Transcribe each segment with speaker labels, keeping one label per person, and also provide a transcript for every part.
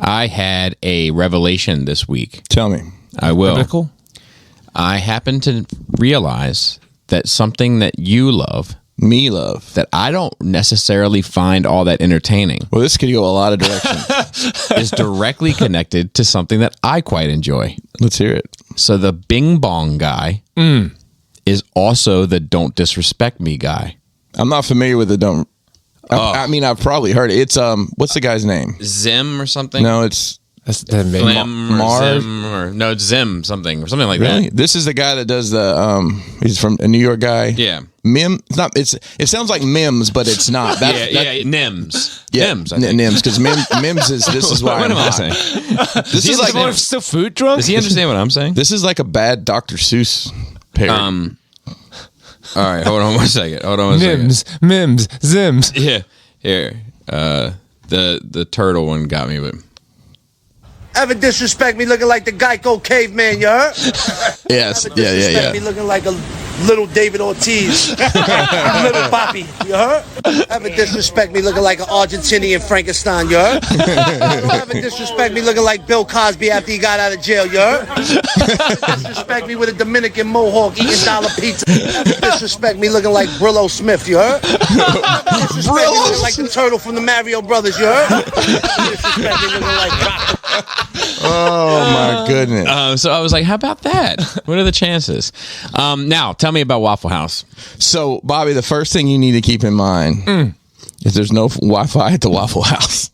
Speaker 1: I had a revelation this week.
Speaker 2: Tell me.
Speaker 1: I will.
Speaker 3: Biblical?
Speaker 1: I happened to realize that something that you love, that I don't necessarily find all that entertaining.
Speaker 2: Well, this could go a lot of directions.
Speaker 1: Is directly connected to something that I quite enjoy.
Speaker 2: Let's hear it.
Speaker 1: So the Bing Bong guy is also the don't disrespect me guy.
Speaker 2: I'm not familiar with the don't. I mean, I've probably heard it. It's what's the guy's name?
Speaker 1: Zim or something?
Speaker 2: No, it's
Speaker 1: Slim or Zim or no, it's Zim something or something like
Speaker 2: really?
Speaker 1: that. This
Speaker 2: is the guy that does the he's from a New York guy.
Speaker 1: Yeah.
Speaker 2: It's not. It sounds like Mims, but it's not.
Speaker 1: Nims.
Speaker 2: Yeah,
Speaker 1: Nims.
Speaker 2: Nims, because Mims is. This is why.
Speaker 1: What am I saying?
Speaker 2: This is like
Speaker 3: still food drunk.
Speaker 1: Does he understand what I'm saying?
Speaker 2: This is like a bad Dr. Seuss parody.
Speaker 1: All right, hold on one second.
Speaker 3: Mims, Zims.
Speaker 1: Yeah, here. The turtle one got me, but
Speaker 4: ever disrespect me looking like the Geico caveman, you heard?
Speaker 2: Yes,
Speaker 4: Ever disrespect me looking like a little David Ortiz, little Boppy, you heard? Ever disrespect me looking like an Argentinian Frankenstein, you heard? Ever disrespect me looking like Bill Cosby after he got out of jail, you heard? Ever disrespect me with a Dominican mohawk eating dollar pizza? Ever disrespect me looking like Brillo Smith, you heard? Ever disrespect me looking like the turtle from the Mario Brothers, you heard? Ever disrespect me looking like Rock.
Speaker 2: Oh my goodness!
Speaker 1: So I was like, "How about that? What are the chances?" Now, tell me about Waffle House.
Speaker 2: So, Bobby, the first thing you need to keep in mind is there's no Wi-Fi at the Waffle House.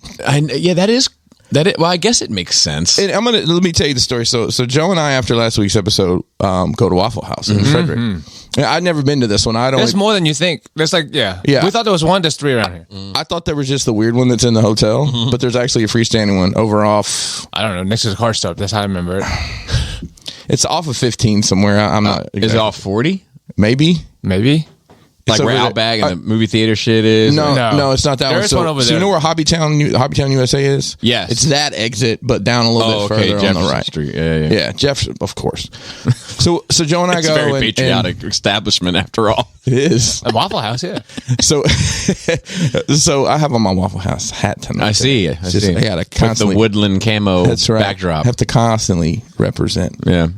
Speaker 1: Well, I guess it makes sense.
Speaker 2: And let me tell you the story. So Joe and I, after last week's episode, go to Waffle House in Frederick. I'd never been to this one.
Speaker 3: There's more than you think. There's like, yeah. We thought there was one. There's 3 around here.
Speaker 2: I thought there was just the weird one that's in the hotel, but there's actually a freestanding one over off.
Speaker 3: I don't know, next to the car stop. That's how I remember it.
Speaker 2: It's off of 15 somewhere. I'm not.
Speaker 1: Is it off 40?
Speaker 2: Maybe.
Speaker 1: Like where Outback and the movie theater shit is?
Speaker 2: No, it's not that one.
Speaker 3: There's one over there.
Speaker 2: So you know where Hobbytown USA is?
Speaker 1: Yes.
Speaker 2: It's that exit, but down a little bit further on the right.
Speaker 1: Street. Yeah.
Speaker 2: Jefferson, of course. So Joe and I
Speaker 1: it's
Speaker 2: go.
Speaker 1: It's a very patriotic establishment after all.
Speaker 2: It is.
Speaker 3: A Waffle House, yeah.
Speaker 2: So I have on my Waffle House hat tonight.
Speaker 1: I see. I
Speaker 2: gotta constantly.
Speaker 1: With the woodland camo
Speaker 2: I
Speaker 1: backdrop.
Speaker 2: have to constantly represent.
Speaker 1: Yeah.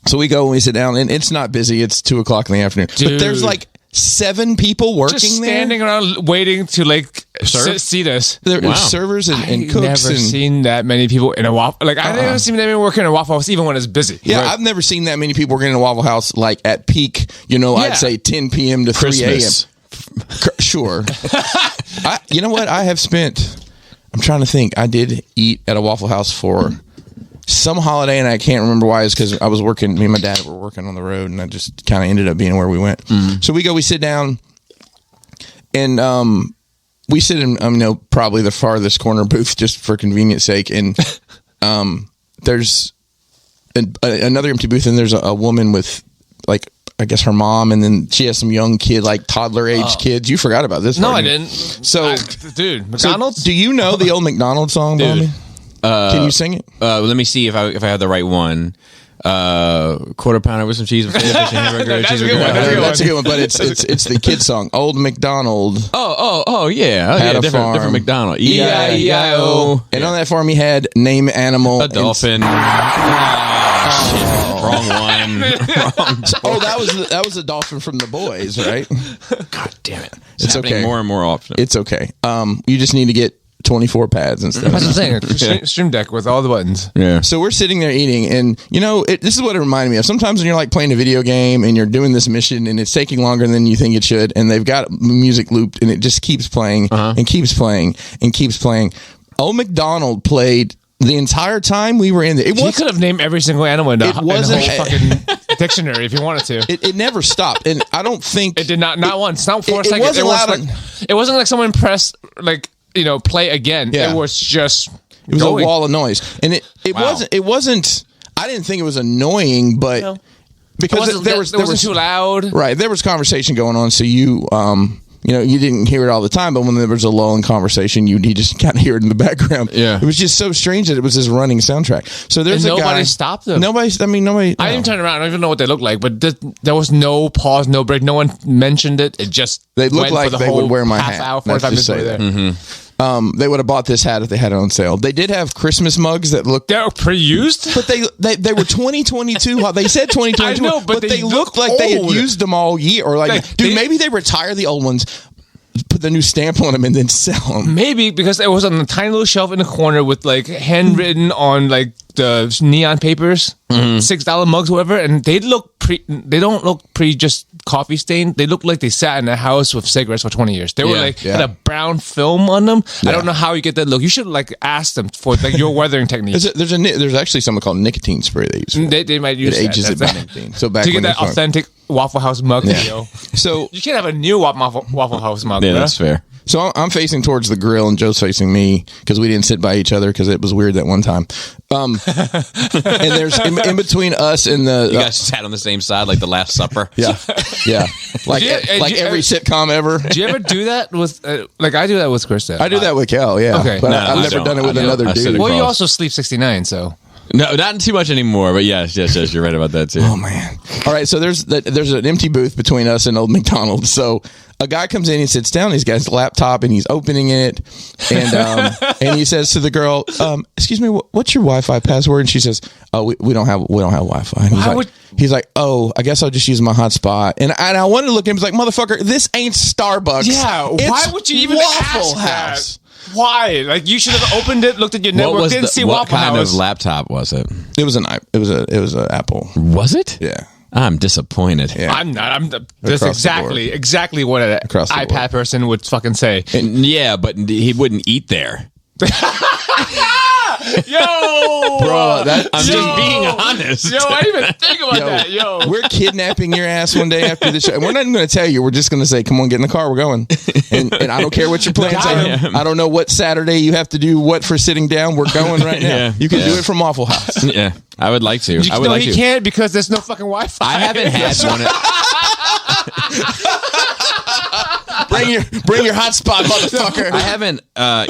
Speaker 2: So we go and we sit down, and it's not busy. It's 2:00 in the afternoon.
Speaker 3: Dude.
Speaker 2: But there's like 7 people working
Speaker 3: just
Speaker 2: there.
Speaker 3: standing around waiting to like see this.
Speaker 2: There's servers and cooks.
Speaker 3: I've never seen that many people in a Waffle. Like I've never seen that many working in a Waffle House, even when it's busy.
Speaker 2: Yeah, right. I've never seen that many people working in a Waffle House like at peak. I'd say 10 p.m. to 3 a.m. Sure. You know what? I have spent. I'm trying to think. I did eat at a Waffle House for some holiday, and I can't remember why. It's because I was working. Me and my dad were working on the road, and I just kind of ended up being where we went. So we sit down, and we sit in probably the farthest corner booth just for convenience sake. And there's another empty booth, and there's a woman with like I guess her mom, and then she has some young kid, like toddler age kids. You forgot about this?
Speaker 3: No, I didn't.
Speaker 2: So,
Speaker 3: dude, McDonald's.
Speaker 2: So do you know the old McDonald's song, Bobby? Can you sing it?
Speaker 1: Let me see if I have the right one. Quarter pounder with some cheese, fish and hamburger.
Speaker 3: That's a good one.
Speaker 2: That's a good one, but it's the kid song. Old McDonald.
Speaker 1: Oh yeah.
Speaker 2: Had a
Speaker 1: different
Speaker 2: farm.
Speaker 1: McDonald. E-I-E-I-O.
Speaker 2: And on that farm, he had name animal.
Speaker 1: A dolphin. Wrong one.
Speaker 2: That was a dolphin from The Boys, right?
Speaker 1: God damn it!
Speaker 2: It's okay.
Speaker 1: More and more often.
Speaker 2: It's okay. You just need to get 24 pads and stuff.
Speaker 3: That's what I'm saying. Stream Deck with all the buttons.
Speaker 1: Yeah.
Speaker 2: So we're sitting there eating, and this is what it reminded me of. Sometimes when you're like playing a video game and you're doing this mission and it's taking longer than you think it should, and they've got music looped and it just keeps playing and keeps playing and keeps playing. Old McDonald played the entire time we were in there.
Speaker 3: He could have named every single animal in the whole fucking dictionary if he wanted to.
Speaker 2: It never stopped, and I don't think
Speaker 3: it did not once, not for a second. It wasn't like someone pressed play again.
Speaker 2: Yeah.
Speaker 3: It was just
Speaker 2: a wall of noise, and it wasn't. I didn't think it was annoying, but because there was
Speaker 3: too loud.
Speaker 2: Right, there was conversation going on, so you didn't hear it all the time, but when there was a lull in conversation, you just kind of hear it in the background.
Speaker 1: Yeah,
Speaker 2: it was just so strange that it was this running soundtrack. So there's
Speaker 3: nobody stopped them.
Speaker 2: Nobody.
Speaker 3: I didn't turn around. I don't even know what they looked like, but there was no pause, no break. No one mentioned it. It just
Speaker 2: they looked like they would wear my hat.
Speaker 3: Hour, 45 minutes there.
Speaker 2: They would have bought this hat if they had it on sale. They did have Christmas mugs that looked...
Speaker 3: They're pre-used?
Speaker 2: But they were 2022. They said 2022.
Speaker 3: I know, but
Speaker 2: they looked like they had used them all year. Or maybe they retire the old ones, put the new stamp on them, and then sell them.
Speaker 3: Maybe because it was on a tiny little shelf in the corner with like handwritten on like the neon papers, $6 mugs, whatever, and they don't look just coffee stained. They look like they sat in a house with cigarettes for 20 years. They were had a brown film on them. I don't know how you get that look. You should like ask them for like your weathering technique.
Speaker 2: There's actually something called nicotine spray they use.
Speaker 3: They might use
Speaker 2: it ages it by nicotine. So back
Speaker 3: to get that authentic Waffle House mug video.
Speaker 2: So
Speaker 3: you can't have a new Waffle House mug.
Speaker 1: Yeah, that's fair.
Speaker 2: So I'm facing towards the grill and Joe's facing me because we didn't sit by each other because it was weird that one time. And there's in between us and the...
Speaker 1: You guys sat on the same side like the Last Supper?
Speaker 2: Yeah. Like every sitcom ever.
Speaker 3: Do you ever do that with... like I do that with Krista.
Speaker 2: I do that with Cal, yeah.
Speaker 3: Okay.
Speaker 2: But I've never done it with another dude.
Speaker 3: Well, you also sleep 69, so...
Speaker 1: No, not too much anymore, but yes, you're right about that too.
Speaker 2: Oh man! All right, so there's an empty booth between us and Old McDonald's. So a guy comes in, he sits down, he's got his laptop, and he's opening it, and and he says to the girl, "Excuse me, what's your Wi-Fi password?" And she says, "Oh, we don't have Wi-Fi." And he's like, "Oh, I guess I'll just use my hotspot." And I wanted to look at him, he's like, "Motherfucker, this ain't Starbucks.
Speaker 3: Yeah, why would you even
Speaker 2: Waffle
Speaker 3: ask
Speaker 2: House?"
Speaker 3: That? Why? Like you should have opened it, looked at your network, didn't see Waffle House.
Speaker 1: What kind of laptop was it?
Speaker 2: It was an Apple.
Speaker 1: Was it?
Speaker 2: Yeah.
Speaker 1: I'm disappointed.
Speaker 2: Yeah.
Speaker 3: I'm not. That's exactly what an iPad person would fucking say.
Speaker 1: Yeah, but he wouldn't eat there.
Speaker 3: Yo,
Speaker 2: bro,
Speaker 1: I'm just being honest.
Speaker 3: Yo, I didn't even think about that. Yo,
Speaker 2: we're kidnapping your ass one day after the show. And we're not even going to tell you. We're just going to say, "Come on, get in the car. We're going." And I don't care what your plans are. I don't know what Saturday you have to do what for sitting down. We're going right now.
Speaker 1: Yeah.
Speaker 2: You can do it from Waffle House.
Speaker 1: Yeah, I would like to.
Speaker 3: You can't because there's no fucking Wi-Fi.
Speaker 1: I haven't had one.
Speaker 2: Bring your hotspot, motherfucker.
Speaker 1: I haven't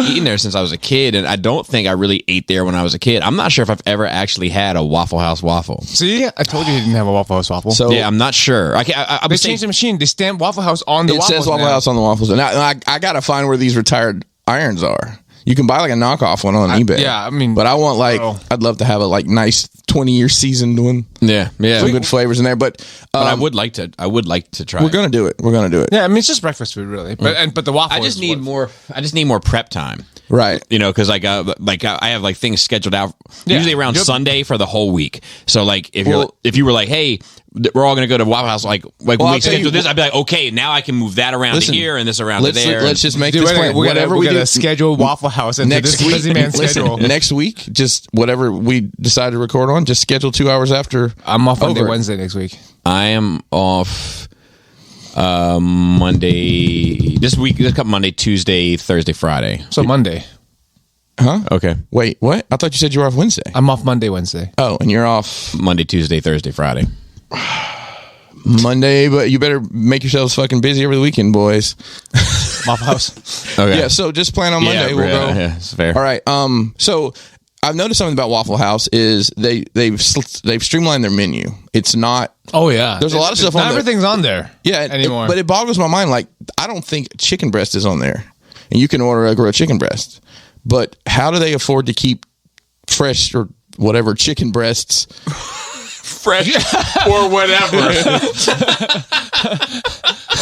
Speaker 1: eaten there since I was a kid, and I don't think I really ate there when I was a kid. I'm not sure if I've ever actually had a Waffle House waffle.
Speaker 3: See, I told you didn't have a Waffle House waffle.
Speaker 1: So yeah, I'm not sure. They
Speaker 3: changed the machine. They stamp Waffle House on the waffles.
Speaker 2: It says Waffle House on the waffles. And I got to find where these retired irons are. You can buy like a knockoff one on eBay.
Speaker 3: Yeah, I mean,
Speaker 2: but I want I'd love to have a nice 20-year seasoned one.
Speaker 1: Yeah.
Speaker 2: Some good flavors in there, but
Speaker 1: I would like to try.
Speaker 2: We're gonna do it.
Speaker 3: Yeah, I mean it's just breakfast food, really. But the waffle.
Speaker 1: I just need more prep time.
Speaker 2: Right.
Speaker 1: You know, because I have things scheduled out usually around Sunday for the whole week. So if you were like, hey, we're all going to go to Waffle House, like when we schedule this, I'd be like, okay, now I can move that around to here and this around to there.
Speaker 2: Let's just make this plan.
Speaker 3: Whatever we do, schedule Waffle House into this busy man schedule.
Speaker 2: Next week, just whatever we decide to record on, just schedule 2 hours after.
Speaker 3: I'm off Monday, Wednesday next week.
Speaker 1: I am off Monday this week. This couple Monday, Tuesday, Thursday, Friday.
Speaker 3: So Monday.
Speaker 2: Huh?
Speaker 1: Okay.
Speaker 2: Wait, what? I thought you said you were off Wednesday.
Speaker 3: I'm off Monday, Wednesday.
Speaker 2: Oh, and you're off
Speaker 1: Monday, Tuesday, Thursday, Friday.
Speaker 2: Monday, but you better make yourselves fucking busy over the weekend, boys.
Speaker 3: Waffle House.
Speaker 2: Okay. Yeah, so just plan on Monday. We'll go.
Speaker 1: Yeah, it's fair.
Speaker 2: All right. So I've noticed something about Waffle House is they've streamlined their menu. It's not.
Speaker 3: Oh yeah.
Speaker 2: There's a lot of stuff on there.
Speaker 3: Everything's on there.
Speaker 2: Yeah,
Speaker 3: anymore.
Speaker 2: But it boggles my mind. Like I don't think chicken breast is on there, and you can order a grilled chicken breast. But how do they afford to keep fresh or whatever chicken breasts?
Speaker 1: Fresh or whatever.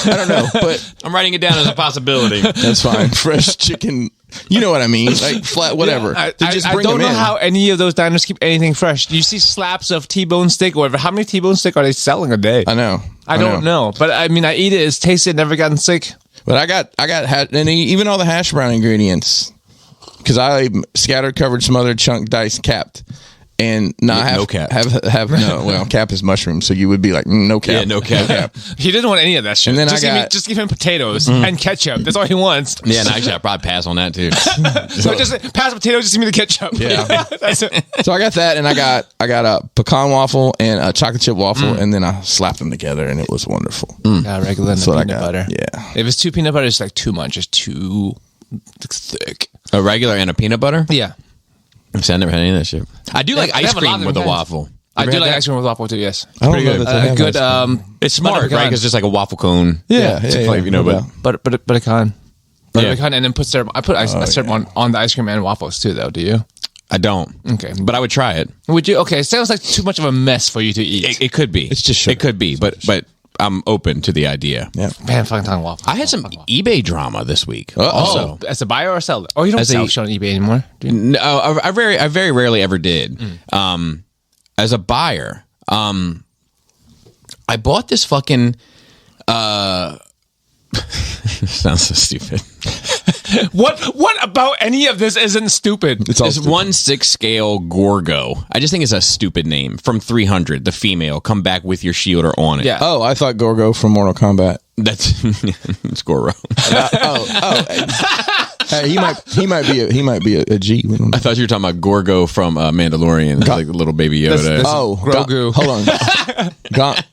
Speaker 2: I don't know, but
Speaker 1: I'm writing it down as a possibility.
Speaker 2: That's fine. Fresh chicken. You know what I mean? Like flat, whatever.
Speaker 3: Yeah, I don't know how any of those diners keep anything fresh. You see slabs of T-bone steak or whatever. How many T-bone steak are they selling a day?
Speaker 2: I know.
Speaker 3: I don't know. But I mean, I eat it. It's tasted. Never gotten sick.
Speaker 2: But I got and even all the hash brown ingredients because I scattered, covered, smothered, chunked, diced, capped. And
Speaker 1: no cap.
Speaker 2: Cap is mushroom, so you would be like no cap.
Speaker 1: Yeah, no cap.
Speaker 3: He didn't want any of that shit.
Speaker 2: And then
Speaker 3: just give him potatoes and ketchup. That's all he wants.
Speaker 1: Yeah, and actually, I'd probably pass on that too.
Speaker 3: So just pass potatoes, just give me the ketchup.
Speaker 2: Yeah,
Speaker 3: that's it.
Speaker 2: So I got that, and I got a pecan waffle and a chocolate chip waffle, and then I slapped them together, and it was wonderful.
Speaker 3: Regular peanut butter.
Speaker 2: Yeah,
Speaker 3: if it's too peanut butter, it's like too much. It's too thick.
Speaker 1: A regular and a peanut butter.
Speaker 3: Yeah.
Speaker 1: See, I never had any of that shit. I do like ice cream with a waffle.
Speaker 3: I do like ice cream with waffle too. Yes,
Speaker 2: pretty good.
Speaker 1: It's smart, right? Because it's just like a waffle cone.
Speaker 2: Yeah,
Speaker 1: you know,
Speaker 3: but pecan. and then put syrup. I put syrup on the ice cream and waffles too, though. Do you?
Speaker 1: I don't.
Speaker 3: Okay,
Speaker 1: but I would try it.
Speaker 3: Would you? Okay, it sounds like too much of a mess for you to eat.
Speaker 1: It could be.
Speaker 2: It's just sugar.
Speaker 1: It could be, but I'm open to the idea.
Speaker 2: Yeah,
Speaker 3: man, fucking talking waffles.
Speaker 1: I had some eBay drama this week.
Speaker 3: Also, as a buyer or a seller? Oh, you don't sell shit on eBay anymore? Do you?
Speaker 1: No, I very rarely ever did. As a buyer, I bought this fucking. Sounds so stupid.
Speaker 3: What about any of this isn't stupid?
Speaker 1: It's 1/6 scale Gorgo. I just think it's a stupid name. From 300, the female. Come back with your shielder on it.
Speaker 3: Yeah.
Speaker 2: Oh, I thought Gorgo from Mortal Kombat.
Speaker 1: That's it's Goro.
Speaker 2: Hey, he might be a G.
Speaker 1: I thought you were talking about Gorgo from Mandalorian, like the little baby Yoda.
Speaker 3: This Grogu.
Speaker 2: Hold on,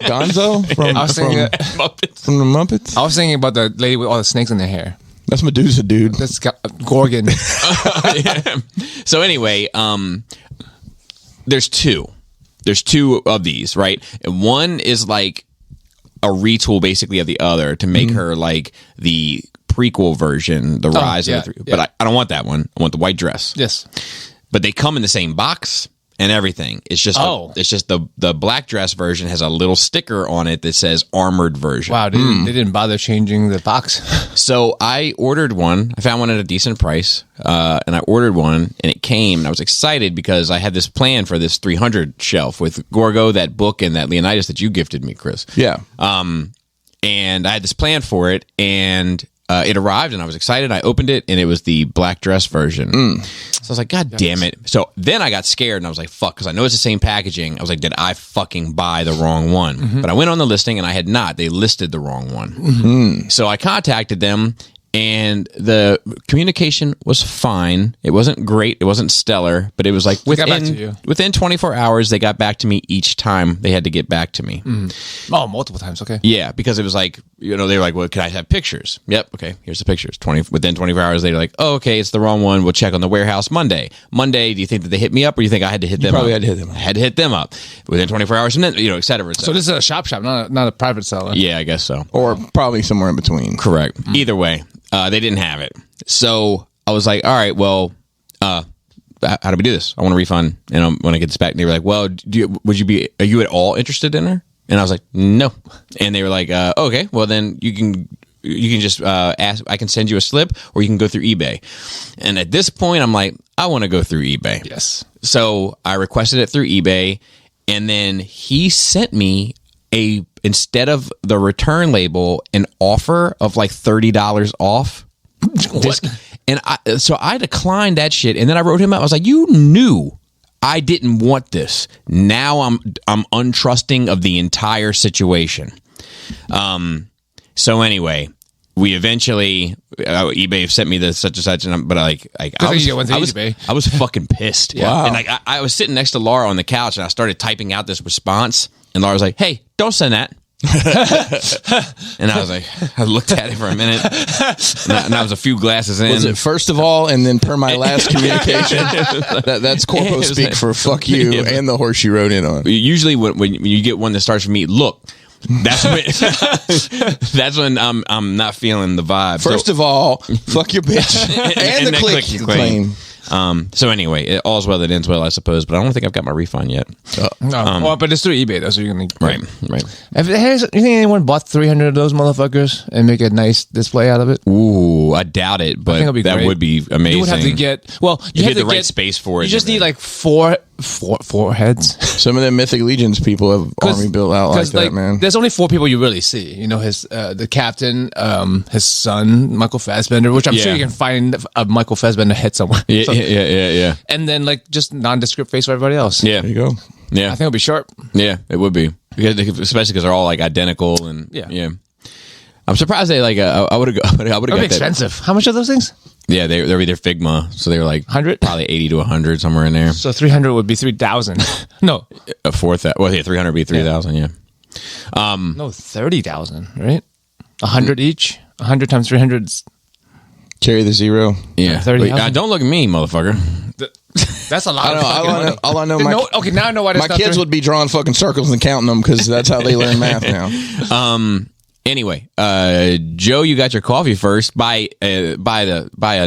Speaker 2: Gonzo from
Speaker 3: I was thinking
Speaker 1: Muppets.
Speaker 2: from the Muppets.
Speaker 3: I was thinking about the lady with all the snakes in their hair.
Speaker 2: That's Medusa, dude.
Speaker 3: That's Gorgon.
Speaker 1: Yeah. So anyway, there's two of these, right? And one is like a retool, basically, of the other to make her like the prequel version, the Rise of the Three. But I don't want that one. I want the white dress.
Speaker 3: Yes.
Speaker 1: But they come in the same box and everything. It's just the black dress version has a little sticker on it that says armored version.
Speaker 3: Wow, they didn't bother changing the box.
Speaker 1: So I ordered one. I found one at a decent price, and I ordered one, and it came. And I was excited because I had this plan for this 300 shelf with Gorgo, that book, and that Leonidas that you gifted me, Chris.
Speaker 2: Yeah.
Speaker 1: And I had this plan for it, and it arrived, and I was excited. I opened it, and it was the black dress version. So I was like, God damn it. So then I got scared, and I was like, fuck, because I know it's the same packaging. I was like, did I fucking buy the wrong one? But I went on the listing, and I had not. They listed the wrong one. So I contacted them, and the communication was fine. It wasn't great. It wasn't stellar, but it was like within 24 hours, they got back to me each time they had to get back to me.
Speaker 3: Oh, multiple times. Okay.
Speaker 1: Yeah, because it was like, they were like, well, can I have pictures? Yep. Okay. Here's the pictures. Within 24 hours, they were like, oh, okay, it's the wrong one. We'll check on the warehouse Monday. Do you think that they hit me up, or do you think I had to hit them up?
Speaker 2: Probably had to hit them up.
Speaker 1: Had to hit them up within 24 hours, and then, et cetera, et cetera.
Speaker 3: So this is a shop, not a private seller.
Speaker 1: Yeah, I guess so.
Speaker 2: Or probably somewhere in between.
Speaker 1: Correct. Either way, they didn't have it. So I was like, all right, well, how do we do this? I want a refund, and I want to get this back. And they were like, well, are you at all interested in her? And I was like, no. And they were like, okay, well then you can just ask. I can send you a slip, or you can go through eBay. And at this point, I'm like, I want to go through eBay.
Speaker 3: Yes.
Speaker 1: So I requested it through eBay, and then he sent me instead of the return label, an offer of like $30 off. And so I declined that shit, and then I wrote him out. I was like, you knew I didn't want this. Now I'm untrusting of the entire situation. So anyway, we eventually eBay sent me the such and such, but I was fucking pissed.
Speaker 2: Wow.
Speaker 1: And like I was sitting next to Laura on the couch, and I started typing out this response, and Laura was like, "Hey, don't send that." And I was like, I looked at it for a minute, and I was a few glasses in.
Speaker 2: Was it first of all, and then per my last communication? That's corpo speak for fuck you and the horse you rode in on.
Speaker 1: Usually when you get one that starts with me, look, that's when I'm not feeling the vibe.
Speaker 2: First of all, fuck your bitch and the click you claim.
Speaker 1: So anyway, all's well that ends well, I suppose. But I don't think I've got my refund yet.
Speaker 3: No, but it's through eBay though, so you're gonna
Speaker 1: right.
Speaker 3: You think anyone bought 300 of those motherfuckers and make a nice display out of it?
Speaker 1: Ooh, I doubt it, but that would be amazing.
Speaker 3: You would have to get you have
Speaker 1: the right space for it.
Speaker 3: You just need like four heads.
Speaker 2: Some of them Mythic Legions people have army built out like that, man.
Speaker 3: There's only 4 people you really see. You know, his the captain, his son, Michael Fassbender, which I'm sure you can find a Michael Fassbender head somewhere.
Speaker 1: Yeah.
Speaker 3: And then like just nondescript face for everybody else.
Speaker 2: Yeah, there you go.
Speaker 1: Yeah,
Speaker 3: I think it'll be sharp.
Speaker 1: Yeah, it would be, especially because they're all like identical and yeah. I'm surprised they like. I would have got that.
Speaker 3: Expensive. How much are those things?
Speaker 1: Yeah, they're either Figma, so they were like
Speaker 3: 100,
Speaker 1: probably 80 to 100 somewhere in there.
Speaker 3: So 300 would be 3,000. No,
Speaker 1: 4,000. Well, yeah, 300 would be 3,000. Yeah.
Speaker 3: No, 30,000. Right, 100 each. 100 times 300.
Speaker 2: Carry the zero.
Speaker 1: Yeah,
Speaker 3: 30,000.
Speaker 1: Don't look at me, motherfucker.
Speaker 3: That's a lot.
Speaker 2: All I know.
Speaker 3: Okay, now I know why.
Speaker 2: My kids would be drawing fucking circles and counting them because that's how they learn math now.
Speaker 1: Anyway, Joe, you got your coffee first by a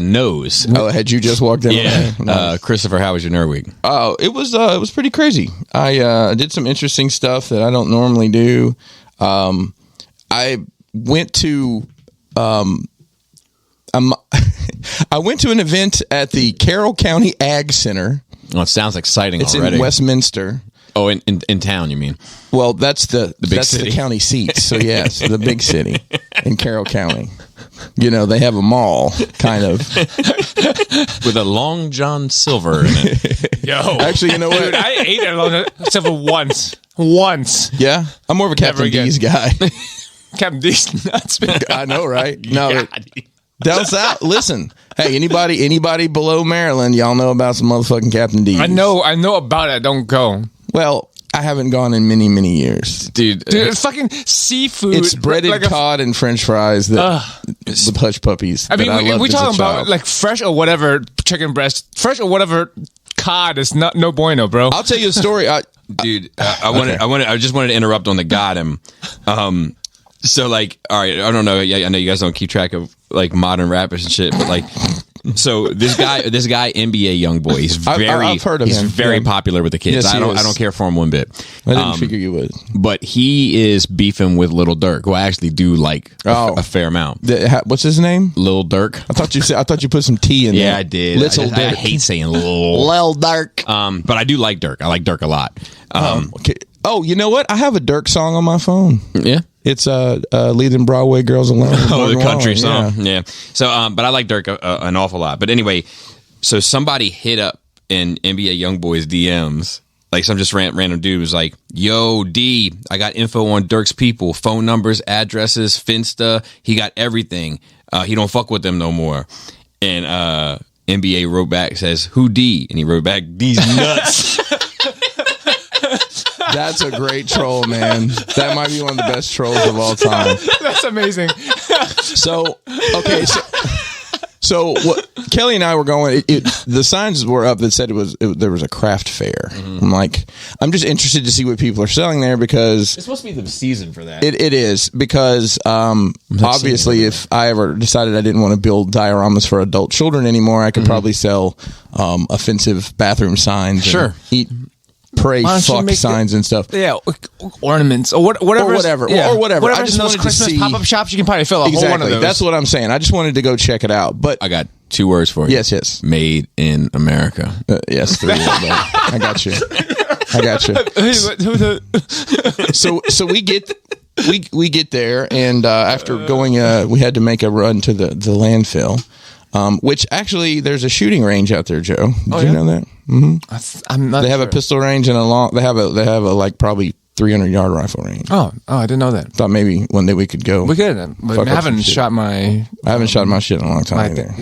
Speaker 1: nose.
Speaker 2: Oh, had you just walked in?
Speaker 1: Yeah. Nice. Christopher, how was your nerd week?
Speaker 2: Oh, it was pretty crazy. I did some interesting stuff that I don't normally do. I went to I went to an event at the Carroll County Ag Center.
Speaker 1: Oh, it sounds exciting
Speaker 2: it's
Speaker 1: already.
Speaker 2: It's in Westminster.
Speaker 1: Oh, in town, you mean?
Speaker 2: Well, that's the
Speaker 1: big city.
Speaker 2: The county seat. So yes, the big city in Carroll County. You know, they have a mall, kind of,
Speaker 1: with a Long John Silver in it.
Speaker 3: Yo,
Speaker 2: actually, you know what?
Speaker 3: Dude, I ate a Long John Silver once.
Speaker 2: Yeah, I'm more of a Captain D's guy.
Speaker 3: Captain D's nuts.
Speaker 2: I know, right? No. Down south, listen. Hey, anybody below Maryland, y'all know about some motherfucking Captain D's.
Speaker 3: I know about it. Don't go.
Speaker 2: Well, I haven't gone in many, many years.
Speaker 1: Dude,
Speaker 3: it's fucking seafood.
Speaker 2: It's breaded cod and French fries with hush puppies.
Speaker 3: I mean, we talking about like fresh or whatever chicken breast, fresh or whatever cod is no bueno, bro.
Speaker 2: I'll tell you a story.
Speaker 1: I just wanted to interrupt on the got him. So like, all right, I don't know. I know you guys don't keep track of like modern rappers and shit, but like, so this guy, NBA young boy, he's
Speaker 2: I've heard of him.
Speaker 1: He's very popular with the kids.
Speaker 2: Yes,
Speaker 1: I don't care for him one bit.
Speaker 2: I didn't figure you would.
Speaker 1: But he is beefing with Lil Durk, who I actually do like a fair amount.
Speaker 2: What's his name?
Speaker 1: Lil Durk.
Speaker 2: I thought you put some T in there.
Speaker 1: Yeah, I did. I hate saying
Speaker 2: Lil Durk.
Speaker 1: But I do like Durk. I like Durk a lot.
Speaker 2: Okay. Oh, you know what? I have a Durk song on my phone.
Speaker 1: Yeah.
Speaker 2: It's Leaving Broadway Girls Alone.
Speaker 1: The country song. Yeah. So, but I like Durk an awful lot. But anyway, so somebody hit up in NBA YoungBoy's DMs, like some just random dude was like, "Yo, D, I got info on Durk's people, phone numbers, addresses, Finsta. He got everything. He don't fuck with them no more." And NBA wrote back, says, "Who D?" And he wrote back, "These nuts."
Speaker 2: That's a great troll, man. That might be one of the best trolls of all time.
Speaker 3: That's amazing.
Speaker 2: So what Kelly and I were going, the signs were up that said there was a craft fair. Mm-hmm. I'm just interested to see what people are selling there because
Speaker 1: it's supposed to be the season for that.
Speaker 2: It is because obviously if I ever decided I didn't want to build dioramas for adult children anymore, I could probably sell offensive bathroom signs.
Speaker 1: Sure.
Speaker 2: Eat. Pray fuck signs and stuff.
Speaker 3: Yeah, ornaments or whatever.
Speaker 2: Or whatever.
Speaker 3: Yeah.
Speaker 2: Or whatever.
Speaker 3: Whatever
Speaker 2: I just wanted
Speaker 3: Christmas
Speaker 2: to see
Speaker 3: pop-up shops. You can probably fill a whole one of those.
Speaker 2: That's what I'm saying. I just wanted to go check it out. But
Speaker 1: I got 2 words for you.
Speaker 2: Yes.
Speaker 1: Made in America.
Speaker 2: Yes, 3. I got you. So we get there, and after going, we had to make a run to the landfill. Which actually, there's a shooting range out there, Joe. Did you know that? Mm-hmm.
Speaker 3: I'm not.
Speaker 2: They have a pistol range and They have a like probably 300-yard rifle range.
Speaker 3: Oh, I didn't know that.
Speaker 2: Thought maybe one day we could go.
Speaker 3: We could, but I haven't shot my.
Speaker 2: I haven't shot my shit in a long time either.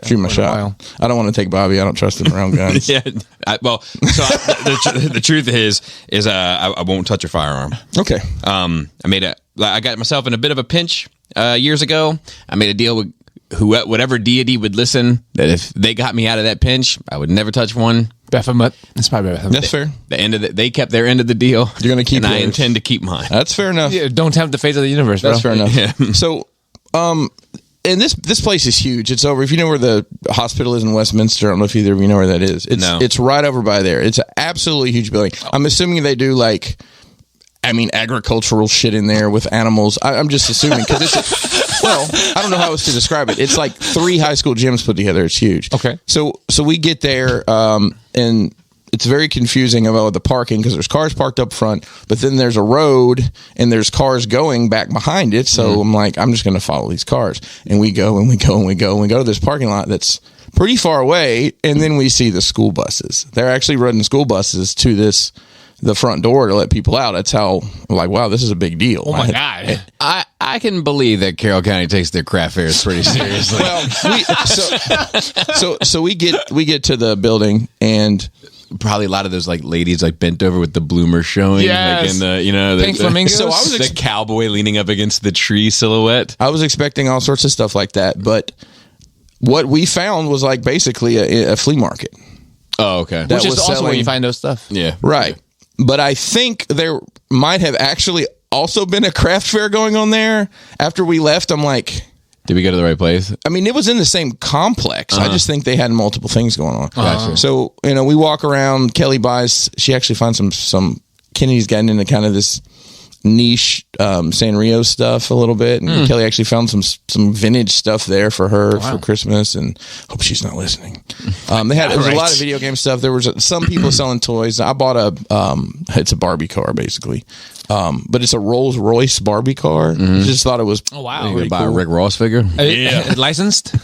Speaker 2: Shoot my shot. I don't want to take Bobby. I don't trust him around guns.
Speaker 1: Yeah. The truth is I won't touch a firearm.
Speaker 2: Okay.
Speaker 1: I got myself in a bit of a pinch years ago. I made a deal with whatever deity would listen, that if they got me out of that pinch, I would never touch one.
Speaker 3: Baphomet. It's probably Baphomet.
Speaker 2: That's fair.
Speaker 1: They kept their end of the deal.
Speaker 2: You're going to keep
Speaker 1: and
Speaker 2: yours.
Speaker 1: I intend to keep mine.
Speaker 2: That's fair enough.
Speaker 3: Yeah, don't tempt the fate of the universe, bro.
Speaker 2: That's fair enough.
Speaker 1: Yeah.
Speaker 2: So, and this place is huge. It's over. If you know where the hospital is in Westminster, I don't know if either of you know where that is. It's right over by there. It's an absolutely huge building. I'm assuming they do agricultural shit in there with animals. I'm just assuming because it's I don't know how else to describe it. It's like 3 high school gyms put together. It's huge.
Speaker 3: Okay.
Speaker 2: So we get there, and it's very confusing about the parking because there's cars parked up front, but then there's a road and there's cars going back behind it. So I'm like, I'm just going to follow these cars, and we go to this parking lot that's pretty far away, and then we see the school buses. They're actually running school buses to the front door to let people out. That's how I'm like, wow, this is a big deal.
Speaker 3: Oh my God.
Speaker 1: I can believe that Carroll County takes their craft fairs pretty seriously.
Speaker 2: So we get to the building, and
Speaker 1: probably a lot of those like ladies like bent over with the bloomer showing,
Speaker 3: yes.
Speaker 1: Like in the
Speaker 3: pink flamingos.
Speaker 2: So I was
Speaker 1: the cowboy leaning up against the tree silhouette.
Speaker 2: I was expecting all sorts of stuff like that, but what we found was like basically a flea market.
Speaker 1: Oh, okay.
Speaker 3: Which is also where you find those stuff.
Speaker 1: Yeah,
Speaker 2: right. But I think there might have actually also been a craft fair going on there. After we left, I'm like,
Speaker 1: did we go to the right place?
Speaker 2: I mean, it was in the same complex. I just think they had multiple things going on.
Speaker 1: Gotcha.
Speaker 2: So, we walk around. Kelly buys, she actually finds some Kennedy's gotten into kind of this niche Sanrio stuff a little bit, and Kelly actually found some vintage stuff there for her for Christmas, and hope she's not listening. There was a lot of video game stuff. There was some people selling toys. I bought it's a Barbie car basically, but it's a Rolls Royce Barbie car. Just thought it was
Speaker 1: you buy a Rick Ross figure.
Speaker 3: Licensed?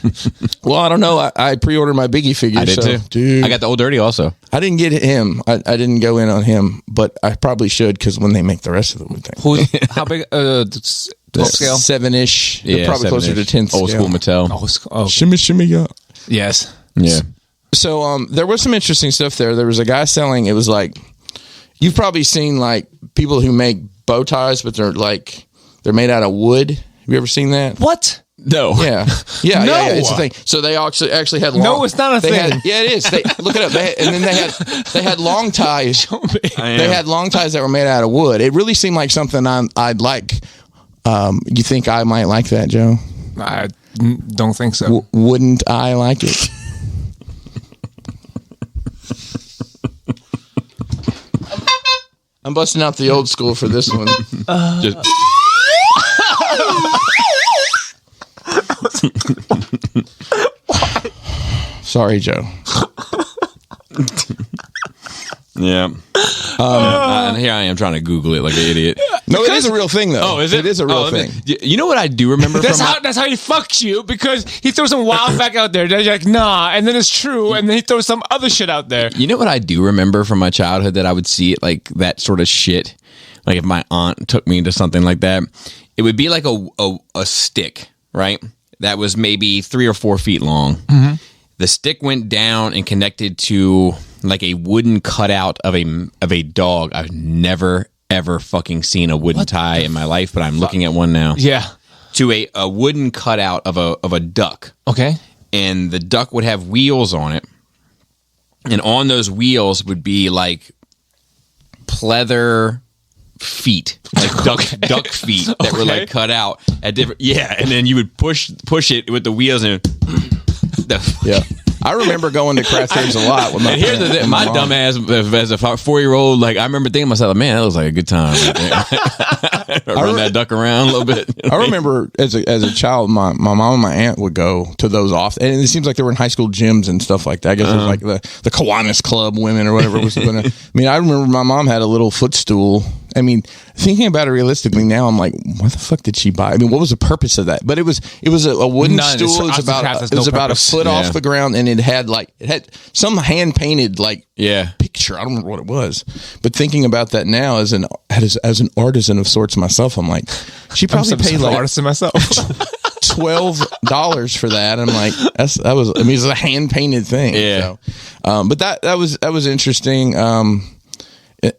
Speaker 2: Well, I don't know. I pre-ordered my Biggie figure.
Speaker 1: I did too.
Speaker 2: Dude,
Speaker 1: I got the Old Dirty also.
Speaker 2: I didn't get him. I didn't go in on him, but I probably should, because when they make the rest of them,
Speaker 3: How big? 12 scale?
Speaker 2: 7-ish.
Speaker 1: Yeah,
Speaker 2: probably closer to 10 scale.
Speaker 1: Old school Mattel.
Speaker 3: Oh,
Speaker 2: Shimmy, shimmy, yeah.
Speaker 3: yes.
Speaker 1: Yeah.
Speaker 2: So there was some interesting stuff there. There was a guy selling, it was like, you've probably seen like people who make bow ties, but they're made out of wood. Have you ever seen that?
Speaker 3: What?
Speaker 1: No.
Speaker 2: Yeah. Yeah, it's a thing. So they actually had long...
Speaker 3: No, it's not a thing.
Speaker 2: Yeah, it is. Look it up. They had long ties. They had long ties that were made out of wood. It really seemed like something I'd like. You think I might like that, Joe?
Speaker 3: I don't think so.
Speaker 2: Wouldn't I like it? I'm busting out the old school for this one. Sorry, Joe.
Speaker 1: Yeah. And here I am trying to Google it like an idiot.
Speaker 2: No, it is a real thing, though.
Speaker 1: Oh, is it?
Speaker 2: It is a real thing.
Speaker 1: You know what I do remember
Speaker 3: That's how he fucks you, because he throws some wild fact out there. You're like, nah, and then it's true, and then he throws some other shit out there.
Speaker 1: You know what I do remember from my childhood that I would see it like that sort of shit? Like if my aunt took me to something like that, it would be like a stick, right? That was maybe 3 or 4 feet long. Mm-hmm. The stick went down and connected to like a wooden cutout of a dog. I've never ever fucking seen a wooden tie in my life, but I'm looking at one now.
Speaker 3: Yeah.
Speaker 1: To a wooden cutout of a duck.
Speaker 3: Okay.
Speaker 1: And the duck would have wheels on it. And on those wheels would be like pleather feet, like duck feet that were like cut out at different. Yeah, and then you would push it with the wheels and.
Speaker 2: Yeah. I remember going to craft fairs a lot with my
Speaker 1: and here's the thing, my dumb ass as a 4-year-old, like I remember thinking to myself, man, that was like a good time. Run that duck around a little bit.
Speaker 2: I remember as a child, my mom and my aunt would go to those often, and it seems like they were in high school gyms and stuff like that. I guess it was like the Kiwanis Club women or whatever it was. I mean, I remember my mom had a little footstool. I mean, thinking about it realistically now, I'm like, what the fuck did she buy? I mean, what was the purpose of that? But it was a wooden stool. It was about a foot off the ground, and it had some hand painted picture. I don't remember what it was. But thinking about that now as an artisan of sorts myself, I'm like, she probably paid like
Speaker 3: artisan myself.
Speaker 2: $12 for that. I'm like, it's a hand painted thing.
Speaker 1: Yeah.
Speaker 2: So, but that was interesting.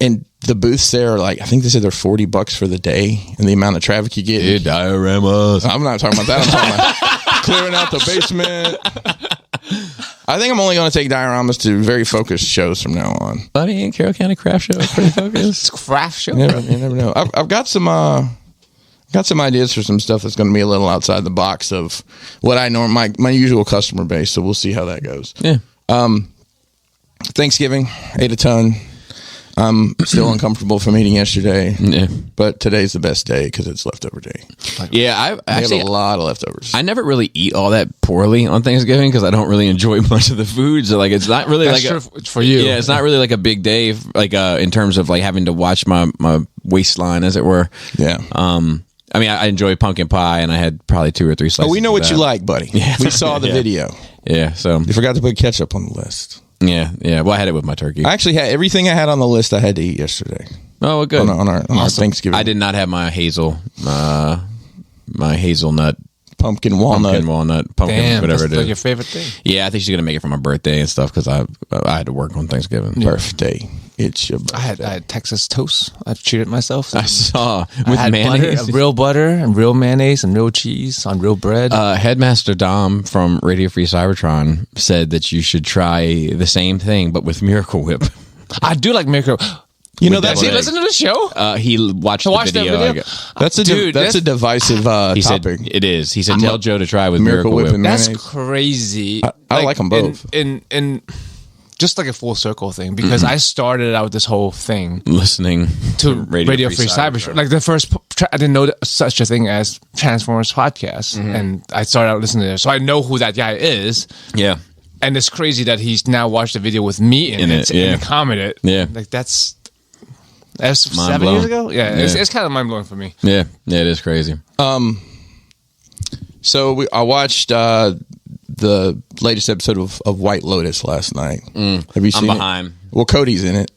Speaker 2: And the booths there are like, I think they said they're $40 for the day, and the amount of traffic you get.
Speaker 1: Yeah, dioramas.
Speaker 2: I'm not talking about that. I'm talking about clearing out the basement. I think I'm only going to take dioramas to very focused shows from now on.
Speaker 1: Buddy, in Carroll County craft show, pretty focused.
Speaker 3: Craft show.
Speaker 2: You never know. I've got some ideas for some stuff that's going to be a little outside the box of what I know my usual customer base. So we'll see how that goes.
Speaker 1: Yeah.
Speaker 2: Thanksgiving, ate a ton. I'm still uncomfortable from eating yesterday, but today's the best day because it's leftover day.
Speaker 1: Yeah,
Speaker 2: I have a lot of leftovers.
Speaker 1: I never really eat all that poorly on Thanksgiving because I don't really enjoy much of the food. So like, it's not really
Speaker 3: for you.
Speaker 1: Yeah, it's not really like a big day, like in terms of like having to watch my waistline, as it were.
Speaker 2: Yeah.
Speaker 1: I mean, I enjoy pumpkin pie, and I had probably 2 or 3 slices.
Speaker 2: Oh, we know what you like, buddy. Yeah. We saw the video.
Speaker 1: Yeah, so
Speaker 2: you forgot to put ketchup on the list.
Speaker 1: Yeah. Well, I had it with my turkey.
Speaker 2: I actually had everything I had on the list I had to eat yesterday.
Speaker 1: Oh, well, good.
Speaker 2: On our Thanksgiving.
Speaker 1: I did not have my hazelnut.
Speaker 2: Pumpkin walnut,
Speaker 3: Damn,
Speaker 1: whatever it is.
Speaker 3: Like your favorite thing.
Speaker 1: Yeah, I think she's gonna make it for my birthday and stuff because I had to work on Thanksgiving.
Speaker 2: Yeah. Birthday, it's your birthday.
Speaker 3: I had Texas toast. I've treated myself.
Speaker 1: I saw with mayonnaise,
Speaker 3: real butter, and real mayonnaise, and real cheese on real bread.
Speaker 1: Headmaster Dom from Radio Free Cybertron said that you should try the same thing but with Miracle Whip.
Speaker 3: I do like Miracle.
Speaker 2: You know,
Speaker 3: Does he listen to the show?
Speaker 1: He watched the video.
Speaker 2: That's a divisive
Speaker 1: He said
Speaker 2: topic.
Speaker 1: it is. He said, "Tell Joe to try with Miracle Whip."
Speaker 3: That's crazy.
Speaker 2: I like them both.
Speaker 3: In just like a full circle thing, because I started out this whole thing
Speaker 1: listening
Speaker 3: to Radio Free Cybertruck. Like the first, I didn't know such a thing as Transformers podcast, and I started out listening to it, so I know who that guy is.
Speaker 1: Yeah,
Speaker 3: and it's crazy that he's now watched a video with me in it and commented.
Speaker 1: Yeah,
Speaker 3: like that's 7 years ago. Yeah, it's kind of mind blowing for me.
Speaker 1: Yeah, it is crazy.
Speaker 2: So I watched the latest episode of White Lotus last night. Have you seen
Speaker 1: behind.
Speaker 2: it? Well, Cody's in it.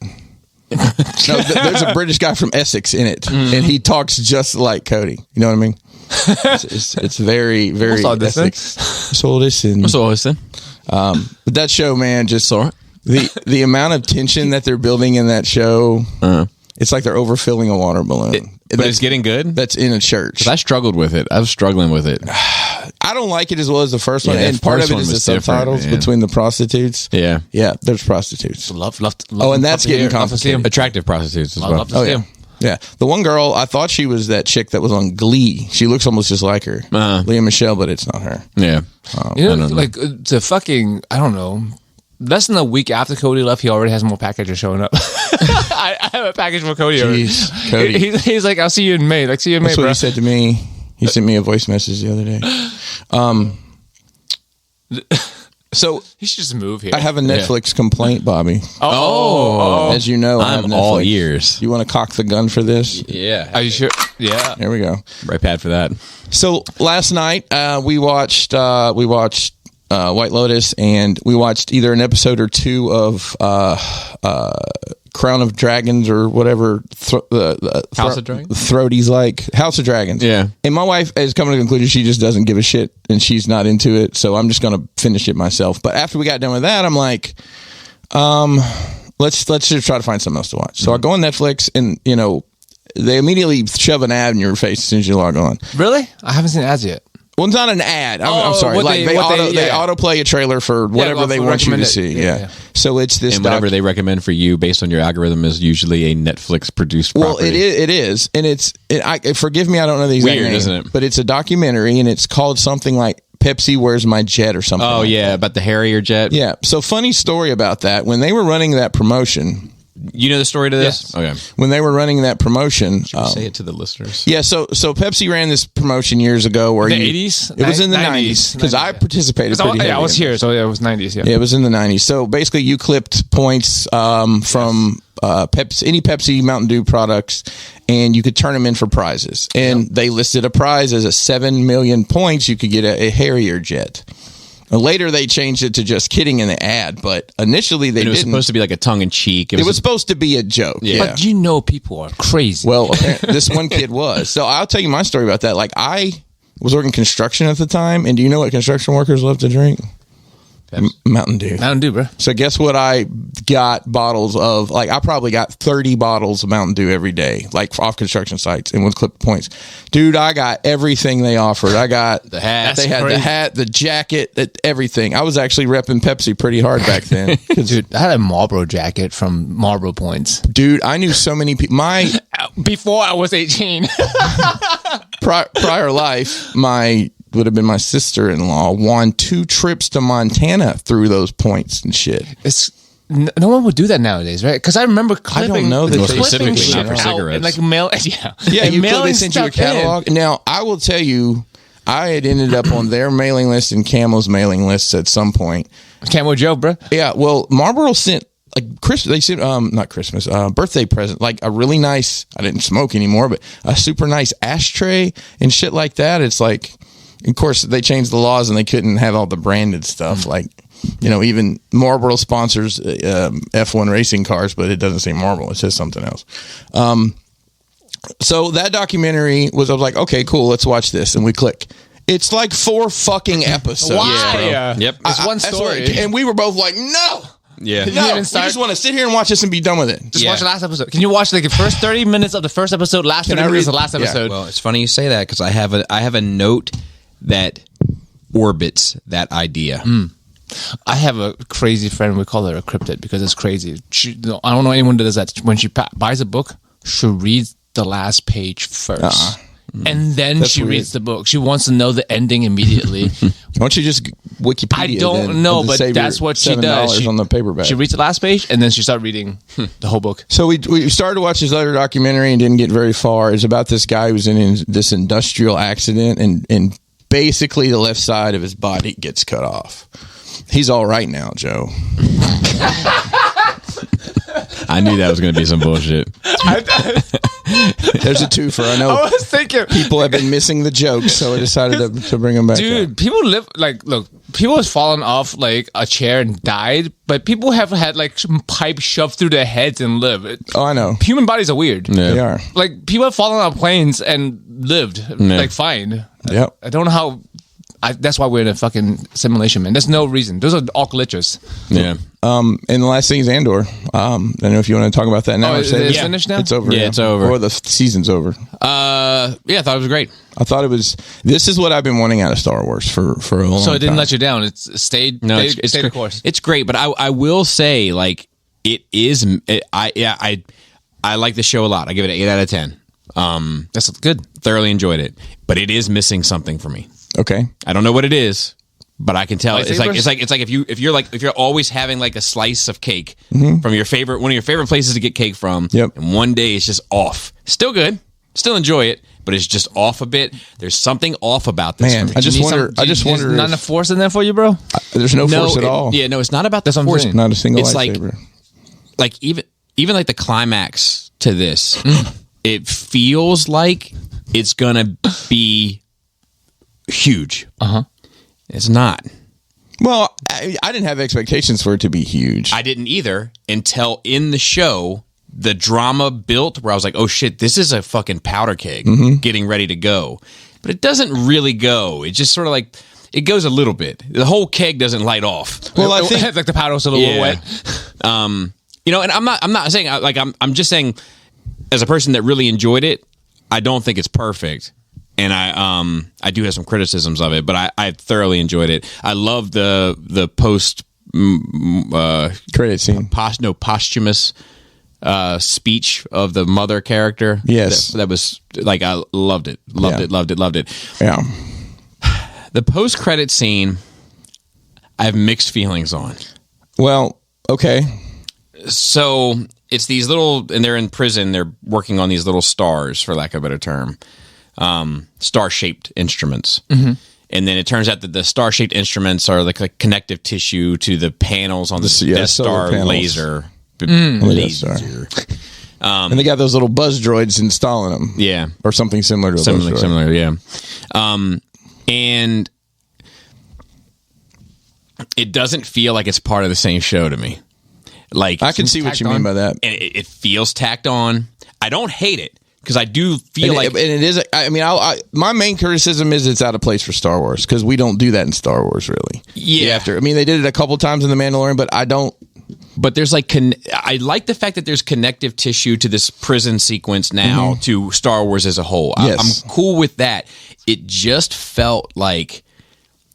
Speaker 2: No, there's a British guy from Essex in it, and he talks just like Cody. You know what I mean? It's very, very Essex. So listen. But that show, man, just the amount of tension that they're building in that show, it's like they're overfilling a water balloon.
Speaker 1: But it's getting good.
Speaker 2: That's in a church.
Speaker 1: I struggled with it. I was struggling with it.
Speaker 2: I don't like it as well as the first one, and part of it is the subtitles between the prostitutes.
Speaker 1: Yeah,
Speaker 2: there's prostitutes.
Speaker 3: Love.
Speaker 2: Oh, and that's getting complicated.
Speaker 1: Attractive prostitutes as well.
Speaker 3: Oh yeah.
Speaker 2: Yeah, the one girl, I thought she was that chick that was on Glee. She looks almost just like her, Leah Michelle, but it's not her.
Speaker 1: Yeah,
Speaker 3: like the fucking, I don't know. Less than a week after Cody left, he already has more packages showing up. I have a package for Cody.
Speaker 2: Jeez, Cody.
Speaker 3: He's like, I'll see you in May. Like, see you in May,
Speaker 2: That's
Speaker 3: bro.
Speaker 2: what he said to me. He sent me a voice message the other day. So
Speaker 3: he should just move here.
Speaker 2: I have a Netflix complaint, Bobby.
Speaker 3: Oh.
Speaker 2: As you know,
Speaker 1: I'm all ears.
Speaker 2: You want to cock the gun for this?
Speaker 1: Yeah.
Speaker 3: Are you sure? Yeah.
Speaker 2: There we go.
Speaker 1: Right pad for that.
Speaker 2: So last night we watched White Lotus, and we watched either an episode or two of Crown of Dragons or whatever
Speaker 1: House of Dragons?
Speaker 2: Throaties like House of Dragons.
Speaker 1: Yeah. And
Speaker 2: my wife has come to the conclusion she just doesn't give a shit and she's not into it, so I'm just going to finish it myself. But after we got done with that, I'm like, let's just try to find something else to watch. So I go on Netflix, and they immediately shove an ad in your face as soon as you log on.
Speaker 3: Really? I haven't seen ads yet.
Speaker 2: Well, it's not an ad. I'm sorry. Like they autoplay a trailer for whatever they want you to see. Yeah. So it's this.
Speaker 1: And whatever they recommend for you based on your algorithm is usually a Netflix produced property.
Speaker 2: Well, it is, and forgive me, I don't know the exact name,
Speaker 1: isn't it?
Speaker 2: But it's a documentary, and it's called something like Pepsi Where's My Jet or something.
Speaker 1: Oh,
Speaker 2: like that.
Speaker 1: about the Harrier jet.
Speaker 2: Yeah. So funny story about that. When they were running that promotion.
Speaker 1: You know the story to this?
Speaker 3: Yes.
Speaker 1: Okay.
Speaker 2: When they were running that promotion,
Speaker 1: say it to the listeners.
Speaker 2: Yeah, so Pepsi ran this promotion years ago where
Speaker 3: the 80s.
Speaker 2: It was in the 90s because I participated.
Speaker 3: I was here, so it was 90s. Yeah,
Speaker 2: it was in the 90s. So basically, you clipped points from Pepsi, any Pepsi Mountain Dew products, and you could turn them in for prizes. And they listed a prize as a 7 million points. You could get a Harrier jet. Later, they changed it to just kidding in the ad, but initially they didn't.
Speaker 1: It was supposed to be like a tongue-in-cheek.
Speaker 2: It was supposed to be a joke. Yeah.
Speaker 3: But people are crazy.
Speaker 2: Well, this one kid was. So I'll tell you my story about that. Like, I was working construction at the time, and do you know what construction workers love to drink? Mountain Dew.
Speaker 3: Mountain Dew, bro.
Speaker 2: So guess what I got bottles of? Like, I probably got 30 bottles of Mountain Dew every day, like off construction sites and with clip points. Dude, I got everything they offered. I got
Speaker 1: the hat.
Speaker 2: They had the hat, the jacket, everything. I was actually repping Pepsi pretty hard back then.
Speaker 3: Dude, I had a Marlboro jacket from Marlboro Points.
Speaker 2: Dude, I knew so many people.
Speaker 3: Before I was 18.
Speaker 2: prior life, would have been my sister-in-law won 2 trips to Montana through those points and shit.
Speaker 3: No one would do that nowadays, right? Because I remember clipping.
Speaker 2: I don't know that they
Speaker 1: specifically not for cigarettes.
Speaker 3: Like mail,
Speaker 2: they sent you a catalog. Now I will tell you, I had ended up on their mailing list and Camo's mailing lists at some point.
Speaker 3: Camo Joe, bro.
Speaker 2: Yeah, well, Marlboro sent they sent not Christmas, birthday present, like a really nice. I didn't smoke anymore, but a super nice ashtray and shit like that. It's like. Of course, they changed the laws and they couldn't have all the branded stuff. Like, even Marlboro sponsors F1 racing cars, but it doesn't say Marlboro. It says something else. So that documentary I was like, okay, cool, let's watch this. And we click. It's like 4 fucking episodes.
Speaker 3: Why? Yeah.
Speaker 1: Yep.
Speaker 3: It's one story.
Speaker 2: And we were both like, no.
Speaker 1: Yeah.
Speaker 2: No, we just want to sit here and watch this and be done with it.
Speaker 3: Just watch the last episode. Can you watch the first 30 minutes of the first episode, last 30 minutes of the last episode?
Speaker 1: Well, it's funny you say that because I have a note that orbits that idea.
Speaker 3: I have a crazy friend. We call her a cryptid because it's crazy. I don't know anyone that does that. When she buys a book, she reads the last page first. And then she reads the book. She wants to know the ending immediately.
Speaker 2: Why don't you just Wikipedia?
Speaker 3: I don't know, but that's what she does.
Speaker 2: She, on the paperback.
Speaker 3: She reads the last page, and then she starts reading the whole book.
Speaker 2: So we started to watch this other documentary and didn't get very far. It's about this guy who's in this industrial accident, and basically the left side of his body gets cut off. He's all right now, Joe.
Speaker 1: I knew that was going to be some bullshit.
Speaker 2: There's a twofer. I know.
Speaker 3: I was thinking
Speaker 2: people have been missing the jokes, so I decided to bring them back.
Speaker 3: Dude, people live people have fallen off like a chair and died, but people have had like some pipe shoved through their heads and live.
Speaker 2: Oh, I know.
Speaker 3: Human bodies are weird.
Speaker 2: Yeah. They are.
Speaker 3: Like people have fallen off planes and lived like fine.
Speaker 2: Yep.
Speaker 3: I don't know how. That's why we're in a fucking simulation, man. There's no reason. Those are all glitches.
Speaker 1: Yeah.
Speaker 2: And the last thing is Andor. I don't know if you want to talk about that now.
Speaker 3: It's finished now?
Speaker 2: It's over.
Speaker 1: Yeah, it's over.
Speaker 2: Or the season's over.
Speaker 1: Yeah, I thought it was great.
Speaker 2: I thought it was. This is what I've been wanting out of Star Wars for a long time.
Speaker 3: So it didn't let you down. It stayed.
Speaker 1: No,
Speaker 3: it's
Speaker 1: it's
Speaker 3: the course.
Speaker 1: It's great, but I will say, like, it is. I like the show a lot. I give it an 8 out of 10.
Speaker 3: That's good.
Speaker 1: Thoroughly enjoyed it, but it is missing something for me.
Speaker 2: Okay.
Speaker 1: I don't know what it is, but I can tell. It's like if you're always having like a slice of cake from one of your favorite places to get cake from.
Speaker 2: Yep.
Speaker 1: And one day it's just off. Still good. Still enjoy it, but it's just off a bit. There's something off about this.
Speaker 2: Man, I just wonder.
Speaker 3: There's not enough force in there for you, bro.
Speaker 2: There's no force at all.
Speaker 1: Yeah, no, it's not about the force.
Speaker 2: Not a single
Speaker 1: it's
Speaker 2: lightsaber.
Speaker 1: Like even like the climax to this, it feels like it's gonna be huge. It's not.
Speaker 2: Well, I didn't have expectations for it to be huge.
Speaker 1: I didn't either until in the show the drama built where I was like, oh shit, this is a fucking powder keg getting ready to go. But it doesn't really go. It just sort of like it goes a little bit. The whole keg doesn't light off.
Speaker 3: Well, I think like the powder was a little wet.
Speaker 1: You know, and I'm not saying like I'm just saying as a person that really enjoyed it, I don't think it's perfect. And I do have some criticisms of it, but I thoroughly enjoyed it. I love the post
Speaker 2: credit scene,
Speaker 1: posthumous speech of the mother character.
Speaker 2: Yes,
Speaker 1: that was like I loved it, loved it.
Speaker 2: Yeah,
Speaker 1: the post credit scene, I have mixed feelings on.
Speaker 2: Well, okay,
Speaker 1: so it's these little, and they're in prison. They're working on these little stars, for lack of a better term. Star-shaped instruments. And then it turns out that the star-shaped instruments are like a connective tissue to the panels on the Death Star laser.
Speaker 2: Laser. And they got those little buzz droids installing them.
Speaker 1: Yeah.
Speaker 2: Or something similar to
Speaker 1: Similar, yeah. And it doesn't feel like it's part of the same show to me. Like
Speaker 2: I can see what you mean by that.
Speaker 1: And it feels tacked on. I don't hate it. Because I do feel
Speaker 2: and it is. I mean, my main criticism is it's out of place for Star Wars because we don't do that in Star Wars, really.
Speaker 1: Yeah.
Speaker 2: I mean, they did it a couple times in The Mandalorian, but I don't.
Speaker 1: But there's like, I like the fact that there's connective tissue to this prison sequence now to Star Wars as a whole.
Speaker 2: Yes.
Speaker 1: I'm cool with that. It just felt like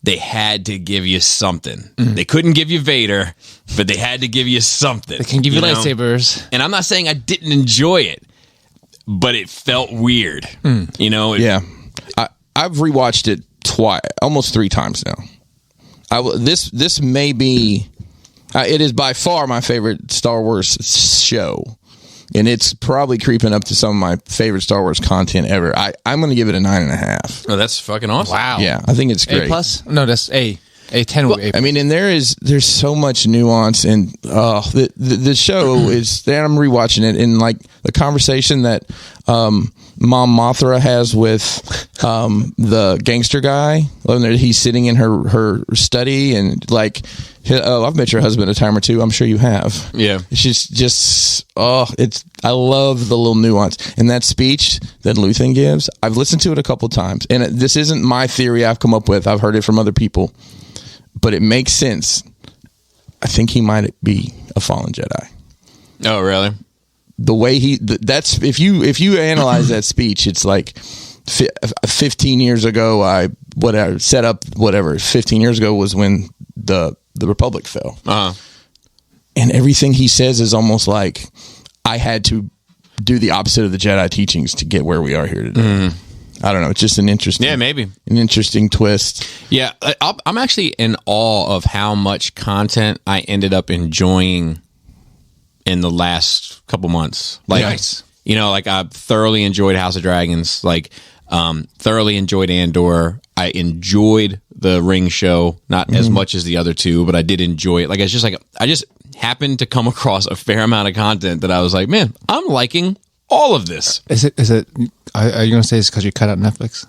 Speaker 1: they had to give you something. They couldn't give you Vader, but they had to give you something.
Speaker 3: They can give you lightsabers.
Speaker 1: And I'm not saying I didn't enjoy it. But it felt weird, you know.
Speaker 2: Yeah, I've rewatched it almost 3 times now. This may be, it is by far my favorite Star Wars show, and it's probably creeping up to some of my favorite Star Wars content ever. I'm going to give it a 9.5.
Speaker 1: Oh, that's fucking awesome!
Speaker 3: Wow.
Speaker 2: Yeah, I think it's great.
Speaker 3: A+? No, that's A. A10
Speaker 2: well, I mean, and there's so much nuance, and the show is. And I'm rewatching it, and like the conversation that Mom Mothra has with the gangster guy. He's sitting in her study, and like, I've met your husband a time or two. I'm sure you have.
Speaker 1: Yeah,
Speaker 2: she's just I love the little nuance and that speech that Luthen gives. I've listened to it a couple times, and this isn't my theory I've come up with. I've heard it from other people. But it makes sense. I think he might be a fallen Jedi.
Speaker 1: Oh, really?
Speaker 2: The way that's if you analyze that speech, it's like 15 years ago. 15 years ago was when the the Republic fell. And everything he says is almost like I had to do the opposite of the Jedi teachings to get where we are here today. I don't know. It's just an interesting,
Speaker 1: maybe
Speaker 2: an interesting twist.
Speaker 1: Yeah, I'm actually in awe of how much content I ended up enjoying in the last couple months. Like,
Speaker 3: nice.
Speaker 1: You know, like I thoroughly enjoyed House of Dragons. Like, thoroughly enjoyed Andor. I enjoyed the Ring show, not as much as the other two, but I did enjoy it. Like, it's just like I just happened to come across a fair amount of content that I was like, man, I'm liking all of this.
Speaker 3: Is it? Are you going to say it's because you cut out Netflix?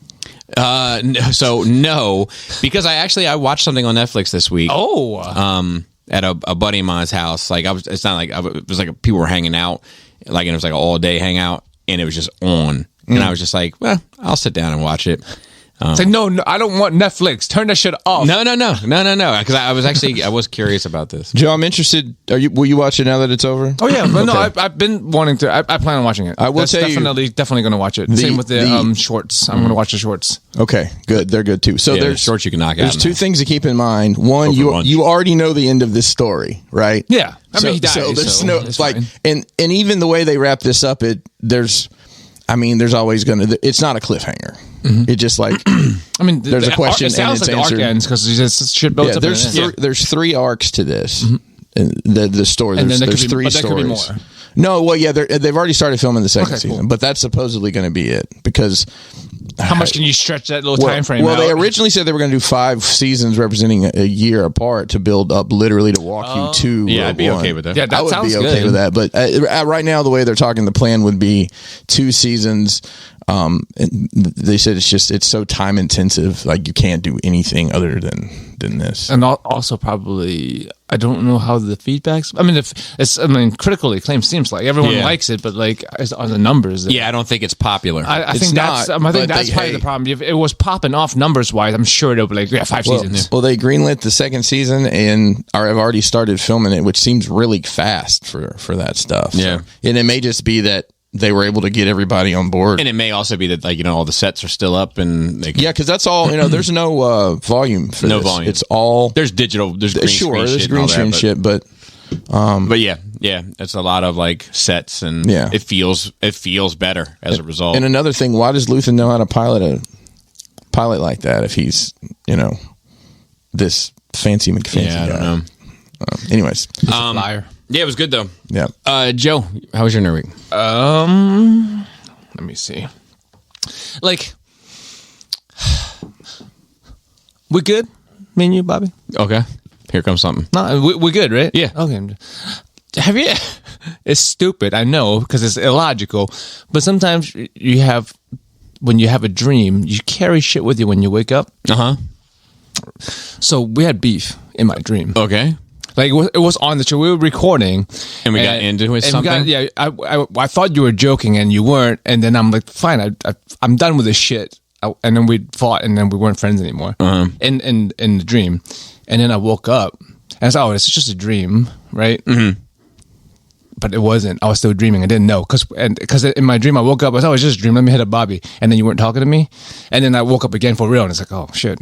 Speaker 1: No, because I watched something on Netflix this week. At a buddy of mine's house. Like it's not like it was like people were hanging out, like, and it was like an all day hangout, and it was just on, and I was just like, well, I'll sit down and watch it.
Speaker 3: It's like, no, I don't want Netflix. Turn that shit off.
Speaker 1: No. Because I was curious about this.
Speaker 2: Joe, I'm interested. Will you watch it now that it's over?
Speaker 3: Oh yeah, but no, I've been wanting to. I plan on watching it.
Speaker 2: I will tell you,
Speaker 3: definitely going to watch it. Same with the shorts. I'm going to watch the shorts.
Speaker 2: Okay, good. They're good too. So there's
Speaker 1: shorts you can knock out.
Speaker 2: There's two things to keep in mind. One, you already know the end of this story, right?
Speaker 3: Yeah, I mean, he dies.
Speaker 2: So there's no like, and even the way they wrap this up, there's always going to. It's not a cliffhanger. It just like,
Speaker 3: I mean,
Speaker 2: there's a question and it's
Speaker 3: like
Speaker 2: answered.
Speaker 3: The arc ends because just shit builds up.
Speaker 2: There's three arcs to this. The story. There's three stories. Could be more. No, well, yeah, they've already started filming the second season, but that's supposedly going to be it because.
Speaker 3: How much can you stretch that little time frame?
Speaker 2: Well, they originally said they were going to do 5 seasons representing a year apart to build up, literally to walk you to.
Speaker 1: Yeah, I'd be okay with that.
Speaker 3: Yeah, that
Speaker 2: I would be okay with that. But right now, the way they're talking, the plan would be 2 seasons. And they said it's so time intensive, like you can't do anything other than this.
Speaker 3: And also probably, I don't know how the feedback's. I mean, critically acclaimed seems like everyone likes it, but like on the numbers,
Speaker 1: I don't think it's popular.
Speaker 3: I think that's probably the problem. If it was popping off numbers wise, I'm sure it'll be like 5 seasons.
Speaker 2: Well, they greenlit the second season and have already started filming it, which seems really fast for that stuff.
Speaker 1: Yeah,
Speaker 2: and it may just be that they were able to get everybody on board,
Speaker 1: and it may also be that, like, all the sets are still up, and
Speaker 2: because that's all. There's no volume for this.
Speaker 1: Volume.
Speaker 2: It's all
Speaker 1: there's digital. There's green screen
Speaker 2: there's
Speaker 1: shit
Speaker 2: green screen shit, but
Speaker 1: yeah, it's a lot of like sets, and it feels better as a result.
Speaker 2: And another thing, why does Luthen know how to pilot like that if he's this fancy McFancy guy?
Speaker 1: I don't know.
Speaker 2: Anyways,
Speaker 3: he's a liar.
Speaker 1: Yeah, it was good though.
Speaker 2: Yeah.
Speaker 1: Joe, how was your nerd week?
Speaker 3: Let me see. Like, we good? Me and you, Bobby?
Speaker 1: Okay. Here comes something.
Speaker 3: No, we're good, right?
Speaker 1: Yeah.
Speaker 3: Okay. Have you? It's stupid, I know, because it's illogical. But sometimes when you have a dream, you carry shit with you when you wake up. So we had beef in my dream.
Speaker 1: Okay.
Speaker 3: Like it was on the show. We were recording,
Speaker 1: and we got into it. Something.
Speaker 3: I thought you were joking, and you weren't. And then I'm like, fine, I'm done with this shit. And then we fought, and then we weren't friends anymore. In the dream, and then I woke up, and I was it's just a dream, right? Mm-hmm. But it wasn't. I was still dreaming. I didn't know because in my dream I woke up. I was it's just a dream. Let me hit up Bobby, and then you weren't talking to me, and then I woke up again for real, and it's like, oh shit.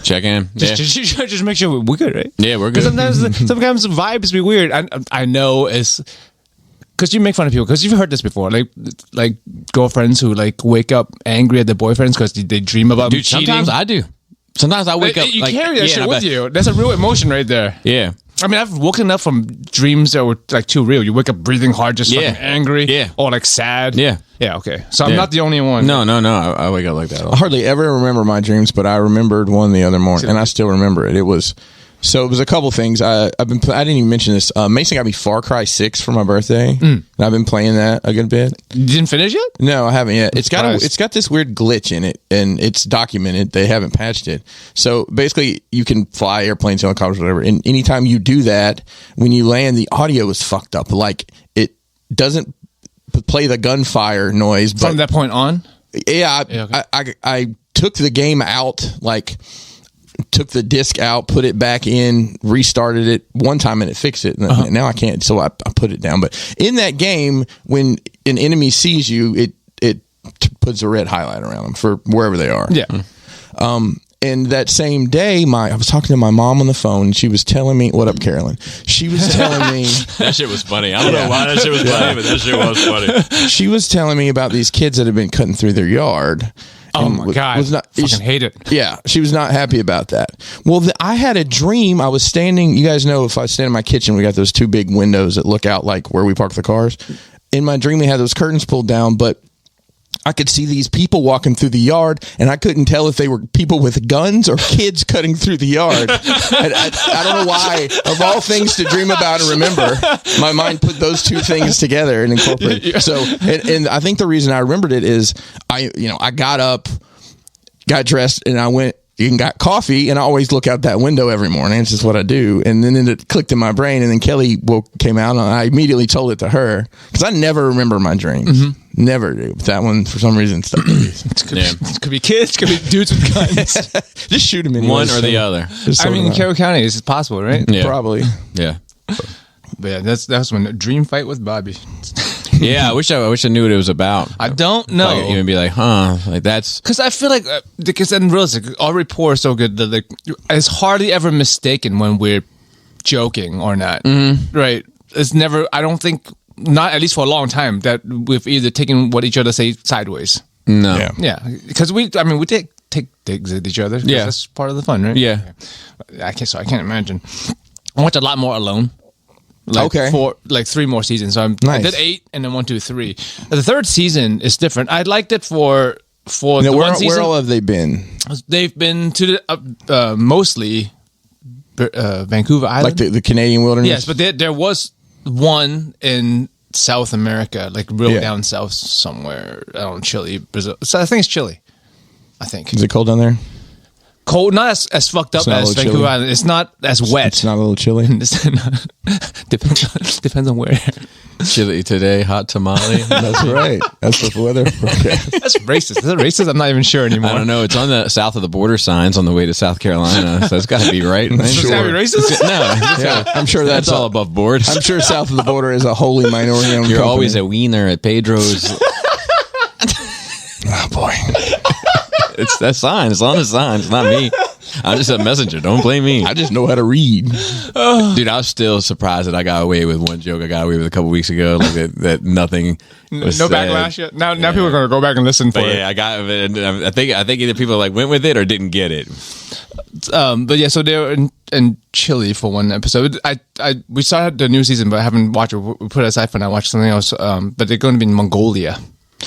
Speaker 1: Check in.
Speaker 3: Just make sure we're good, right?
Speaker 1: Yeah, we're good.
Speaker 3: Sometimes the vibes be weird. I know it's because you make fun of people because you've heard this before, like girlfriends who like wake up angry at their boyfriends because they dream about them cheating.
Speaker 1: Sometimes I do. Sometimes I wake up.
Speaker 3: You carry that shit with you. That's a real emotion right there.
Speaker 1: Yeah.
Speaker 3: I mean, I've woken up from dreams that were like too real. You wake up breathing hard, just fucking angry, or like sad. Yeah. Okay. So I'm not the only one.
Speaker 1: No. I wake up like that.
Speaker 2: I hardly ever remember my dreams, but I remembered one the other morning, and I still remember it. It was a couple things. I didn't even mention this. Mason got me Far Cry 6 for my birthday, and I've been playing that a good bit.
Speaker 3: You didn't finish it?
Speaker 2: No, I haven't yet. It's got this weird glitch in it, and it's documented. They haven't patched it. So basically, you can fly airplanes, helicopters, whatever. And anytime you do that, when you land, the audio is fucked up. Like it doesn't play the gunfire noise. But
Speaker 3: from that point on,
Speaker 2: I took the game out, took the disc out, put it back in, restarted it one time, and it fixed it. And now I can't, so I put it down. But in that game, when an enemy sees you, it puts a red highlight around them for wherever they are.
Speaker 3: Yeah.
Speaker 2: And that same day, I was talking to my mom on the phone, and she was telling me, "What up, Carolyn?" She was telling me
Speaker 1: that shit was funny. I don't know why that shit was funny, but that shit was funny.
Speaker 2: She was telling me about these kids that had been cutting through their yard.
Speaker 3: Oh my God! Fucking hate it.
Speaker 2: Yeah, she was not happy about that. Well, I had a dream. I was standing. You guys know, if I stand in my kitchen, we got those 2 big windows that look out like where we park the cars. In my dream, we had those curtains pulled down, but I could see these people walking through the yard, and I couldn't tell if they were people with guns or kids cutting through the yard. I don't know why, of all things to dream about and remember, my mind put those 2 things together and incorporated. Yeah. So, and I think the reason I remembered it is I got up, got dressed, and I went and got coffee, and I always look out that window every morning. It's just what I do. And then it clicked in my brain, and then Kelly came out, and I immediately told it to her because I never remember my dreams. Mm-hmm. Never do. But that one, for some reason, stuck.
Speaker 3: It could be kids, could be dudes with guns.
Speaker 2: Just shoot them in
Speaker 1: one or the other.
Speaker 3: I mean, in Carroll County, this is possible, right?
Speaker 2: Yeah. Probably.
Speaker 1: Yeah.
Speaker 3: But yeah, that's when the dream fight with Bobby.
Speaker 1: Yeah, I wish I knew what it was about.
Speaker 3: I don't know.
Speaker 1: Like, even be like, like that's
Speaker 3: because I feel like because in realistic, our rapport is so good that like it's hardly ever mistaken when we're joking or not. Mm-hmm. Right? It's never. I don't think, not at least for a long time, that we've either taken what each other say sideways.
Speaker 1: No.
Speaker 3: Yeah, because we take digs at each other.
Speaker 1: Yeah,
Speaker 3: that's part of the fun, right?
Speaker 1: Yeah.
Speaker 3: I can't imagine. I watch a lot more alone. Like for 3 more seasons. So I did 8 and then 1, 2, 3. The 3rd season is different. I liked it for the one season.
Speaker 2: Where all have they been?
Speaker 3: They've been to the mostly Vancouver Island,
Speaker 2: like the Canadian wilderness.
Speaker 3: Yes, but there was one in South America, like real down south somewhere. I don't know, Chile, Brazil. So I think it's Chile. I think.
Speaker 2: Is it cold down there?
Speaker 3: Cold, not as fucked up as Vancouver Island. It's not as wet.
Speaker 2: It's not a little chilly.
Speaker 3: Depends on where.
Speaker 1: Chili today, hot tamale.
Speaker 2: That's right. That's what the weather forecast.
Speaker 3: That's racist. Is that racist? I'm not even sure anymore.
Speaker 1: I don't know. It's on the south of the border signs on the way to South Carolina, so it's got to be right.
Speaker 3: It's got to be racist?
Speaker 1: No.
Speaker 2: I'm sure that's
Speaker 1: all above board.
Speaker 2: I'm sure south of the border is a wholly minority-owned
Speaker 1: You're
Speaker 2: company.
Speaker 1: always a wiener at Pedro's.
Speaker 2: Oh, boy.
Speaker 1: It's that sign. It's on the sign. It's not me. I'm just a messenger. Don't blame me.
Speaker 2: I just know how to read.
Speaker 1: Dude, I was still surprised that I got away with one joke I got away with a couple weeks ago. Like that nothing was
Speaker 3: no backlash yet. Now people are going to go back and listen for it.
Speaker 1: Yeah, I got it. I think either people like went with it or didn't get it.
Speaker 3: But yeah, so they were in Chile for one episode. We started the new season, but I haven't watched it. We put it aside for now. Watch something else. But they're going to be in Mongolia.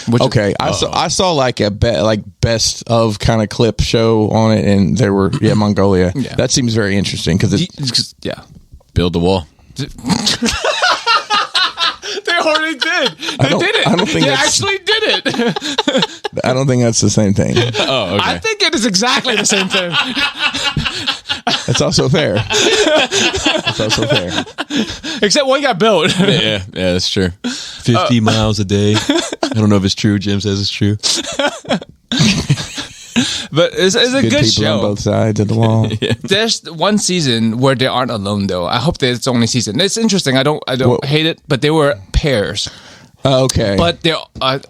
Speaker 2: I saw like a best of kind of clip show on it, and there were Mongolia. Yeah. That seems very interesting because
Speaker 1: build the wall.
Speaker 3: They already did. They did it.
Speaker 2: I don't think
Speaker 3: they actually did it.
Speaker 2: I don't think that's the same thing.
Speaker 1: Oh, okay.
Speaker 3: I think it is exactly the same thing.
Speaker 2: That's also fair.
Speaker 3: Except one got built.
Speaker 1: Yeah, that's true. 50 miles a day. I don't know if it's true. Jim says it's true.
Speaker 3: But it's a good show.
Speaker 2: On both sides of the wall.
Speaker 1: Yeah.
Speaker 3: There's one season where they aren't alone though. I hope that it's the only season. It's interesting. I don't hate it, but they were pairs.
Speaker 2: Okay.
Speaker 3: But they're I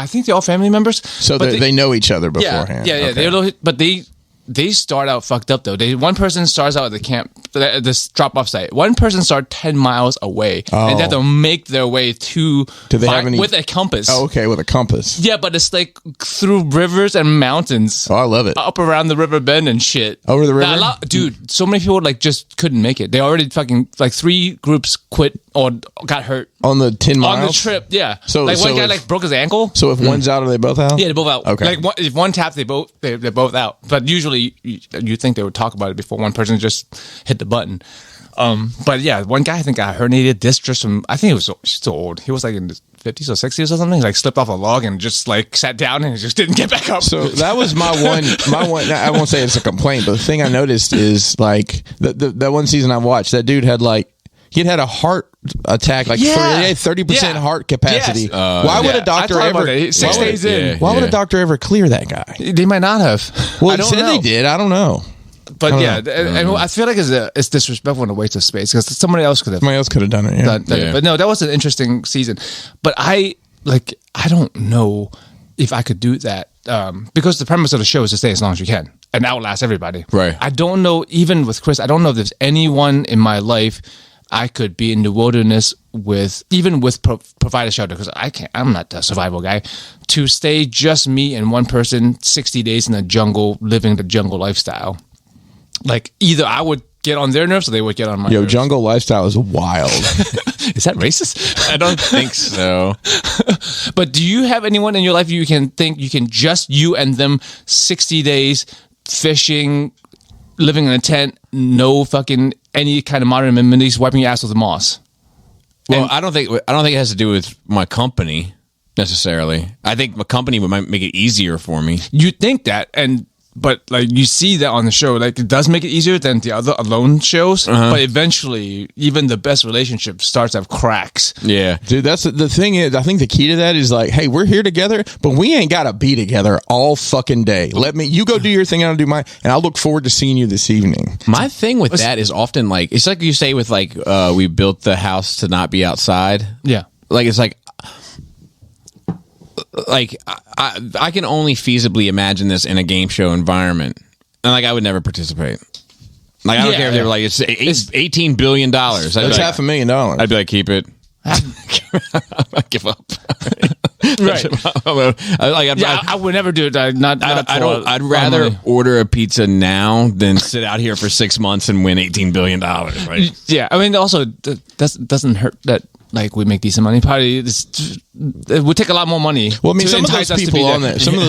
Speaker 3: think they're all family members.
Speaker 2: So they know each other beforehand.
Speaker 3: Yeah. Okay. But they start out fucked up though. One person starts out at the camp, this drop-off site. One person starts 10 miles away, and they have to make their way to.
Speaker 2: Do they have any
Speaker 3: with a compass?
Speaker 2: Oh, okay, with a compass.
Speaker 3: Yeah, but it's like through rivers and mountains.
Speaker 2: Oh, I love it.
Speaker 3: Up around the river bend and shit.
Speaker 2: Over the river,
Speaker 3: dude. So many people just couldn't make it. They already fucking 3 groups quit or got hurt
Speaker 2: on the 10 miles
Speaker 3: on the trip. Yeah.
Speaker 2: So
Speaker 3: one guy broke his ankle.
Speaker 2: So if one's out, are they both out?
Speaker 3: Yeah, they're both out.
Speaker 2: Okay.
Speaker 3: If one taps, they're both out. But usually you think they would talk about it before one person just hit the button. But yeah, one guy I think got herniated disc just from, I think he was still old. He was in the 50s or 60s or something. He slipped off a log and just sat down and just didn't get back up.
Speaker 2: So that was my one. I won't say it's a complaint, but the thing I noticed is that one season I watched, that dude had he'd had a heart attack, 30% heart capacity. Yes. Why would a doctor ever?
Speaker 3: 6 days in.
Speaker 2: Why would a doctor ever clear that guy?
Speaker 3: They might not have.
Speaker 2: Well, they said they did. I don't know.
Speaker 3: But and I feel like it's disrespectful in a waste of space because somebody else could have
Speaker 2: done it. Yeah.
Speaker 3: But no, that was an interesting season. But I don't know if I could do that because the premise of the show is to stay as long as you can and outlast everybody.
Speaker 2: Right.
Speaker 3: I don't know, even with Chris, I don't know if there's anyone in my life I could be in the wilderness with, even with provide a shelter, because I'm not the survival guy, to stay just me and one person 60 days in the jungle, living the jungle lifestyle. Like, either I would get on their nerves or they would get on my nerves.
Speaker 2: Jungle lifestyle is wild.
Speaker 3: Is that racist?
Speaker 1: I don't think so.
Speaker 3: But do you have anyone in your life you can think you can just you and them 60 days fishing, living in a tent, no fucking any kind of modern amenities, wiping your ass with moss?
Speaker 1: Well, I don't think it has to do with my company necessarily. I think my company might make it easier for me.
Speaker 3: You'd think that, but like you see that on the show, like it does make it easier than the other alone shows. But eventually, even the best relationship starts to have cracks.
Speaker 1: Yeah,
Speaker 2: dude, that's the thing is, I think the key to that is like, hey, we're here together, but we ain't gotta be together all fucking day. You go do your thing, I'll do mine, and I'll look forward to seeing you this evening.
Speaker 1: My thing with that is often like, it's like you say with like, we built the house to not be outside.
Speaker 3: Yeah,
Speaker 1: like it's like I can only feasibly imagine this in a game show environment, and like I would never participate. Like I don't care if they were like it's $18 billion. That's
Speaker 2: like, $500,000.
Speaker 1: I'd be like, keep it. I give up.
Speaker 3: Right.
Speaker 1: I
Speaker 3: would never do it.
Speaker 1: I'd rather order a pizza now than sit out here for 6 months and win $18 billion. Right?
Speaker 3: Yeah, I mean, also that doesn't hurt that. Like, we make decent money. Probably it would take a lot more money.
Speaker 2: Well, I mean, some of those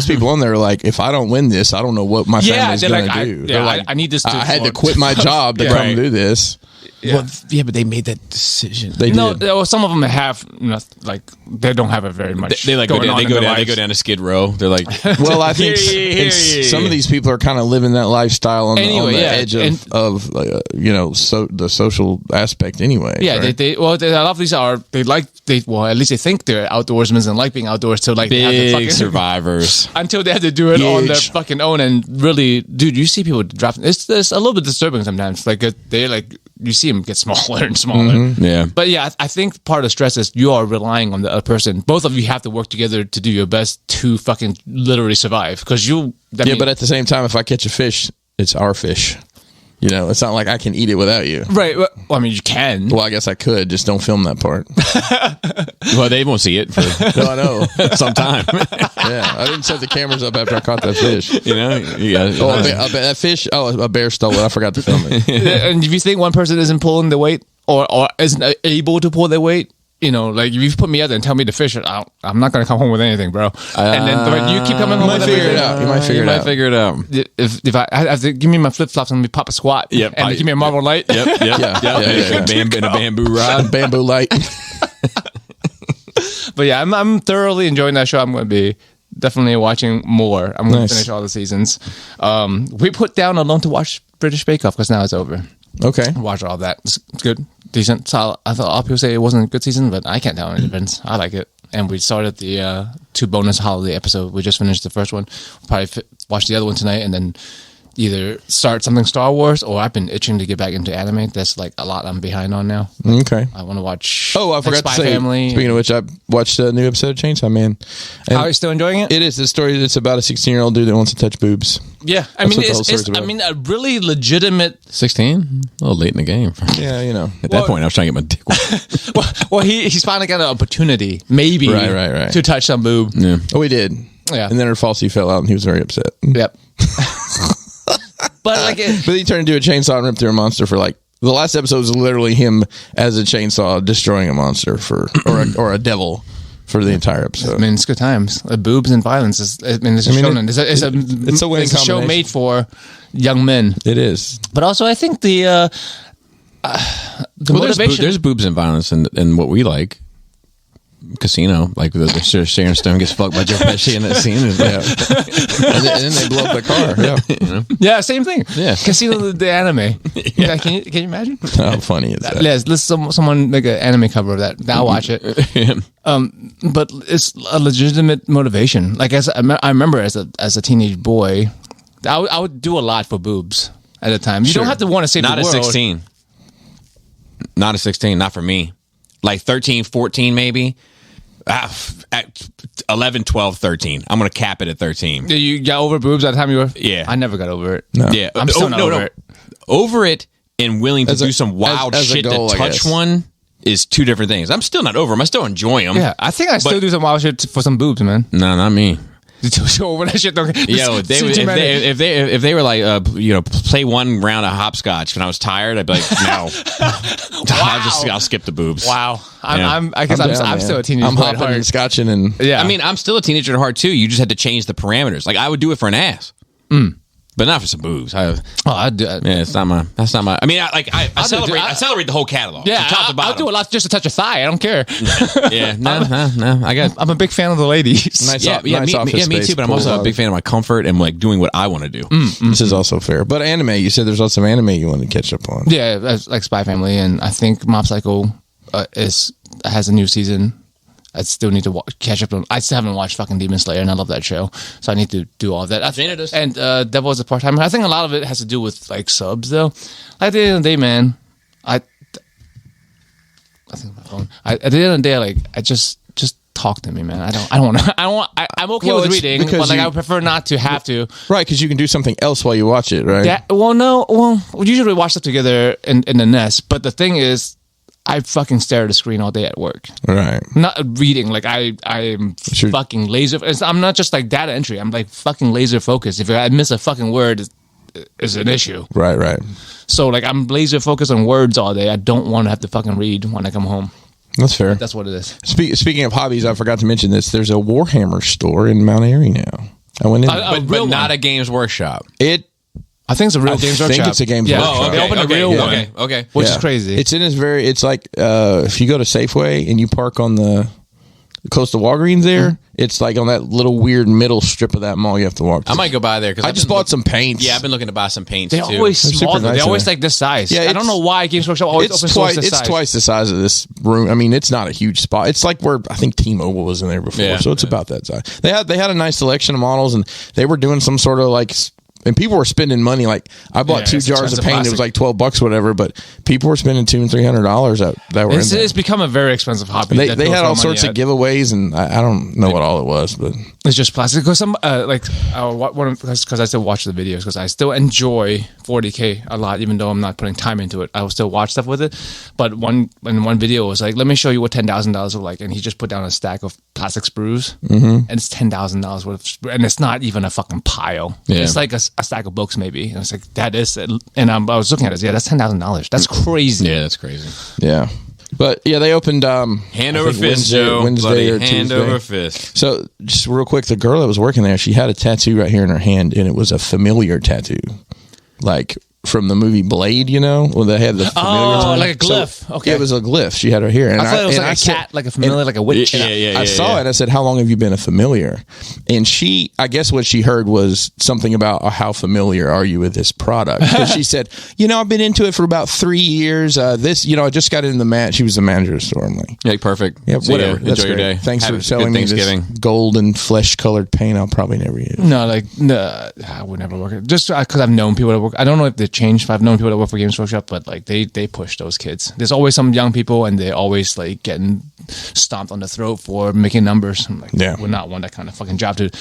Speaker 2: people on there, are like, if I don't win this, I don't know what my family's going to do. They're like,
Speaker 3: I need this.
Speaker 2: I had to quit my job to come do this.
Speaker 1: Yeah. Well, but they made that decision.
Speaker 2: They did.
Speaker 3: Well, some of them have, like, they don't have it very much.
Speaker 1: They go down to Skid Row. They're like,
Speaker 2: well, I think some of these people are kind of living that lifestyle on the edge of the social aspect anyway.
Speaker 3: Yeah, right? a lot of these are at least they think they're outdoorsmen and like being outdoors. So like
Speaker 1: big
Speaker 3: they have to
Speaker 1: survivors
Speaker 3: until they have to do it on their fucking own. And really, dude, you see people dropping. It's a little bit disturbing sometimes. Like they like. You see them get smaller and smaller.
Speaker 2: Mm-hmm.
Speaker 1: Yeah.
Speaker 3: But yeah, I think part of the stress is you are relying on the other person. Both of you have to work together to do your best to fucking literally survive. Because
Speaker 2: but at the same time, if I catch a fish, it's our fish. You know, it's not like I can eat it without you.
Speaker 3: Right. Well, I mean, you can.
Speaker 2: Well, I guess I could. Just don't film that part.
Speaker 1: Well, they won't see it for
Speaker 2: I know.
Speaker 1: some time.
Speaker 2: Yeah. I didn't set the cameras up after I caught that fish.
Speaker 1: You know?
Speaker 2: That fish. Oh, a bear stole it. I forgot to film it.
Speaker 3: And if you think one person isn't pulling the weight or isn't able to pull their weight, you know, like if you put me out there and tell me to fish it, I'm not going to come home with anything, bro. And then you keep coming home with everything.
Speaker 2: You might figure it out.
Speaker 3: If I have to give me my flip flops and let me pop a squat, and give me a Marble Light,
Speaker 1: In a bamboo rod,
Speaker 2: bamboo light.
Speaker 3: But yeah, I'm thoroughly enjoying that show. I'm going to be definitely watching more. I'm going to finish all the seasons. We put down Alone to watch British Bake Off because now it's over.
Speaker 2: Okay,
Speaker 3: watch all that. It's good, decent. So I thought a lot of people say it wasn't a good season, but I can't tell any difference. I like it. And we started the 2 bonus holiday episode. We just finished the first one. We'll probably watch the other one tonight, and then either start something Star Wars, or I've been itching to get back into anime. That's like a lot I'm behind on now.
Speaker 2: Okay.
Speaker 3: I want to watch.
Speaker 2: Oh, I forgot to say.
Speaker 3: Family.
Speaker 2: Speaking of which, I watched a new episode of Chainsaw Man.
Speaker 3: And are you still enjoying it?
Speaker 2: It is the story that's about a 16-year-old dude that wants to touch boobs.
Speaker 3: Yeah, I mean, a really legitimate
Speaker 1: 16. A little late in the game.
Speaker 2: Yeah, you know.
Speaker 1: At that point, I was trying to get my dick wet.
Speaker 3: well, he's finally got an opportunity, maybe,
Speaker 2: right,
Speaker 3: to touch some boob.
Speaker 2: Yeah. Oh, he did.
Speaker 3: Yeah,
Speaker 2: and then her falsie fell out, and he was very upset.
Speaker 3: Yep. But
Speaker 2: he turned into a chainsaw and ripped through a monster for like the last episode was literally him as a chainsaw destroying a monster or a devil for the entire episode.
Speaker 3: I mean, it's good times. Boobs and violence is. I mean, it's a shonen. It's a show made for young men.
Speaker 2: It is.
Speaker 3: But also, I think the motivation.
Speaker 1: There's boobs and violence in what we like. Casino, like the Sharon Stone gets fucked by Joe Pesci in that scene, and
Speaker 2: then they blow up the car. Yeah,
Speaker 3: you know? Yeah, same thing.
Speaker 2: Yeah,
Speaker 3: Casino the anime. Yeah. Can you imagine?
Speaker 2: How funny is that?
Speaker 3: Let's someone make an anime cover of that. I'll watch it. But it's a legitimate motivation. Like I remember as a teenage boy, I would do a lot for boobs at the time. You don't have to want to save the world.
Speaker 1: Not at 16. Not at 16. Not for me. Like 13, 14 maybe. At 11, 12, 13. I'm going to cap it at 13.
Speaker 3: You got over boobs at the time you were?
Speaker 1: Yeah.
Speaker 3: I never got over it.
Speaker 2: No.
Speaker 1: Yeah.
Speaker 3: I'm still not over it.
Speaker 1: Over it and willing to do some wild
Speaker 2: as a
Speaker 1: shit
Speaker 2: goal,
Speaker 1: to touch one is two different things. I'm still not over them. I still enjoy them.
Speaker 3: Yeah, I think I still do some wild shit for some boobs, man.
Speaker 1: No, not me.
Speaker 3: Over that shit.
Speaker 1: Yo, if they were like, play one round of hopscotch and I was tired, I'd be like, no. I'll skip the boobs.
Speaker 3: Wow. I'm still a teenager.
Speaker 2: I'm hopping and scotching and
Speaker 1: I mean, I'm still a teenager at heart too. You just had to change the parameters. Like I would do it for an ass. But not for some boobs.
Speaker 3: I'd do it.
Speaker 1: Yeah, that's not my. I mean, I celebrate the whole catalog.
Speaker 3: Yeah,
Speaker 1: top to bottom.
Speaker 3: I'll do a lot just to touch a thigh. I don't care.
Speaker 1: Yeah, no.
Speaker 3: I'm a big fan of the ladies.
Speaker 2: nice
Speaker 1: me too. But I'm also a big fan of my comfort and like doing what I want to do.
Speaker 2: This is also fair. But anime, you said there's lots of anime you want to catch up on.
Speaker 3: Yeah, that's like Spy Family, and I think Mob Psycho has a new season. I still need to catch up on. I still haven't watched fucking Demon Slayer, and I love that show, so I need to do all of that. And Devil is a part-timer. I think a lot of it has to do with like subs, though. At the end of the day, man, I think my phone. At the end of the day, like I just talk to me, man. I don't want to. I'm okay with reading, but like I would prefer not to have to.
Speaker 2: Right, because you can do something else while you watch it, right?
Speaker 3: Yeah. Well, we usually watch stuff together in the nest, but the thing is, I fucking stare at the screen all day at work.
Speaker 2: Right.
Speaker 3: Not reading. Like I'm fucking laser. I'm not just like data entry. I'm like fucking laser focused. If I miss a fucking word, it's an issue.
Speaker 2: Right.
Speaker 3: So like I'm laser focused on words all day. I don't want to have to fucking read when I come home.
Speaker 2: That's fair.
Speaker 3: That's what it is.
Speaker 2: Speaking of hobbies, I forgot to mention this. There's a Warhammer store in Mount Airy now. I went in,
Speaker 1: but not a Games Workshop.
Speaker 3: I think it's a real Games Workshop.
Speaker 2: I think it's a Games Workshop.
Speaker 3: Oh, okay, they opened a real one.
Speaker 1: Okay.
Speaker 3: Which is crazy.
Speaker 2: It's in this it's like if you go to Safeway and you park on the close to Walgreens there, it's like on that little weird middle strip of that mall you have to walk to.
Speaker 1: I might go by there because
Speaker 2: I just bought some paints.
Speaker 1: Yeah, I've been looking to buy some paints
Speaker 3: They're
Speaker 1: too.
Speaker 3: always small.
Speaker 2: Nice
Speaker 3: They're always like this size. Yeah, I don't know why Games Workshop always opens stores this size.
Speaker 2: It's twice the size of this room. I mean, it's not a huge spot. It's like where I think T-Mobile was in there before, so it's about that size. They had a nice selection of models, and they were doing some sort of like. And people were spending money. Like I bought 2 jars of paint. It was like $12, whatever. But people were spending $200 and $300 that were in there.
Speaker 3: It's become a very expensive hobby.
Speaker 2: They had all sorts of giveaways, and I don't know what all it was, but
Speaker 3: it's just plastic. Because because I still watch the videos because I still enjoy 40K a lot, even though I'm not putting time into it. I will still watch stuff with it. But in one video was like, let me show you what $10,000 look like, and he just put down a stack of plastic sprues, and it's $10,000 worth, and it's not even a fucking pile. Yeah. It's like a stack of books maybe, and it's like that is it. And I was looking at it, that's $10,000. That's crazy.
Speaker 1: Yeah, that's crazy.
Speaker 2: Yeah, but yeah, they opened
Speaker 1: hand over fist,
Speaker 2: Wednesday or
Speaker 1: hand
Speaker 2: Tuesday.
Speaker 1: over fist.
Speaker 2: So just real quick, the girl that was working there, she had a tattoo right here in her hand, and it was a familiar tattoo, like from the movie Blade, well, they had the familiar
Speaker 3: like a glyph. Okay,
Speaker 2: yeah, it was a glyph. She had her here, and
Speaker 3: I thought it was like a cat, like a familiar, like a witch.
Speaker 2: I saw it. I said, "How long have you been a familiar?" And I guess what she heard was something about how familiar are you with this product? Because she said, "I've been into it for about 3 years. I just got in she was the manager of the store." I'm like,
Speaker 1: "Yeah, perfect.
Speaker 2: Yeah, whatever.
Speaker 1: That's
Speaker 2: Enjoy
Speaker 1: great.
Speaker 2: Your day. Thanks for selling me this gold and flesh colored paint. I'll probably never use."
Speaker 3: No, I would never work it. Just because I've known people that work. I don't know if they changed. I've known people that work for Games Workshop, but like they push those kids. There's always some young people, and they're always like getting stomped on the throat for making numbers. I'm like, we're not one that kind of fucking job to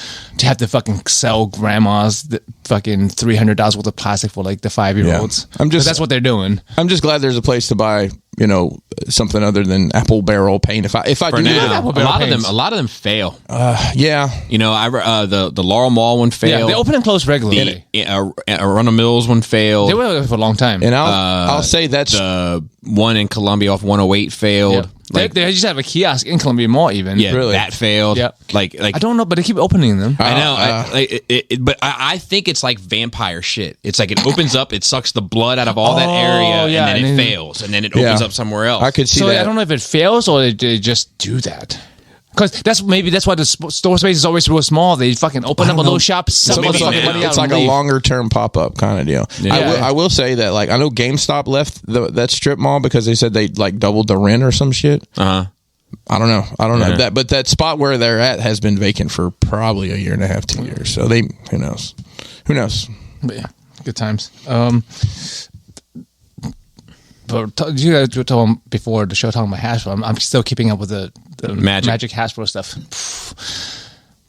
Speaker 3: have to fucking sell grandmas the fucking $300 worth of plastic for like the 5-year-olds.
Speaker 2: Yeah.
Speaker 3: That's what they're doing.
Speaker 2: I'm just glad there's a place to buy something other than apple barrel paint. If I do
Speaker 1: now, a lot of them fail.
Speaker 2: Yeah,
Speaker 1: the Laurel Mall one failed.
Speaker 3: Yeah, they open and close regularly.
Speaker 1: Run of Mills one failed.
Speaker 3: They were there for a long time.
Speaker 2: And I'll say that's
Speaker 1: the one in Columbia off 108 failed.
Speaker 3: Yeah. Like, they just have a kiosk in Columbia Mall even.
Speaker 1: Yeah,
Speaker 2: really?
Speaker 1: That failed.
Speaker 3: Yeah.
Speaker 1: Like
Speaker 3: I don't know, but they keep opening them.
Speaker 1: I know. But I think it's like vampire shit. It's like it opens up, it sucks the blood out of all that area, and then it fails, and then it opens up somewhere else.
Speaker 2: I could see that.
Speaker 3: I don't know if it fails or they just do that. Because that's why the store space is always real small. They fucking open up a little shop, sell the fucking money out.
Speaker 2: It's like a longer term pop up kind of deal. Yeah. I will say that I know GameStop left that strip mall because they said they like doubled the rent or some shit. I don't know that, but that spot where they're at has been vacant for probably 1.5 years, 2 years. So who knows?
Speaker 3: But yeah, good times. but you guys told him before the show talking about Hasbro. I'm still keeping up with the Magic Hasbro stuff.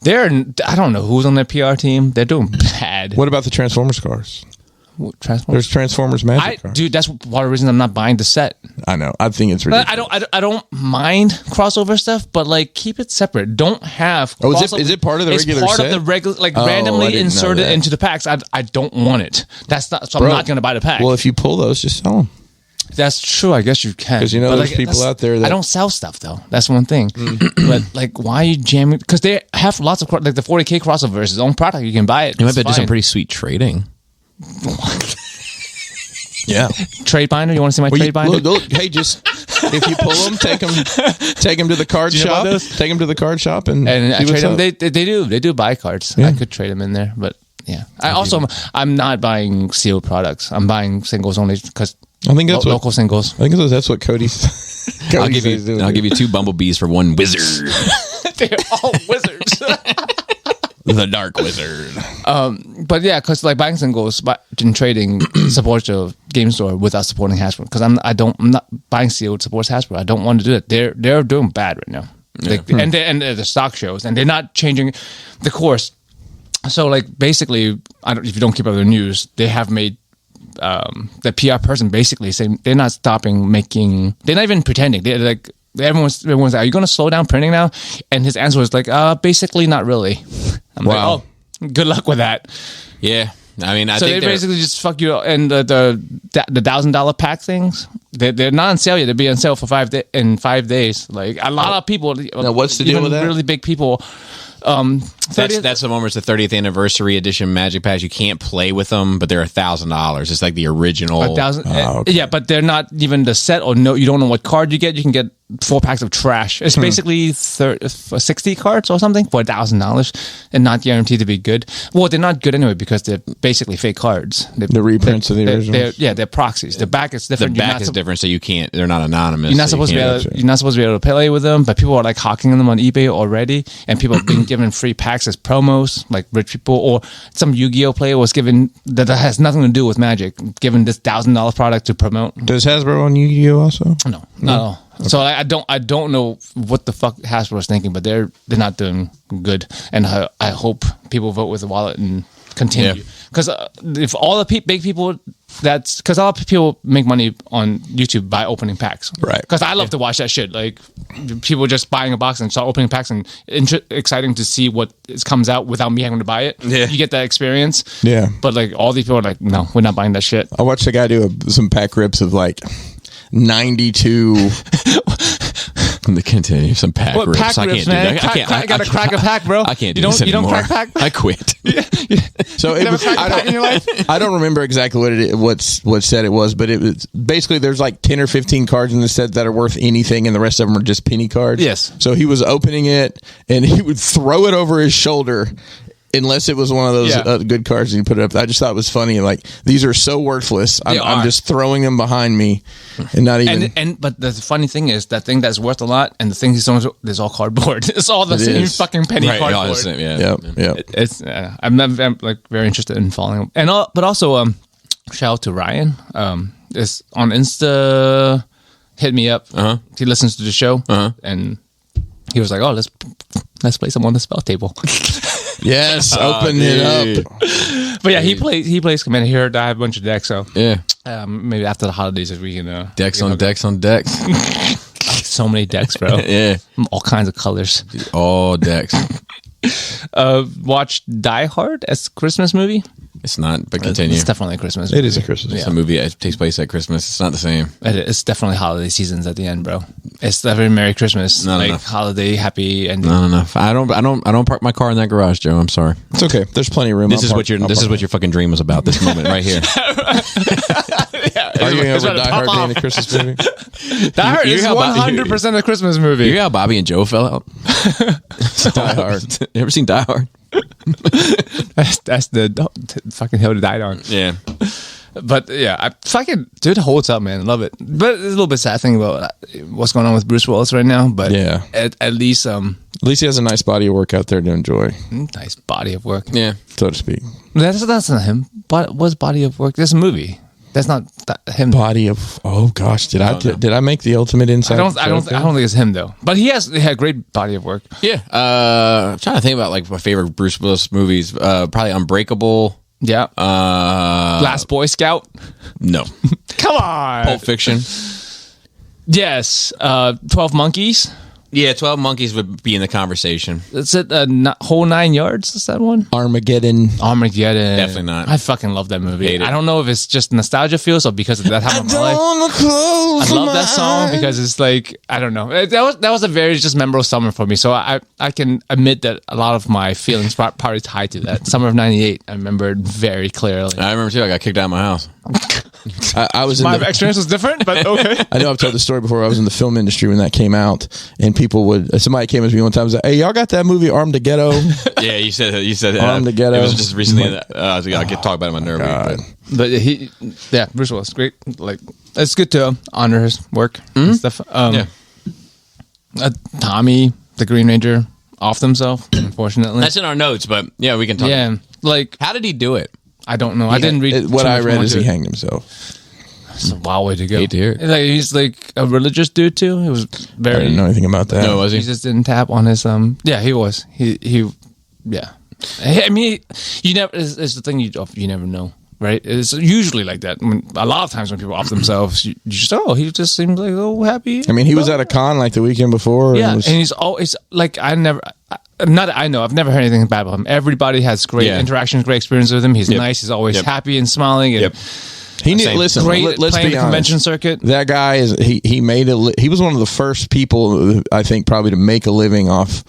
Speaker 3: I don't know who's on their PR team. They're doing bad.
Speaker 2: What about the Transformers cars? There's Transformers Magic cars.
Speaker 3: Dude, that's one of the reasons I'm not buying the set.
Speaker 2: I know. I think it's ridiculous.
Speaker 3: I don't mind crossover stuff, but like keep it separate. Don't have.
Speaker 2: Oh, is it part of the regular set?
Speaker 3: It's part of the regular, like randomly inserted into the packs. I don't want it. That's not. So I'm not going to buy the pack.
Speaker 2: Well, if you pull those, just sell them.
Speaker 3: That's true. I guess you can.
Speaker 2: Because there's people out there that
Speaker 3: I don't sell stuff though. That's one thing. But like, why are you jamming? Because they have lots of like the 40K crossover is its own product. You can buy it.
Speaker 1: You might be do some pretty sweet trading.
Speaker 2: Yeah,
Speaker 3: trade binder. You want to see my trade binder?
Speaker 2: Look, hey, just if you pull them, take them to the card shop. Take them to the card shop and
Speaker 3: I trade them. They do buy cards. Yeah. I could trade them in there, but yeah. I'm not buying sealed products. I'm buying singles only because I think that's local singles.
Speaker 2: I think that's what Cody's.
Speaker 1: I'll give you 2 bumblebees for 1 wizard.
Speaker 3: They're all wizards.
Speaker 1: The Dark Wizard.
Speaker 3: But yeah, because like buying singles and trading supports the game store without supporting Hasbro. Because I'm not buying sealed supports Hasbro. I don't want to do that. They're doing bad right now. Yeah. And the stock shows, and they're not changing the course. So like basically, if you don't keep up with the news, they have made the PR person basically saying they're not stopping making. They're not even pretending. They're like. Everyone's like, are you going to slow down printing now? And his answer was like, basically not really. I'm like, oh, good luck with that.
Speaker 1: Yeah. I mean, I
Speaker 3: think they basically just fuck you up. And the $1,000 pack things, they're not on sale yet. They'll be on sale for 5 days. Like a lot of people.
Speaker 2: Now, what's the deal with that?
Speaker 3: Really big people.
Speaker 1: That's the one where it's the 30th anniversary edition Magic Packs. You can't play with them, but they're $1,000. It's like the original.
Speaker 3: Okay. Yeah, but they're not even the set, or no. You don't know what card you get. You can get 4 packs of trash. It's basically 60 cards or something for $1,000, and not guaranteed to be good. Well, they're not good anyway because they're basically fake cards.
Speaker 2: The reprints of the originals.
Speaker 3: They're proxies. The back is different.
Speaker 1: The back is different, so you can't. They're not anonymous.
Speaker 3: You're not supposed to be able to play with them, but people are like hawking them on eBay already, and people have been given free packs as promos, like rich people, or some Yu-Gi-Oh player was given that has nothing to do with Magic, given this $1,000 product to promote.
Speaker 2: Does Hasbro own Yu-Gi-Oh also?
Speaker 3: No, not at all. Okay. So I don't know what the fuck Hasbro is thinking, but they're not doing good, and I hope people vote with the wallet and continue. Because if all the big people, because a lot of people make money on YouTube by opening packs,
Speaker 2: right?
Speaker 3: Because I love to watch that shit. Like people just buying a box and start opening packs, and exciting to see what comes out without me having to buy it. Yeah, you get that experience.
Speaker 2: Yeah,
Speaker 3: but like all these people are like, no, we're not buying that shit.
Speaker 2: I watched a guy do some pack rips of like 92.
Speaker 1: To continue some pack rips.
Speaker 3: Pack
Speaker 1: I
Speaker 3: rips,
Speaker 1: can't
Speaker 3: man.
Speaker 1: do that.
Speaker 3: I gotta crack a pack, bro.
Speaker 1: I can't do this anymore.
Speaker 3: You don't crack pack?
Speaker 1: I quit.
Speaker 2: So it was, I don't remember exactly what set it was, but it was basically there's like 10 or 15 cards in the set that are worth anything, and the rest of them are just penny cards.
Speaker 3: Yes.
Speaker 2: So he was opening it, and he would throw it over his shoulder. Unless it was one of those good cards and you put it up. I just thought it was funny. Like, these are so worthless. I'm just throwing them behind me and not even.
Speaker 3: But the funny thing is, that thing that's worth a lot and the thing he's throwing is all cardboard. It's all the same fucking penny cardboard.
Speaker 2: Yep.
Speaker 3: I'm like very interested in following him. But also, shout out to Ryan. Is on Insta, hit me up. He listens to the show and he was like, "Oh, let's play some on the spell table."
Speaker 2: Yes, open it up.
Speaker 3: But yeah, he plays Commander here. I have a bunch of decks, so
Speaker 1: yeah.
Speaker 3: Maybe after the holidays, if we can
Speaker 1: decks on decks.
Speaker 3: So many decks, bro.
Speaker 1: Yeah,
Speaker 3: all kinds of colors.
Speaker 1: All decks.
Speaker 3: Watched Die Hard as Christmas movie.
Speaker 1: It's not, but continue.
Speaker 3: It's definitely a Christmas movie.
Speaker 2: It is a Christmas movie.
Speaker 1: It's a movie that takes place at Christmas. It's not the same.
Speaker 3: It's definitely holiday seasons at the end, bro. It's definitely Merry Christmas.
Speaker 1: Not enough.
Speaker 3: Holiday, happy ending.
Speaker 1: Not enough. I don't park my car in that garage, Joe. I'm sorry.
Speaker 2: It's okay. There's plenty of room.
Speaker 1: This is what your fucking dream was about. This moment right here.
Speaker 2: Arguing over Die Hard being a Christmas movie.
Speaker 3: Die Hard is 100% a Christmas movie.
Speaker 1: You hear how Bobby and Joe fell out?
Speaker 2: Die Hard.
Speaker 1: You ever seen Die Hard?
Speaker 3: That's the fucking hill to die on.
Speaker 1: Yeah.
Speaker 3: But yeah, I fucking dude holds up, man. Love it. But it's a little bit sad thing about what's going on with Bruce Willis right now. But
Speaker 2: yeah,
Speaker 3: at least
Speaker 2: he has a nice body of work out there to enjoy.
Speaker 3: Nice body of work.
Speaker 1: Yeah,
Speaker 2: so to speak.
Speaker 3: That's not him. But what's body of work? There's a movie. That's not him.
Speaker 2: Body of did I make the ultimate inside?
Speaker 3: I don't think it's him though. But he had a great body of work.
Speaker 1: Yeah. I'm trying to think about like my favorite Bruce Willis movies. Probably Unbreakable.
Speaker 3: Yeah. Last Boy Scout.
Speaker 1: No.
Speaker 3: Come on.
Speaker 1: Pulp Fiction.
Speaker 3: Yes. 12 Monkeys.
Speaker 1: Yeah, 12 Monkeys would be in the conversation.
Speaker 3: Is it Whole 9 Yards? Is that one?
Speaker 2: Armageddon.
Speaker 1: Definitely not.
Speaker 3: I fucking love that movie.
Speaker 1: Hate it.
Speaker 3: I don't know if it's just nostalgia feels or because of that time of my life. I love that song because it's like, I don't know. That was a very just memorable summer for me. So I can admit that a lot of my feelings probably tied to that. Summer of 98, I remember it very clearly.
Speaker 1: I remember too, I got kicked out of my house.
Speaker 2: I was
Speaker 3: my experience was different, but okay.
Speaker 2: I know I've told the story before. I was in the film industry when that came out, and somebody came up to me one time and said, "Hey, y'all got that movie Armed to Ghetto?"
Speaker 1: Yeah, you said
Speaker 2: Armed to Ghetto.
Speaker 1: It was just recently. I get talk about it in my nerve.
Speaker 3: But Bruce Willis, great. Like it's good to honor his work and stuff. Tommy, the Green Ranger, offed himself. Unfortunately,
Speaker 1: that's in our notes. But yeah, we can talk.
Speaker 3: Yeah, like
Speaker 1: how did he do it?
Speaker 3: I don't know. I didn't read.
Speaker 2: What I read is he hanged himself.
Speaker 3: It's a wild way to go.
Speaker 1: Hate to hear it.
Speaker 3: Like, he's like a religious dude too. It was very.
Speaker 2: I didn't know anything about that.
Speaker 1: No, was he?
Speaker 3: He just didn't tap on his Yeah, he was. He. Yeah. I mean, you never. It's the thing you never know, right? It's usually like that. A lot of times when people off themselves, you just he just seems like happy.
Speaker 2: I mean, he was at a con like the weekend before.
Speaker 3: Yeah, and he's always like I've never heard anything bad about him. Everybody has great interactions, great experience with him. He's nice. He's always happy and smiling. And
Speaker 2: he listen.
Speaker 3: Great
Speaker 2: Let's
Speaker 3: playing
Speaker 2: be
Speaker 3: the
Speaker 2: honest.
Speaker 3: convention circuit.
Speaker 2: That guy is he made he was one of the first people I think probably to make a living off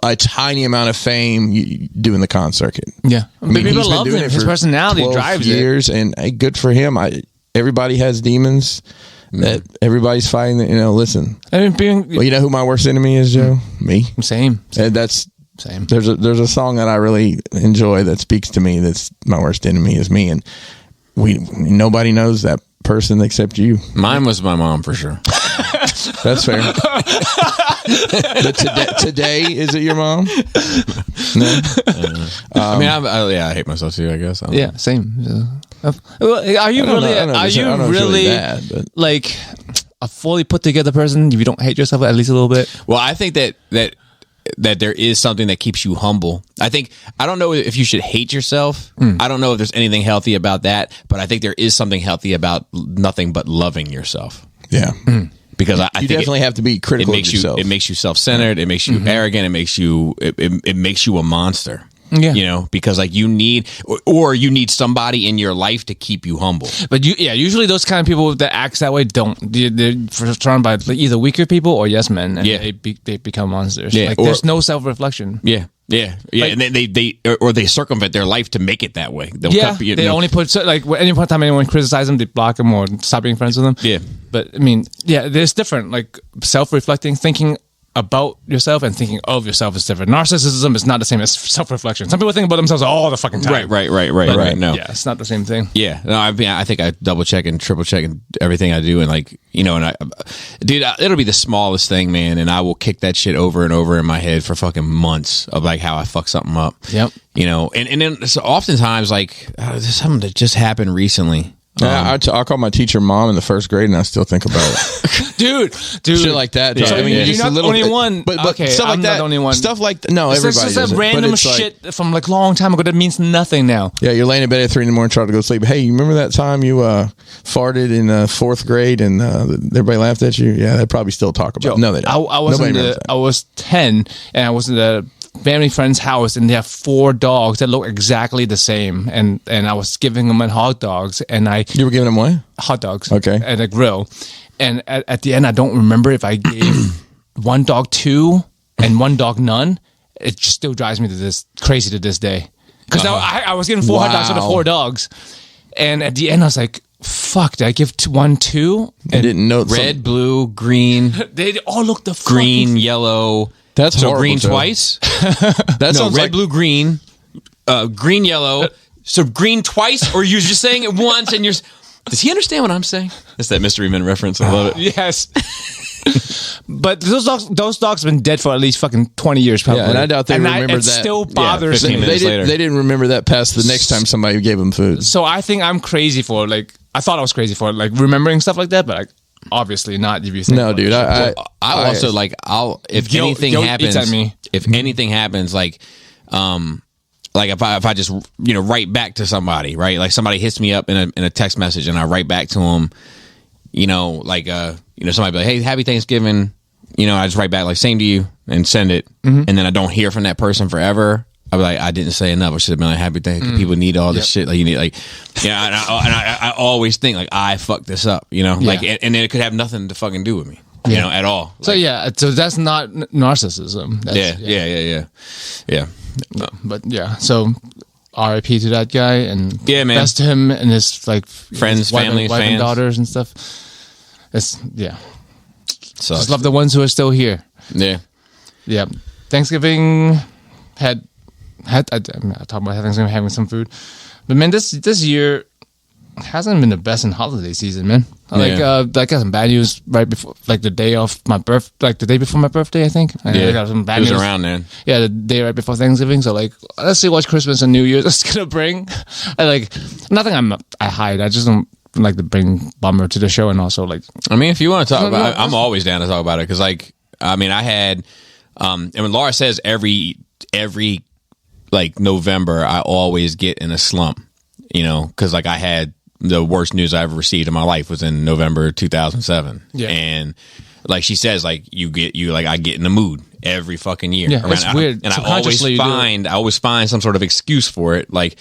Speaker 2: a tiny amount of fame doing the con circuit.
Speaker 3: Yeah,
Speaker 2: I mean,
Speaker 3: people love him. His personality drives
Speaker 2: years, and good for him. Everybody has demons. That everybody's fighting. Listen.
Speaker 3: I mean,
Speaker 2: well, you know who my worst enemy is, Joe? Me.
Speaker 3: Same.
Speaker 2: And that's
Speaker 3: same.
Speaker 2: There's a song that I really enjoy that speaks to me. That's my worst enemy is me, and nobody knows that person except you.
Speaker 1: Mine was my mom for sure.
Speaker 2: That's fair. But today, is it your mom? No.
Speaker 1: I mean, I hate myself too. I guess.
Speaker 3: Yeah, same. Are you really like a fully put together person? If you don't hate yourself at least a little bit.
Speaker 1: Well, I think that there is something that keeps you humble. I don't know if you should hate yourself. I don't know if there's anything healthy about that, but I think there is something healthy about nothing but loving yourself.
Speaker 2: Yeah.
Speaker 1: Because I think
Speaker 2: definitely have to be critical of yourself.
Speaker 1: It makes you self-centered. It makes you arrogant. It makes you a monster.
Speaker 3: Yeah.
Speaker 1: Because like you need somebody in your life to keep you humble.
Speaker 3: But usually those kind of people that act that way they're surrounded by either weaker people or yes men, and they become monsters.
Speaker 1: Yeah,
Speaker 3: like there's no self-reflection.
Speaker 1: Yeah. Yeah, like, and they circumvent their life to make it that way.
Speaker 3: They only put like any time anyone criticizes them, they block them or stop being friends with them.
Speaker 1: Yeah,
Speaker 3: but I mean, there's different like self-reflecting, thinking about yourself and thinking of yourself is different. Narcissism is not the same as self-reflection. Some people think about themselves all the fucking time.
Speaker 1: Right. No,
Speaker 3: yeah, it's not the same thing.
Speaker 1: Yeah, no, I think I double check and triple check and everything I do, and like dude, it'll be the smallest thing, man, and I will kick that shit over and over in my head for fucking months of like how I fuck something up.
Speaker 3: Yep.
Speaker 1: And then so oftentimes like there's something that just happened recently.
Speaker 2: I call my teacher mom in the first grade, and I still think about it.
Speaker 3: dude,
Speaker 2: shit like that.
Speaker 3: So, I mean, you're not the only one.
Speaker 2: But
Speaker 3: okay,
Speaker 2: stuff like
Speaker 3: I'm
Speaker 2: that.
Speaker 3: Not the only one.
Speaker 2: Stuff like everybody.
Speaker 3: It's just a random shit from like long time ago that means nothing now.
Speaker 2: Yeah, you're laying in bed at 3 a.m. trying to go to sleep. Hey, you remember that time you farted in 4th grade and everybody laughed at you? Yeah, they probably still talk about it. No, they don't.
Speaker 3: I was 10 and I was in the family friend's house, and they have 4 dogs that look exactly the same, and I was giving them hot dogs, and
Speaker 2: you were giving them what?
Speaker 3: Hot dogs,
Speaker 2: okay,
Speaker 3: at a grill, and at the end I don't remember if I gave one dog 2 and one dog none. It just still drives me crazy to this day, because I was giving 4 hot dogs to the 4 dogs, and at the end I was like, fuck, did I give 1 2?
Speaker 2: I didn't know.
Speaker 1: Red, blue, green.
Speaker 3: They all look the
Speaker 1: green, yellow.
Speaker 2: That's
Speaker 1: so
Speaker 2: horrible,
Speaker 1: green
Speaker 2: Joe.
Speaker 1: Twice.
Speaker 2: That sounds
Speaker 1: red,
Speaker 2: like
Speaker 1: blue, green, green, yellow. So green twice, or you're just saying it once, and you're. Does he understand what I'm saying? That's that Mystery Men reference. I love it.
Speaker 3: Yes. But those dogs have been dead for at least fucking 20 years, probably.
Speaker 2: Yeah, and I doubt they remember that.
Speaker 3: It still bothers me.
Speaker 1: They
Speaker 2: didn't remember that past the next time somebody gave them food.
Speaker 3: So I think I'm crazy for like I thought I was crazy for it, like remembering stuff like that, but like obviously not. If you think
Speaker 2: No, dude. I
Speaker 1: also like if anything happens
Speaker 3: at me.
Speaker 1: If anything happens, like if I just write back to somebody, right? Like somebody hits me up in a text message and I write back to them, somebody be like, hey, happy Thanksgiving. I just write back like same to you and send it, and then I don't hear from that person forever. I'll be like, I didn't say enough. I should have been like, happy Thanksgiving. People need all this shit. Like you need and I always think like I fucked this up, like, and then it could have nothing to fucking do with me, at all. Like,
Speaker 3: so that's not narcissism. That's,
Speaker 1: yeah.
Speaker 3: No, but yeah, so R.I.P. to that guy, and
Speaker 1: man,
Speaker 3: best to him and his like
Speaker 1: friends,
Speaker 3: his
Speaker 1: family,
Speaker 3: wife
Speaker 1: fans,
Speaker 3: and daughters and stuff. It's
Speaker 1: so
Speaker 3: just love the ones who are still here. Yeah. Thanksgiving I talk about Thanksgiving having some food, but man, this year hasn't been the best in holiday season, man. I got some bad news right before, like the day of my the day before my birthday, I think. I got some bad news
Speaker 1: around then.
Speaker 3: Yeah, the day right before Thanksgiving. So like, let's see what Christmas and New Year's is gonna bring. Nothing I hide. I just don't like to bring bummer to the show, and also like.
Speaker 1: I mean, if you want to talk about it, I'm always down to talk about it because I had, and when Laura says every like November, I always get in a slump, because like I had. The worst news I ever received in my life was in November 2007. Yeah. And like she says, like I get in the mood every fucking year.
Speaker 3: Yeah, it's weird.
Speaker 1: And I always find some sort of excuse for it. Like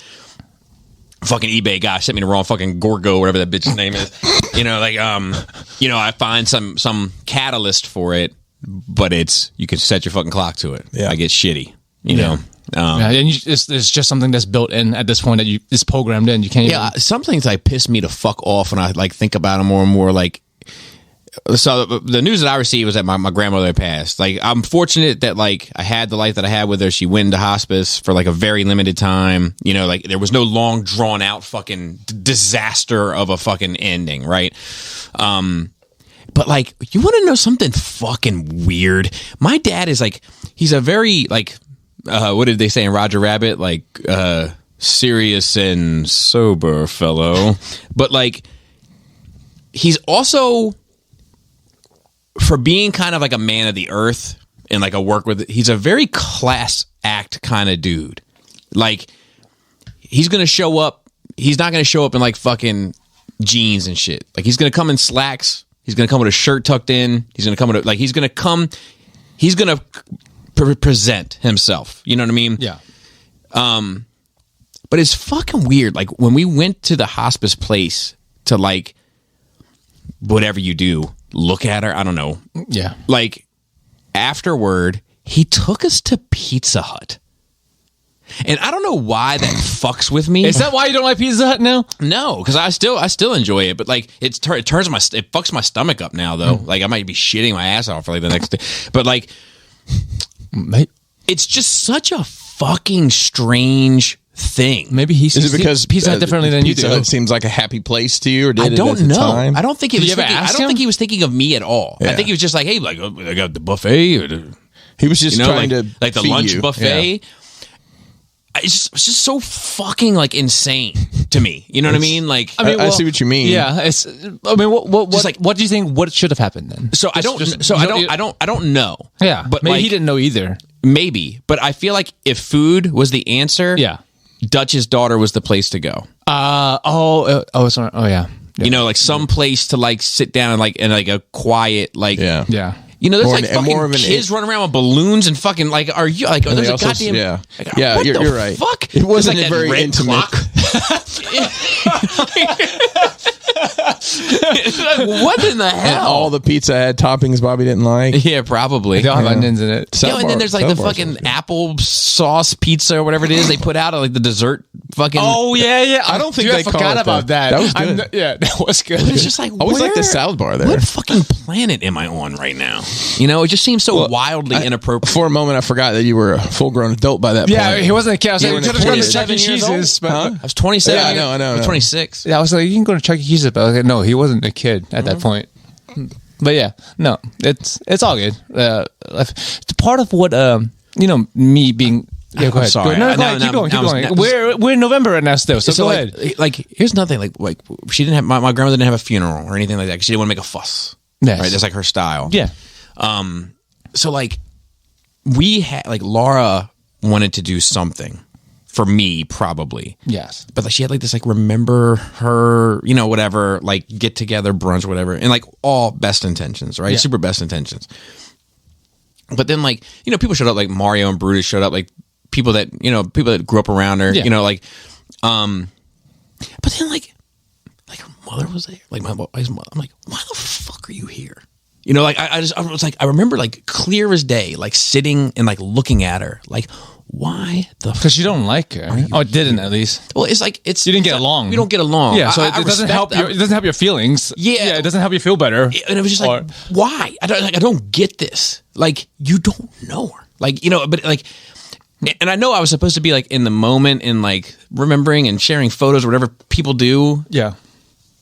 Speaker 1: fucking eBay guy sent me the wrong fucking Gorgo, whatever that bitch's name is. I find some catalyst for it, but you can set your fucking clock to it. Yeah. I get shitty, you know?
Speaker 3: And it's just something that's built in at this point that is programmed in. You can't.
Speaker 1: Yeah, some things like piss me to fuck off, and I like think about them more and more. Like, so the news that I received was that my grandmother had passed. Like, I'm fortunate that like I had the life that I had with her. She went into hospice for like a very limited time. Like there was no long drawn out fucking disaster of a fucking ending, right? But like, you want to know something fucking weird? My dad is like, he's a very like. What did they say in Roger Rabbit? Like, serious and sober fellow. But, like, he's also, for being kind of like a man of the earth and like he's a very class act kind of dude. Like, he's going to show up. He's not going to show up in like fucking jeans and shit. Like, he's going to come in slacks. He's going to come with a shirt tucked in. He's going to come to present himself, you know what I mean?
Speaker 3: Yeah.
Speaker 1: But it's fucking weird. Like when we went to the hospice place to like whatever you do, look at her. I don't know.
Speaker 3: Yeah.
Speaker 1: Like afterward, he took us to Pizza Hut. And I don't know why that fucks with me.
Speaker 3: Is that why you don't like Pizza Hut now?
Speaker 1: No, because I still enjoy it, but like it fucks my stomach up now though. Like I might be shitting my ass off for like the next day. But like it's just such a fucking strange thing.
Speaker 3: Maybe he sees Pizza Hut differently than you do.
Speaker 2: It seems like a happy place to you, or did
Speaker 1: I don't
Speaker 2: it at the
Speaker 1: know.
Speaker 2: time?
Speaker 1: I don't think he was thinking of me at all. Yeah. I think he was just like, hey, like I got the buffet.
Speaker 2: He was just trying to
Speaker 1: like the lunch buffet. Yeah. It's just so fucking like insane to me. You know what I mean? Like,
Speaker 2: I see what you mean.
Speaker 3: Yeah. What do you think? What should have happened then?
Speaker 1: So I don't know.
Speaker 3: Yeah,
Speaker 1: but
Speaker 3: maybe
Speaker 1: like,
Speaker 3: he didn't know either.
Speaker 1: Maybe, but I feel like if food was the answer, Dutch's daughter was the place to go.
Speaker 3: Sorry. Oh yeah.
Speaker 1: Like some place to like sit down and like a quiet like
Speaker 3: yeah.
Speaker 1: There's like fucking kids running around with balloons and fucking like, are you like? Oh, there's a goddamn
Speaker 2: you're right.
Speaker 1: Fuck,
Speaker 2: it wasn't like very intimate.
Speaker 1: What in the hell?
Speaker 2: And all the pizza had toppings Bobby didn't like.
Speaker 1: Yeah, probably.
Speaker 3: They all have onions in it.
Speaker 1: And then there's like the fucking apple sauce pizza or whatever it is they put out, like the dessert fucking.
Speaker 3: Oh yeah.
Speaker 2: I don't think they
Speaker 3: forgot about that.
Speaker 2: That was good.
Speaker 3: That was good.
Speaker 1: But it's just like,
Speaker 2: I always like the salad bar there.
Speaker 1: What fucking planet am I on right now? It just seems so wildly inappropriate.
Speaker 2: For a moment, I forgot that you were a full-grown adult by that point.
Speaker 3: Yeah, he wasn't a kid. I was like,
Speaker 1: you
Speaker 3: go to Chuck E. Cheese's.
Speaker 1: I was 27.
Speaker 2: Yeah, I know.
Speaker 1: I was 26.
Speaker 3: Yeah, I was like, you can go to Chuck E. Cheese's, but I was like, no, he wasn't a kid at that point. But yeah, no, it's all good. Part of what me being Yeah, go ahead.
Speaker 1: Sorry.
Speaker 3: No, keep going. We're in November right now still, so go ahead.
Speaker 1: Like, here's nothing. Like she didn't have my grandmother didn't have a funeral or anything like that. 'Cause she didn't want to make a fuss.
Speaker 3: Yes.
Speaker 1: Right, that's like her style.
Speaker 3: Yeah.
Speaker 1: So like we had like Laura wanted to do something for me probably.
Speaker 3: Yes.
Speaker 1: But like she had like this like remember her, you know, whatever, like get together brunch, whatever, and like all best intentions, right?
Speaker 3: Yeah.
Speaker 1: Super best intentions. But then like, you know, people showed up, like Mario and Brutus showed up, like people that grew up around her, you know, like but then like her mother was there. Like my wife's mother. I'm like, why the fuck are you here? You know, like I was like, I remember like clear as day, like sitting and like looking at her, like, why the?
Speaker 3: Because you don't like her. Oh, it didn't at least.
Speaker 1: Well, it's like you
Speaker 3: didn't get along.
Speaker 1: We don't get along.
Speaker 3: Yeah, so it doesn't help. It doesn't help your feelings.
Speaker 1: Yeah,
Speaker 3: it doesn't help you feel better.
Speaker 1: And it was just like, why? I don't get this. Like, you don't know her. Like, you know, but like, and I know I was supposed to be like in the moment and like remembering and sharing photos or whatever people do.
Speaker 3: Yeah.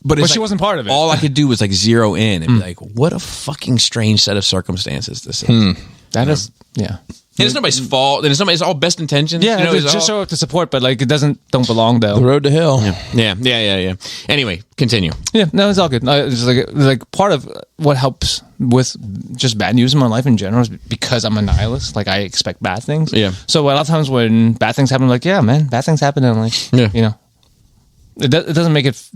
Speaker 1: But
Speaker 3: she wasn't part of it.
Speaker 1: All I could do was like zero in and be like, what a fucking strange set of circumstances this is.
Speaker 3: That is, yeah.
Speaker 1: And it's nobody's fault. And it's all best intentions.
Speaker 3: Yeah,
Speaker 1: you know,
Speaker 3: just show up to support, but like it don't belong though.
Speaker 2: The road to hell.
Speaker 1: Yeah. Anyway, continue.
Speaker 3: Yeah, no, it's all good. It's like part of what helps with just bad news in my life in general is because I'm a nihilist. Like I expect bad things.
Speaker 1: Yeah.
Speaker 3: So a lot of times when bad things happen, I'm like, yeah, man, bad things happen, and like, you know, it doesn't make it.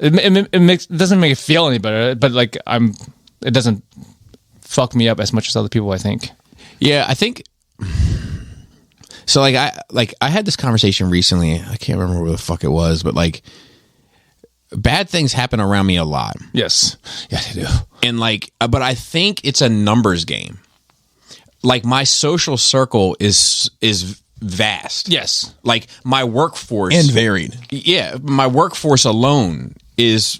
Speaker 3: It doesn't make it feel any better, but like it doesn't fuck me up as much as other people, I think.
Speaker 1: Yeah, I think so. I had this conversation recently. I can't remember where the fuck it was, but like bad things happen around me a lot.
Speaker 3: Yes, yeah, they do.
Speaker 1: And like, but I think it's a numbers game. Like my social circle is vast.
Speaker 3: Yes,
Speaker 1: like my workforce
Speaker 2: and varied.
Speaker 1: Yeah, my workforce alone is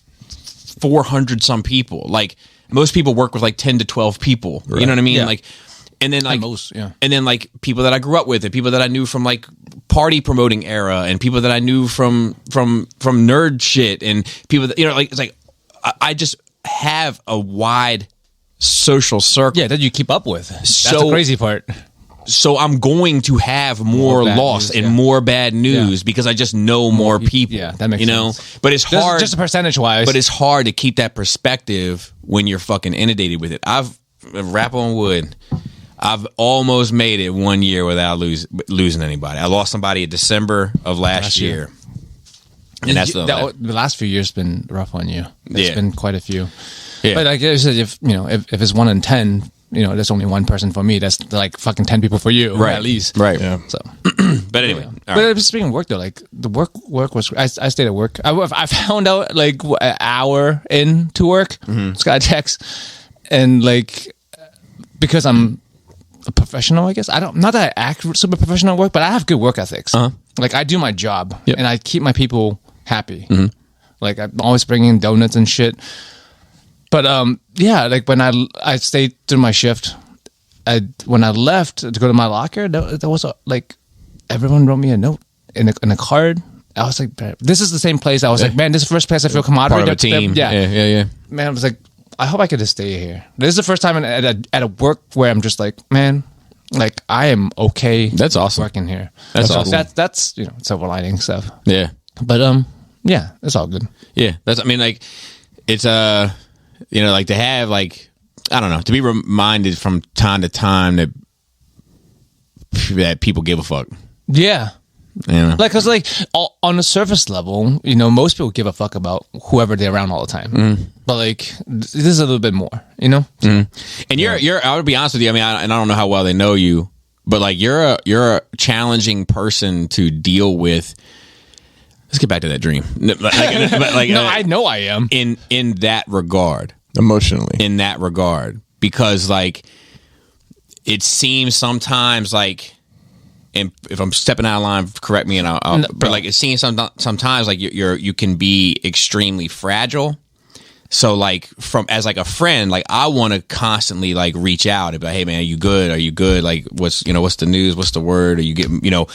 Speaker 1: 400 some people. Like most people work with like 10 to 12 people. Right. You know what I mean? Yeah. Like. And then like and then like people that I grew up with and people that I knew from like party promoting era and people that I knew from nerd shit and people that, you know, like it's like I just have a wide social circle.
Speaker 3: Yeah, that you keep up with. That's the crazy part.
Speaker 1: So I'm going to have more loss and more bad news because I just know more people.
Speaker 3: Yeah, that makes sense.
Speaker 1: But it's hard
Speaker 3: just percentage wise.
Speaker 1: But it's hard to keep that perspective when you're fucking inundated with it. I've rap on wood. I've almost made it 1 year without losing anybody. I lost somebody in December of last year. And that's the
Speaker 3: last few years been rough on you. It's been quite a few.
Speaker 1: Yeah.
Speaker 3: But like I said, if it's 1 in 10, you know, that's only one person for me. That's like fucking 10 people for you, right? At least,
Speaker 1: right?
Speaker 2: Yeah.
Speaker 1: So, but anyway,
Speaker 3: but speaking of work though, like the work was. I stayed at work. I found out like an hour into work. Just got a text, and like because I'm a professional, I guess. Not that I act super professional at work, but I have good work ethics. Like I do my job and I keep my people happy. Like I'm always bringing donuts and shit. But yeah, like when I stayed through my shift, when I left to go to my locker, there was like everyone wrote me a note in a card. I was like, this is the same place. I was like, man, this is the first place I feel camaraderie.
Speaker 1: Part of a team.
Speaker 3: Yeah. Man, I was like, I hope I could just stay here. This is the first time at a work where I'm just like, man, like I am okay.
Speaker 1: That's awesome.
Speaker 3: Working here.
Speaker 1: That's awesome.
Speaker 3: That's you know, silver lining stuff.
Speaker 1: Yeah.
Speaker 3: But yeah, it's all good.
Speaker 1: Yeah. I mean, like it's you know, like to have like I don't know, to be reminded from time to time that people give a fuck.
Speaker 3: Yeah.
Speaker 1: Yeah.
Speaker 3: Like, cause like on the surface level, you know, most people give a fuck about whoever they're around all the time. But like, this is a little bit more, you know.
Speaker 1: And you're. I would be honest with you. I mean, and I don't know how well they know you, but like, you're a challenging person to deal with. Let's get back to that dream. But like,
Speaker 3: no, I know I am
Speaker 1: in that regard,
Speaker 2: emotionally.
Speaker 1: In that regard, because like, it seems sometimes like. And if I'm stepping out of line, correct me. But like it seems sometimes like you can be extremely fragile. So like as like a friend, like I want to constantly like reach out and be like, hey man, are you good? Are you good? Like what's the news? What's the word? Are you getting, you know?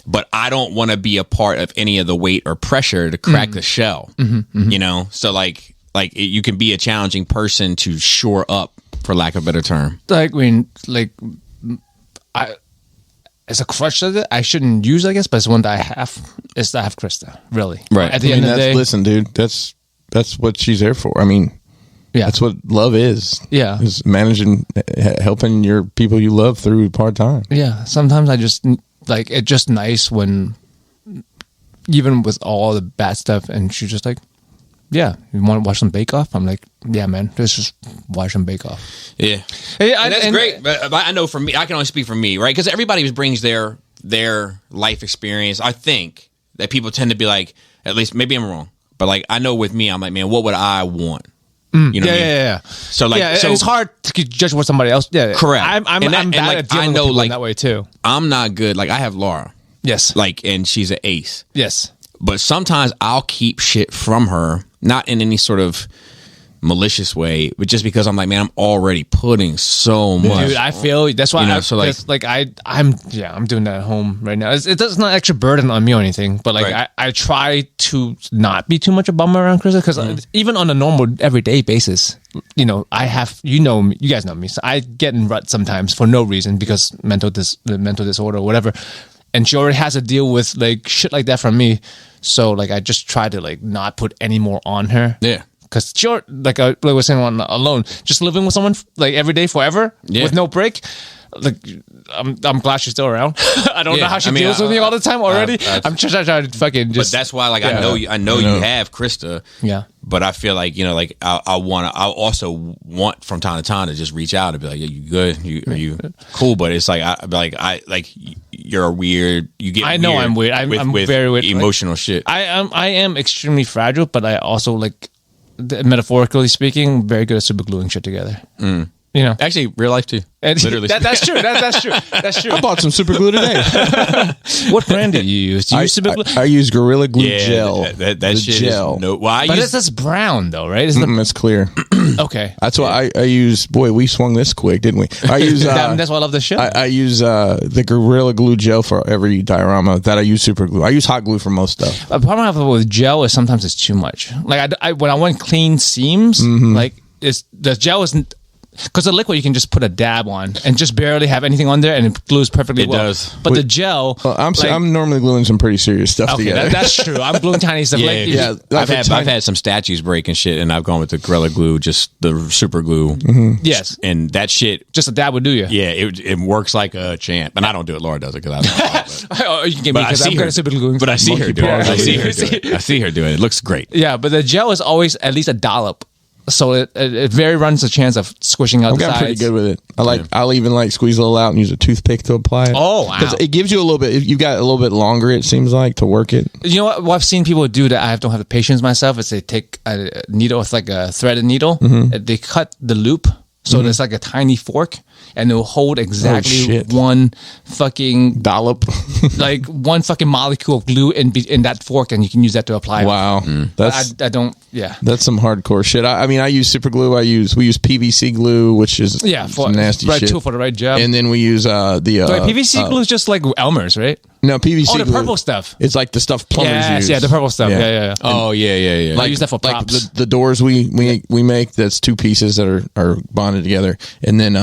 Speaker 1: But I don't want to be a part of any of the weight or pressure to crack the shell. You know? So like you can be a challenging person to shore up, for lack of a better term.
Speaker 3: Like when like it's a crutch that I shouldn't use, I guess, but it's one that I have. Is that I have Krista, really.
Speaker 1: Right.
Speaker 3: At the end of the day.
Speaker 2: Listen, dude, that's what she's there for. I mean, that's what love is.
Speaker 3: Yeah.
Speaker 2: Is managing, helping your people you love through hard time.
Speaker 3: Yeah. Sometimes I just, like, it's just nice when, even with all the bad stuff, and she's just like, yeah, you want to watch some Bake Off? I'm like, yeah, man, let's just watch some Bake Off.
Speaker 1: Yeah. And that's great. But I know for me, I can only speak for me, right? Because everybody brings their life experience. I think that people tend to be like, at least, maybe I'm wrong, but like, I know with me, I'm like, man, what would I want? You know what I mean?
Speaker 3: Yeah.
Speaker 1: So like,
Speaker 3: it's hard to judge what somebody else. Yeah,
Speaker 1: correct.
Speaker 3: I'm bad at dealing with people that way too.
Speaker 1: I'm not good. Like I have Laura.
Speaker 3: Yes.
Speaker 1: Like, and she's an ace.
Speaker 3: Yes.
Speaker 1: But sometimes I'll keep shit from her, not in any sort of malicious way, but just because I'm like, man, I'm already putting so much.
Speaker 3: Dude, I feel that's why. I'm doing that at home right now. It's not extra burden on me or anything, but like right. I try to not be too much a bummer around Krista because even on a normal everyday basis, you know, I have you guys know me, so I get in ruts sometimes for no reason because mental disorder or whatever. And she already has to deal with like shit like that from me. So like I just try to like not put any more on her.
Speaker 1: Yeah.
Speaker 3: Because sure, like I was saying on alone, just living with someone like every day forever with no break. Like I'm glad she's still around. I don't know how she deals with me all the time already. I'm just trying to fucking just.
Speaker 1: But that's why, like, I know you have Krista.
Speaker 3: Yeah.
Speaker 1: But I feel like like I also want from time to time to just reach out and be like, yeah, you good? Are you cool? But it's like you're weird. You get.
Speaker 3: I know weird I'm weird. I'm very weird.
Speaker 1: Emotional shit.
Speaker 3: I am extremely fragile, but I also like, metaphorically speaking, very good at super gluing shit together. You know,
Speaker 1: actually, real life too. Literally,
Speaker 3: that's true. That's true.
Speaker 2: I bought some super glue today.
Speaker 3: What brand do you use? Do you use super glue?
Speaker 2: I use Gorilla Glue gel.
Speaker 1: That shit gel.
Speaker 3: That's brown though, right?
Speaker 2: It's clear.
Speaker 3: Okay,
Speaker 2: that's why I use. Boy, we swung this quick, didn't we? I use.
Speaker 3: That's why I love the show.
Speaker 2: I use the Gorilla Glue gel for every diorama. That I use super glue. I use hot glue for most stuff.
Speaker 3: The problem I have with gel is sometimes it's too much. Like when I want clean seams, like the gel isn't. Because the liquid you can just put a dab on and just barely have anything on there and it glues perfectly well. It does. But the gel...
Speaker 2: Well, I'm normally gluing some pretty serious stuff together.
Speaker 3: That's true. I'm gluing tiny stuff.
Speaker 1: I've had some statues break and shit and I've gone with the Gorilla Glue, just the super glue.
Speaker 3: Yes.
Speaker 1: And that shit...
Speaker 3: Just a dab would do you.
Speaker 1: Yeah, it works like a champ. And I don't do it. Laura does it because I don't know.
Speaker 3: You can get me because I'm good at super gluing.
Speaker 1: But I see her do it. I see her do it. It looks great.
Speaker 3: Yeah, but the gel is always at least a dollop. So it very runs the chance of squishing out the sides.
Speaker 2: I'm pretty good with it. I'll even squeeze a little out and use a toothpick to apply it.
Speaker 3: Oh, wow.
Speaker 2: Because it gives you a little bit, you've got a little bit longer, it seems like, to work it.
Speaker 3: You know what I've seen people do that I don't have the patience myself is they take a needle with like a threaded needle, they cut the loop. So there's like a tiny fork and it'll hold exactly one fucking
Speaker 2: dollop,
Speaker 3: like one fucking molecule of glue in that fork, and you can use that to apply.
Speaker 2: Wow,
Speaker 3: I don't. Yeah,
Speaker 2: that's some hardcore shit. I mean, I use super glue. We use PVC glue, which is some nasty
Speaker 3: right
Speaker 2: shit.
Speaker 3: tool for the right job.
Speaker 2: And then we use
Speaker 3: PVC glue is just like Elmer's, right?
Speaker 2: No, PVC glue.
Speaker 3: Oh, the purple stuff.
Speaker 2: It's like the stuff plumbers use.
Speaker 3: Yeah, the purple stuff. Yeah.
Speaker 1: Oh, yeah.
Speaker 3: I use that for props.
Speaker 2: Like the doors we make, that's two pieces that are bonded together. And then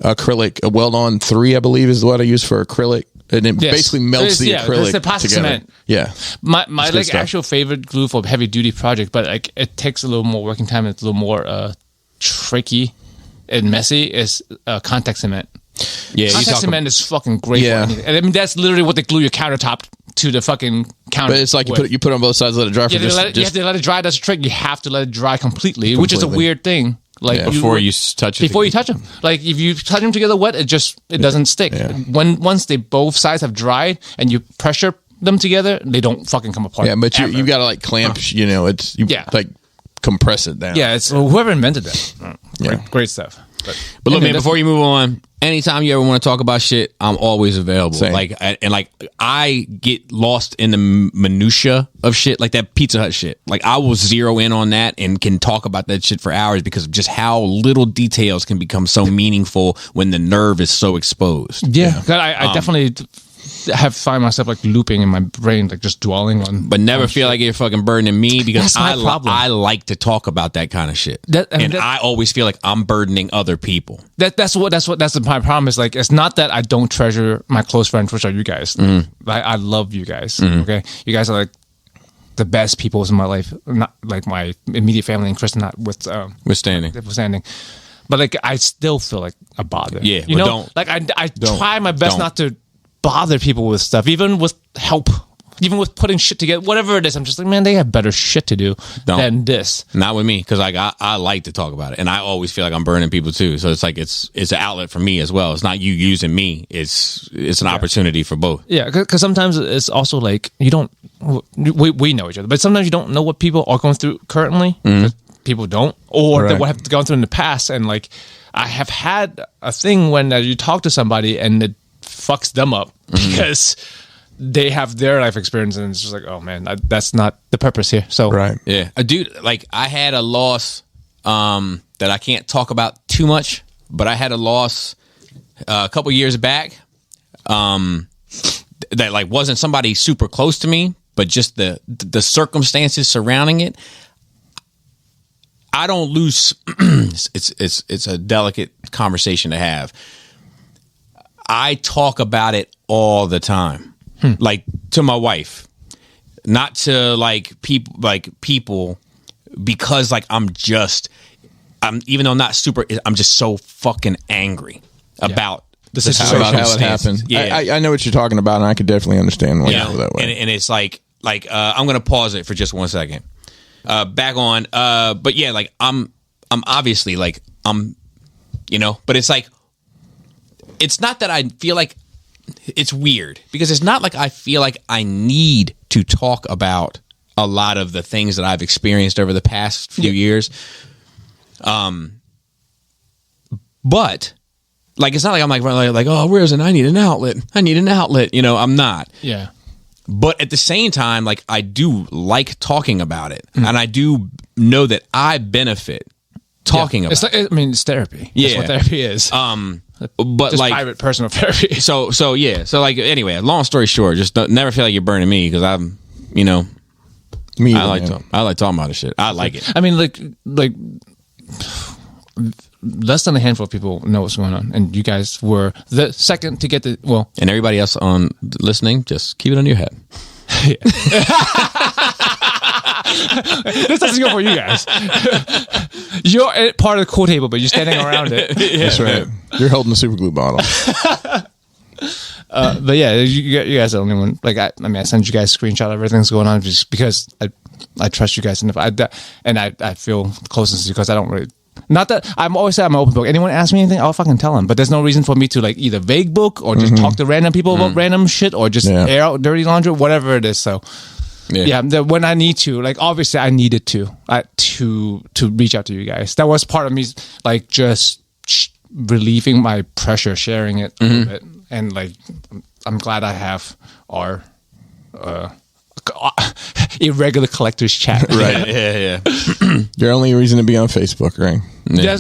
Speaker 2: acrylic, a weld-on 3, I believe, is what I use for acrylic. And it basically melts the acrylic
Speaker 3: it's the plastic
Speaker 2: together.
Speaker 3: Cement.
Speaker 2: Yeah.
Speaker 3: My like actual favorite glue for heavy duty project, but like it takes a little more working time. It's a little more tricky and messy. Is contact cement.
Speaker 1: Yeah,
Speaker 3: contact cement is fucking great.
Speaker 2: Yeah.
Speaker 3: For anything. And I mean that's literally what they glue your countertop to the fucking counter.
Speaker 2: But it's like you put it on both sides, let it dry for
Speaker 3: you have to let it dry. That's a trick. You have to let it dry completely. Which is a weird thing. Like
Speaker 1: before you touch
Speaker 3: them, like if you touch them together wet, it doesn't stick.
Speaker 2: Yeah.
Speaker 3: Once they both sides have dried and you pressure them together, they don't fucking come apart.
Speaker 2: Yeah, but you got to like clamp. Like compress it down.
Speaker 3: Yeah, it's whoever invented that. Great stuff.
Speaker 1: But look, man, before you move on, anytime you ever want to talk about shit, I'm always available.
Speaker 2: Same.
Speaker 1: I get lost in the minutia of shit, like that Pizza Hut shit. Like I will zero in on that and can talk about that shit for hours because of just how little details can become so meaningful when the nerve is so exposed.
Speaker 3: Yeah, I definitely find myself like looping in my brain, like just dwelling on.
Speaker 1: But never feel like you're fucking burdening me because
Speaker 3: That's my problem.
Speaker 1: I like to talk about that kind of shit, I always feel like I'm burdening other people.
Speaker 3: That's my problem. Is like it's not that I don't treasure my close friends, which are you guys. I love you guys. Okay, you guys are like the best people in my life. Not like my immediate family and Kristen, not withstanding. But like I still feel like a bother.
Speaker 1: Yeah,
Speaker 3: you know, like I try my best not to bother people with stuff, even with help. Even with putting shit together, whatever it is, I'm just like, man, they have better shit to do than this.
Speaker 1: Not with me, because like I like to talk about it, and I always feel like I'm burning people too. So it's like it's an outlet for me as well. It's not you using me. It's an opportunity for both.
Speaker 3: Yeah, because sometimes it's also like you don't. We know each other, but sometimes you don't know what people are going through currently. People don't, or what have gone through in the past. And like I have had a thing when you talk to somebody and it fucks them up because they have their life experience, and it's just like, oh man, that's not the purpose here. So
Speaker 1: yeah, dude, like I had a loss that I can't talk about too much, but I had a loss a couple years back that like wasn't somebody super close to me, but just the circumstances surrounding it. I don't lose. It's a delicate conversation to have. I talk about it all the time. Like to my wife, not to like people, because like I'm even though I'm not super, I'm just so fucking angry about the situation,
Speaker 2: about how it happened.
Speaker 1: Yeah,
Speaker 2: I know what you're talking about, and I could definitely understand why you feel that way.
Speaker 1: And it's like I'm gonna pause it for just 1 second. Back on, but yeah, like I'm obviously like but it's like it's not that I feel like. It's weird because it's not like I feel like I need to talk about a lot of the things that I've experienced over the past few years. But like, it's not like I'm like, oh, I need an outlet. I'm not.
Speaker 3: Yeah.
Speaker 1: But at the same time, like I do like talking about it, and I do know that I benefit talking about it.
Speaker 3: I mean, it's therapy. That's what therapy is.
Speaker 1: But
Speaker 3: just
Speaker 1: like
Speaker 3: private personal therapy.
Speaker 1: So like anyway, long story short, just never feel like you're burning me because I'm,
Speaker 2: me either,
Speaker 1: I like talking about this shit. I like it.
Speaker 3: I mean, like less than a handful of people know what's going on, and you guys were the second to get
Speaker 1: and everybody else on listening, just keep it on your head.
Speaker 3: This doesn't go for you guys. You're part of the cool table, but you're standing around it.
Speaker 2: That's right. You're holding the super glue bottle.
Speaker 3: But yeah, you guys are the only one. Like I send you guys a screenshot of everything's going on just because I trust you guys, and I feel closeness because I don't really. Not that I'm always say I'm an open book. Anyone asks me anything, I'll fucking tell them. But there's no reason for me to like either vague book or just talk to random people about random shit or just air out dirty laundry, whatever it is. So. Yeah, when I need to, like, obviously I needed to reach out to you guys. That was part of me, like, just relieving my pressure, sharing it a little bit. And, like, I'm glad I have our irregular collectors chat.
Speaker 1: Right, yeah.
Speaker 2: Your only reason to be on Facebook, right?
Speaker 3: Yeah.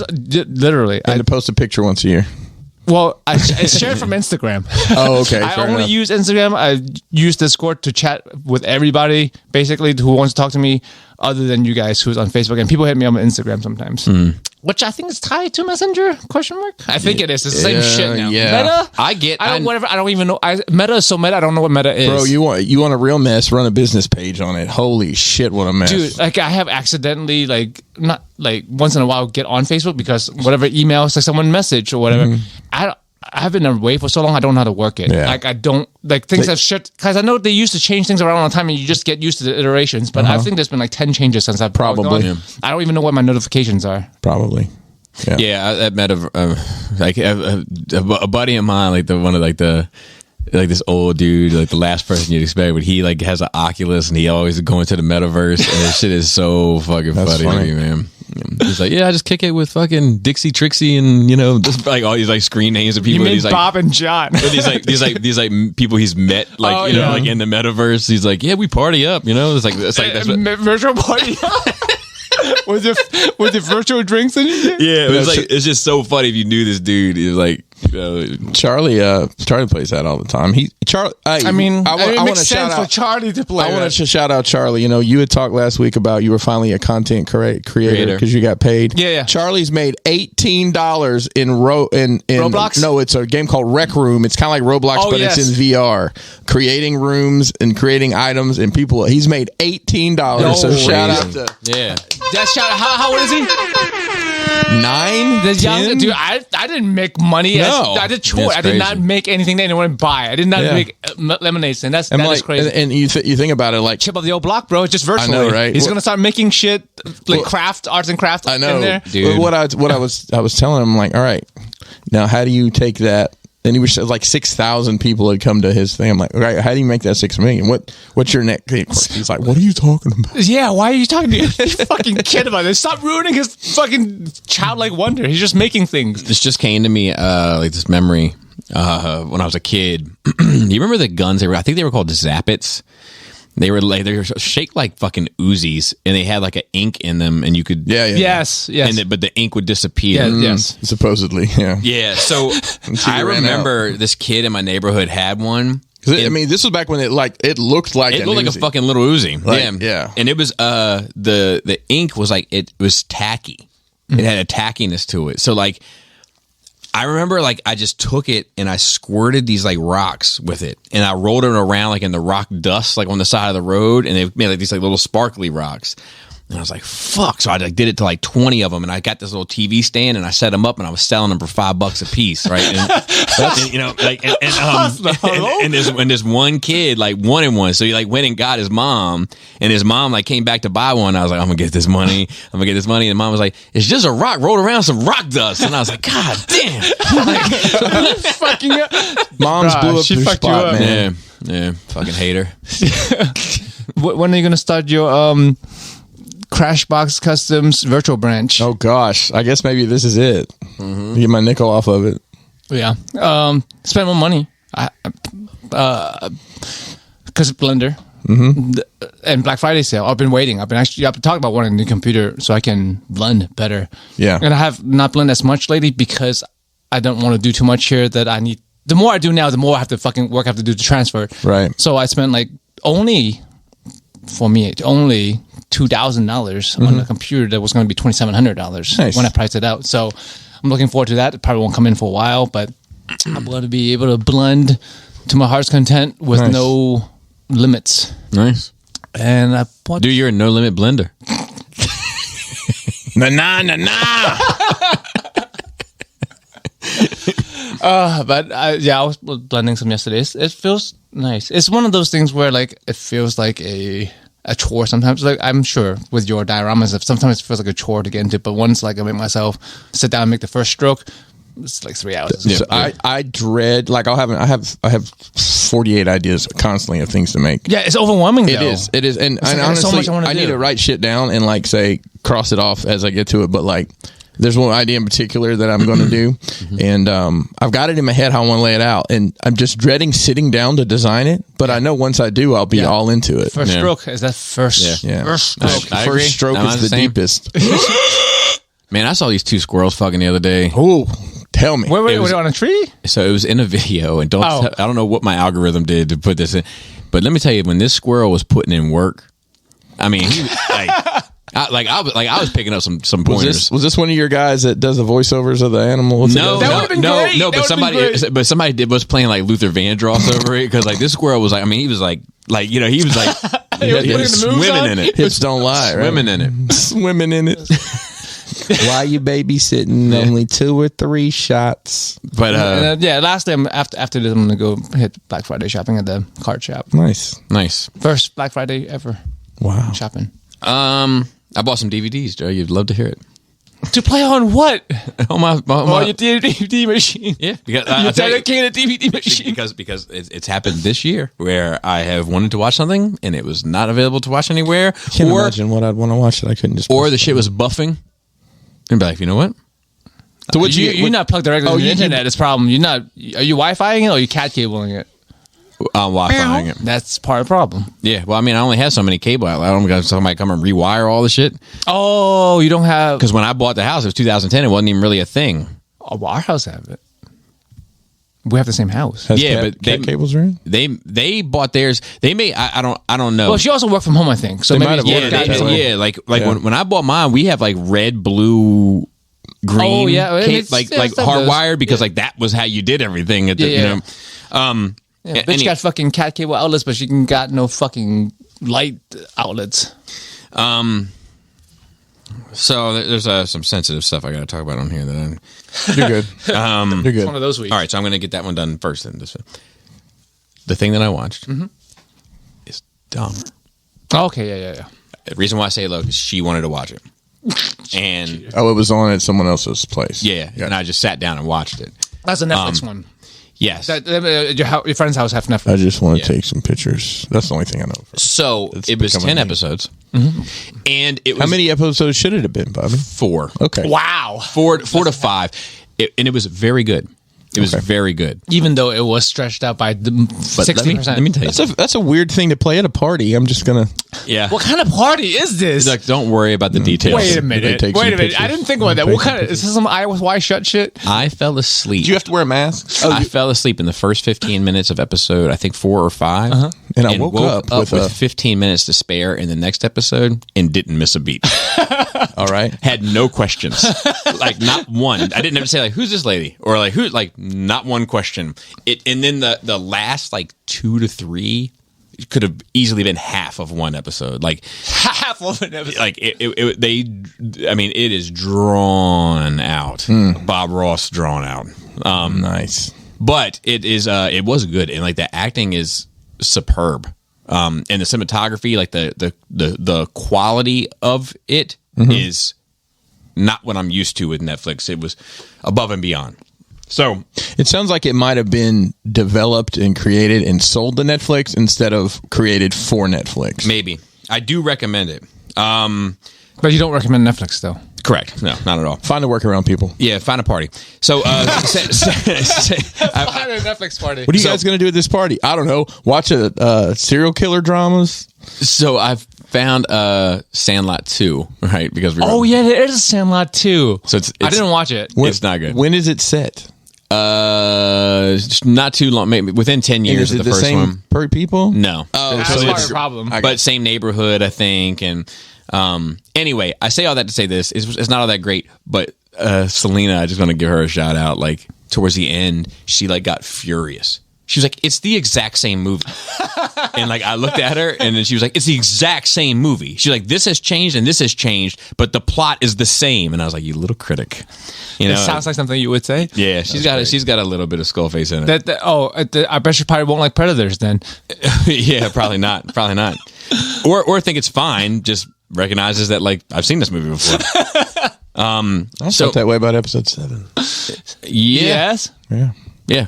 Speaker 3: Literally.
Speaker 2: And to post a picture once a year.
Speaker 3: Well, I share it from Instagram.
Speaker 2: Oh, okay.
Speaker 3: I only use Instagram. I use Discord to chat with everybody, basically, who wants to talk to me, other than you guys who's on Facebook. And people hit me on Instagram sometimes. Which I think is tied to Messenger, ? I think it is. It's the same shit now.
Speaker 2: Yeah.
Speaker 3: Meta?
Speaker 1: I
Speaker 3: don't even know. Meta is so meta, I don't know what Meta is.
Speaker 2: Bro, you want a real mess, run a business page on it. Holy shit, what a mess.
Speaker 3: Dude, like I have accidentally, like, not like once in a while get on Facebook because whatever emails, like someone message or whatever. I've been away for so long, I don't know how to work it.
Speaker 2: Yeah.
Speaker 3: Like, I don't, like, things have shit, because I know they used to change things around all the time and you just get used to the iterations, but I think there's been like 10 changes since I've
Speaker 2: probably.
Speaker 3: I don't even know what my notifications are.
Speaker 2: Probably.
Speaker 1: I met a buddy of mine, like like this old dude, like the last person you'd expect, but he like has an Oculus and he always going to the metaverse, and this shit is so fucking funny to me, man. He's like, I just kick it with fucking Dixie Trixie and just like all these like screen names of people.
Speaker 3: He's like Bob and John.
Speaker 1: these people he's met like like in the metaverse. He's like, we party up, it's like that's what,
Speaker 3: virtual party. Was it virtual drinks and shit?
Speaker 1: Yeah, it's just so funny if you knew this dude. It was like
Speaker 2: Charlie plays that all the time. I want to shout out
Speaker 3: for Charlie to play.
Speaker 2: I want to shout out Charlie. You know, you had talked last week about you were finally a content creator because you got paid.
Speaker 3: Yeah.
Speaker 2: Charlie's made $18 in
Speaker 3: Roblox.
Speaker 2: No, it's a game called Rec Room. It's kind of like Roblox, but it's in VR. Creating rooms and creating items and people. He's made $18. So shout out to
Speaker 3: That shout out. How old is he?
Speaker 2: 9.
Speaker 3: The young dude. I didn't make money.
Speaker 2: No.
Speaker 3: I did chore. I did not make anything that anyone would buy. I did not make lemonades, and that is crazy.
Speaker 2: And you think about it, like
Speaker 3: chip up the old block, bro. Just virtually.
Speaker 2: I know, right?
Speaker 3: He's gonna start making shit like arts and craft.
Speaker 2: I know,
Speaker 3: in there.
Speaker 2: dude. What I was telling him, like, all right, now how do you take that? And he was like 6,000 people had come to his thing. I'm like, all right, how do you make that 6 million? What's your next? He's like, what are you talking about?
Speaker 3: Yeah, why are you talking to you fucking kid about this? Stop ruining his fucking childlike wonder. He's just making things.
Speaker 1: This just came to me like this memory when I was a kid. Do you remember the guns? I think they were called Zappets. They were shaped like fucking Uzis, and they had like an ink in them, and you could
Speaker 3: yes,
Speaker 1: but the ink would disappear.
Speaker 3: Yes,
Speaker 2: supposedly, yeah.
Speaker 1: So I remember this kid in my neighborhood had one.
Speaker 2: This was back when it looked like
Speaker 1: a fucking little Uzi.
Speaker 2: Yeah,
Speaker 1: and it was the ink was like it was tacky. It had a tackiness to it. So like, I remember like I just took it and I squirted these like rocks with it, and I rolled it around like in the rock dust like on the side of the road, and they made like these like little sparkly rocks. And I was like, fuck. So I like did it to like 20 of them, and I got this little TV stand and I set them up, and I was selling them for $5 a piece, right? And, you know, like and this one kid like wanted one, so he like went and got his mom, and his mom like came back to buy one. I was like, I'm gonna get this money, and mom was like, it's just a rock rolled around some rock dust, and I was like, God damn,
Speaker 3: fucking
Speaker 2: mom's blew up
Speaker 3: she
Speaker 2: your
Speaker 3: fucked
Speaker 2: spot,
Speaker 3: you up.
Speaker 2: man.
Speaker 1: Yeah, fucking hater.
Speaker 3: When are you gonna start your Crashbox Customs virtual branch?
Speaker 2: Oh gosh, I guess maybe this is it. Get my nickel off of it.
Speaker 3: Yeah. Spend more money. Because Blender and Black Friday sale. I've been waiting. I've been talking about wanting a new computer so I can blend better.
Speaker 2: Yeah.
Speaker 3: And I have not blend as much lately because I don't want to do too much here that I need. The more I do now, the more I have to fucking work I have to do to transfer.
Speaker 2: Right.
Speaker 3: So I spent like only $2,000 on a computer that was going to be $2,700 when I priced it out. So I'm looking forward to that. It probably won't come in for a while, but I'm going to be able to blend to my heart's content with no limits.
Speaker 1: Nice.
Speaker 3: And I bought...
Speaker 1: Dude, you're a no limit blender.
Speaker 3: But I was blending some yesterday. It feels nice. It's one of those things where like it feels like a chore sometimes. Like I'm sure with your dioramas, sometimes it feels like a chore to get into. But once like I make myself sit down and make the first stroke, it's like 3 hours.
Speaker 2: So I dread like I have 48 ideas constantly of things to make.
Speaker 3: Yeah, it's overwhelming.
Speaker 2: It is, and honestly, so much I need to write shit down and like say cross it off as I get to it. But like, there's one idea in particular that I'm going to do, and I've got it in my head how I want to lay it out, and I'm just dreading sitting down to design it. But I know once I do, I'll be all into it.
Speaker 3: First stroke is that first.
Speaker 2: Yeah.
Speaker 3: First stroke.
Speaker 2: First stroke is the deepest.
Speaker 1: Man, I saw these 2 squirrels fucking the other day.
Speaker 2: Oh, tell me.
Speaker 3: Wait, was it on a tree?
Speaker 1: So it was in a video, and I don't know what my algorithm did to put this in, but let me tell you, when this squirrel was putting in work, I mean, he I was picking up some pointers.
Speaker 2: Was this one of your guys that does the voivoices of the animals?
Speaker 1: No, but somebody was playing like Luther Vandross over it, because like this squirrel was like, I mean, he was like he was like swimming in it.
Speaker 2: Hips don't lie, right?
Speaker 1: Swimming in it.
Speaker 2: Swimming in it. Why you babysitting? Only 2 or 3 shots.
Speaker 1: But
Speaker 3: last day after this, I'm gonna go hit Black Friday shopping at the card shop.
Speaker 2: Nice.
Speaker 3: First Black Friday ever.
Speaker 2: Wow.
Speaker 3: Shopping.
Speaker 1: I bought some DVDs, Joe. You'd love to hear it.
Speaker 3: To play on what?
Speaker 1: On my
Speaker 3: your DVD machine.
Speaker 1: Yeah, because
Speaker 3: your dedicated DVD machine.
Speaker 1: Because it's happened this year where I have wanted to watch something and it was not available to watch anywhere.
Speaker 2: I can't imagine what I'd want to watch that I couldn't just.
Speaker 1: Or the shit was buffing. And be like, you know what?
Speaker 3: So you're not plugged directly to the internet. It's a problem. You're not. Are you Wi-Fiing it or are you cat cabling it?
Speaker 1: I'm Wi-Fiing it.
Speaker 3: That's part of the problem.
Speaker 1: Yeah. Well, I mean, I only have so many cable outlets. I don't got somebody come and rewire all the shit.
Speaker 3: Oh, you don't have.
Speaker 1: Because when I bought the house, it was 2010. It wasn't even really a thing.
Speaker 3: Oh, well, our house have it. We have the same house.
Speaker 2: But cat cables are in?
Speaker 1: They bought theirs. They may. I don't know.
Speaker 3: Well, she also worked from home, I think. So
Speaker 2: They
Speaker 3: maybe
Speaker 2: might have worked out that way.
Speaker 1: Like when I bought mine, we have like red, blue, green.
Speaker 3: Oh, yeah.
Speaker 1: Like hardwired because like that was how you did everything. At the, you know.
Speaker 3: Bitch got fucking cat cable outlets, but she got no fucking light outlets.
Speaker 1: So there's some sensitive stuff I got to talk about on here that
Speaker 2: You're good.
Speaker 1: You're
Speaker 2: good.
Speaker 3: It's one of those weeks.
Speaker 1: All right, so I'm going to get that one done first. Then the thing that I watched is Dahmer.
Speaker 3: Okay, yeah.
Speaker 1: The reason why I say low is she wanted to watch it, and
Speaker 2: It was on at someone else's place.
Speaker 1: yeah, and I just sat down and watched it.
Speaker 3: That's a Netflix one.
Speaker 1: Yes.
Speaker 3: Your friend's house have Netflix.
Speaker 2: I just want to take some pictures. That's the only thing I know.
Speaker 1: So it was 10 episodes, and it was
Speaker 2: How many episodes should it have been, Bobby?
Speaker 1: 4.
Speaker 2: Okay.
Speaker 3: Wow.
Speaker 1: 4 to 5, and it was very good. It was very good.
Speaker 3: Even though it was stretched out by 60%.
Speaker 1: Let me tell you.
Speaker 2: That's a weird thing to play at a party. I'm just gonna.
Speaker 1: Yeah.
Speaker 3: What kind of party is this?
Speaker 1: Like, don't worry about the details.
Speaker 3: Wait a
Speaker 2: They
Speaker 3: minute.
Speaker 2: take some
Speaker 3: I
Speaker 2: pictures.
Speaker 3: didn't think about that. What kind of is this? Some Iowa shut shit?
Speaker 1: I fell asleep.
Speaker 2: Do you have to wear a mask?
Speaker 1: I fell asleep in the first 15 minutes of episode, I think 4 or 5.
Speaker 2: And I woke up with
Speaker 1: 15 minutes to spare in the next episode and didn't miss a beat.
Speaker 2: All right.
Speaker 1: Had no questions. Like, not one. I didn't ever say, like, who's this lady? Or, like, who? Like, not one question. And then the last, like, 2 to 3 could have easily been half of one episode. Like,
Speaker 3: Half of an episode.
Speaker 1: like it is drawn out. Bob Ross drawn out.
Speaker 2: Nice.
Speaker 1: But it was good, and like the acting is superb, and the cinematography, like the quality of it is not what I'm used to with Netflix. It was above and beyond. So
Speaker 2: It sounds like it might have been developed and created and sold to Netflix instead of created for Netflix.
Speaker 1: maybe I do recommend it.
Speaker 3: But you don't recommend Netflix, though.
Speaker 1: Correct. No, not at all.
Speaker 2: Find a workaround, people.
Speaker 1: Yeah, find a party. So,
Speaker 3: Find a Netflix party.
Speaker 2: What are you guys going to do at this party? I don't know. Watch serial killer dramas.
Speaker 1: so I've found Sandlot 2, right? Because
Speaker 3: Oh, yeah, there is a Sandlot, too.
Speaker 1: So it's
Speaker 3: I didn't watch it.
Speaker 1: It's not good.
Speaker 2: When is it set?
Speaker 1: It's not too long, maybe within 10 years
Speaker 2: Is
Speaker 1: of
Speaker 2: it
Speaker 1: the first
Speaker 2: same
Speaker 1: one.
Speaker 2: per people?
Speaker 1: No.
Speaker 3: That's
Speaker 2: so
Speaker 3: part
Speaker 2: it's-
Speaker 3: of the problem.
Speaker 1: But same neighborhood, I think. And anyway, I say all that to say this. It's not all that great, but Selena, I just want to give her a shout out. Like, towards the end, she like got furious. She was like, it's the exact same movie. And like, I looked at her and then she was like, it's the exact same movie. She's like, this has changed and this has changed, but the plot is the same. And I was like, you little critic. You know,
Speaker 3: It sounds like something you would say.
Speaker 1: yeah, she's got a little bit of skull face in it.
Speaker 3: I bet you probably won't like Predators then.
Speaker 1: Yeah, probably not. Probably not. Or think it's fine, just recognizes that like I've seen this movie before.
Speaker 2: I felt that way about episode 7.
Speaker 3: Yes.
Speaker 2: Yeah.
Speaker 1: Yeah.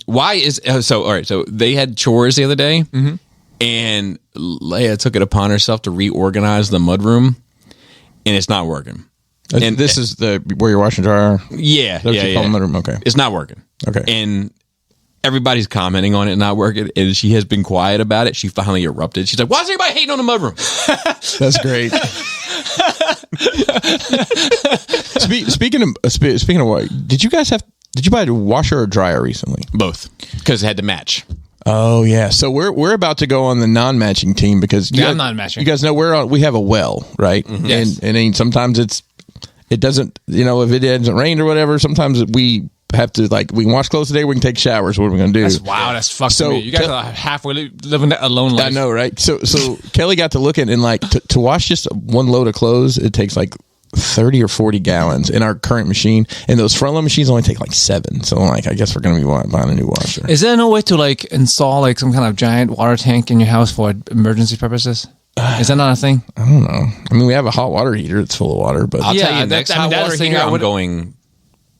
Speaker 1: Why is so? All right. So they had chores the other day, and Leia took it upon herself to reorganize the mudroom, and it's not working.
Speaker 2: And this is where you're washing dryer.
Speaker 1: Yeah,
Speaker 2: That's what you call the mudroom? Okay.
Speaker 1: It's not working.
Speaker 2: Okay.
Speaker 1: And everybody's commenting on it not working, and she has been quiet about it. She finally erupted. She's like, "Why is everybody hating on the mudroom?"
Speaker 2: That's great. Speaking of what, did you buy a washer or dryer recently?
Speaker 1: Both, because it had to match.
Speaker 2: Oh yeah, so we're about to go on the non-matching team because
Speaker 3: I'm non-matching.
Speaker 2: You guys know we have a well, right?
Speaker 3: Yes.
Speaker 2: And sometimes it doesn't, if it hasn't rained or whatever. Sometimes we have to we can wash clothes today. We can take showers. What are we going to do?
Speaker 3: That's fucked
Speaker 2: So,
Speaker 3: me. You guys are halfway living that alone life.
Speaker 2: I know, right? So Kelly got to looking and to wash just one load of clothes, it takes 30 or 40 gallons in our current machine, and those front load machines only take 7. So I guess we're going to be buying a new washer.
Speaker 3: Is there no way to install some kind of giant water tank in your house for emergency purposes? Is that not a thing?
Speaker 2: I don't know. I mean, we have a hot water heater that's full of water, but
Speaker 1: I'll tell you,
Speaker 3: that-
Speaker 1: next
Speaker 3: I mean,
Speaker 1: hot
Speaker 3: that's
Speaker 1: water
Speaker 3: the thing
Speaker 1: heater,
Speaker 3: I
Speaker 1: I'm
Speaker 3: would-
Speaker 1: going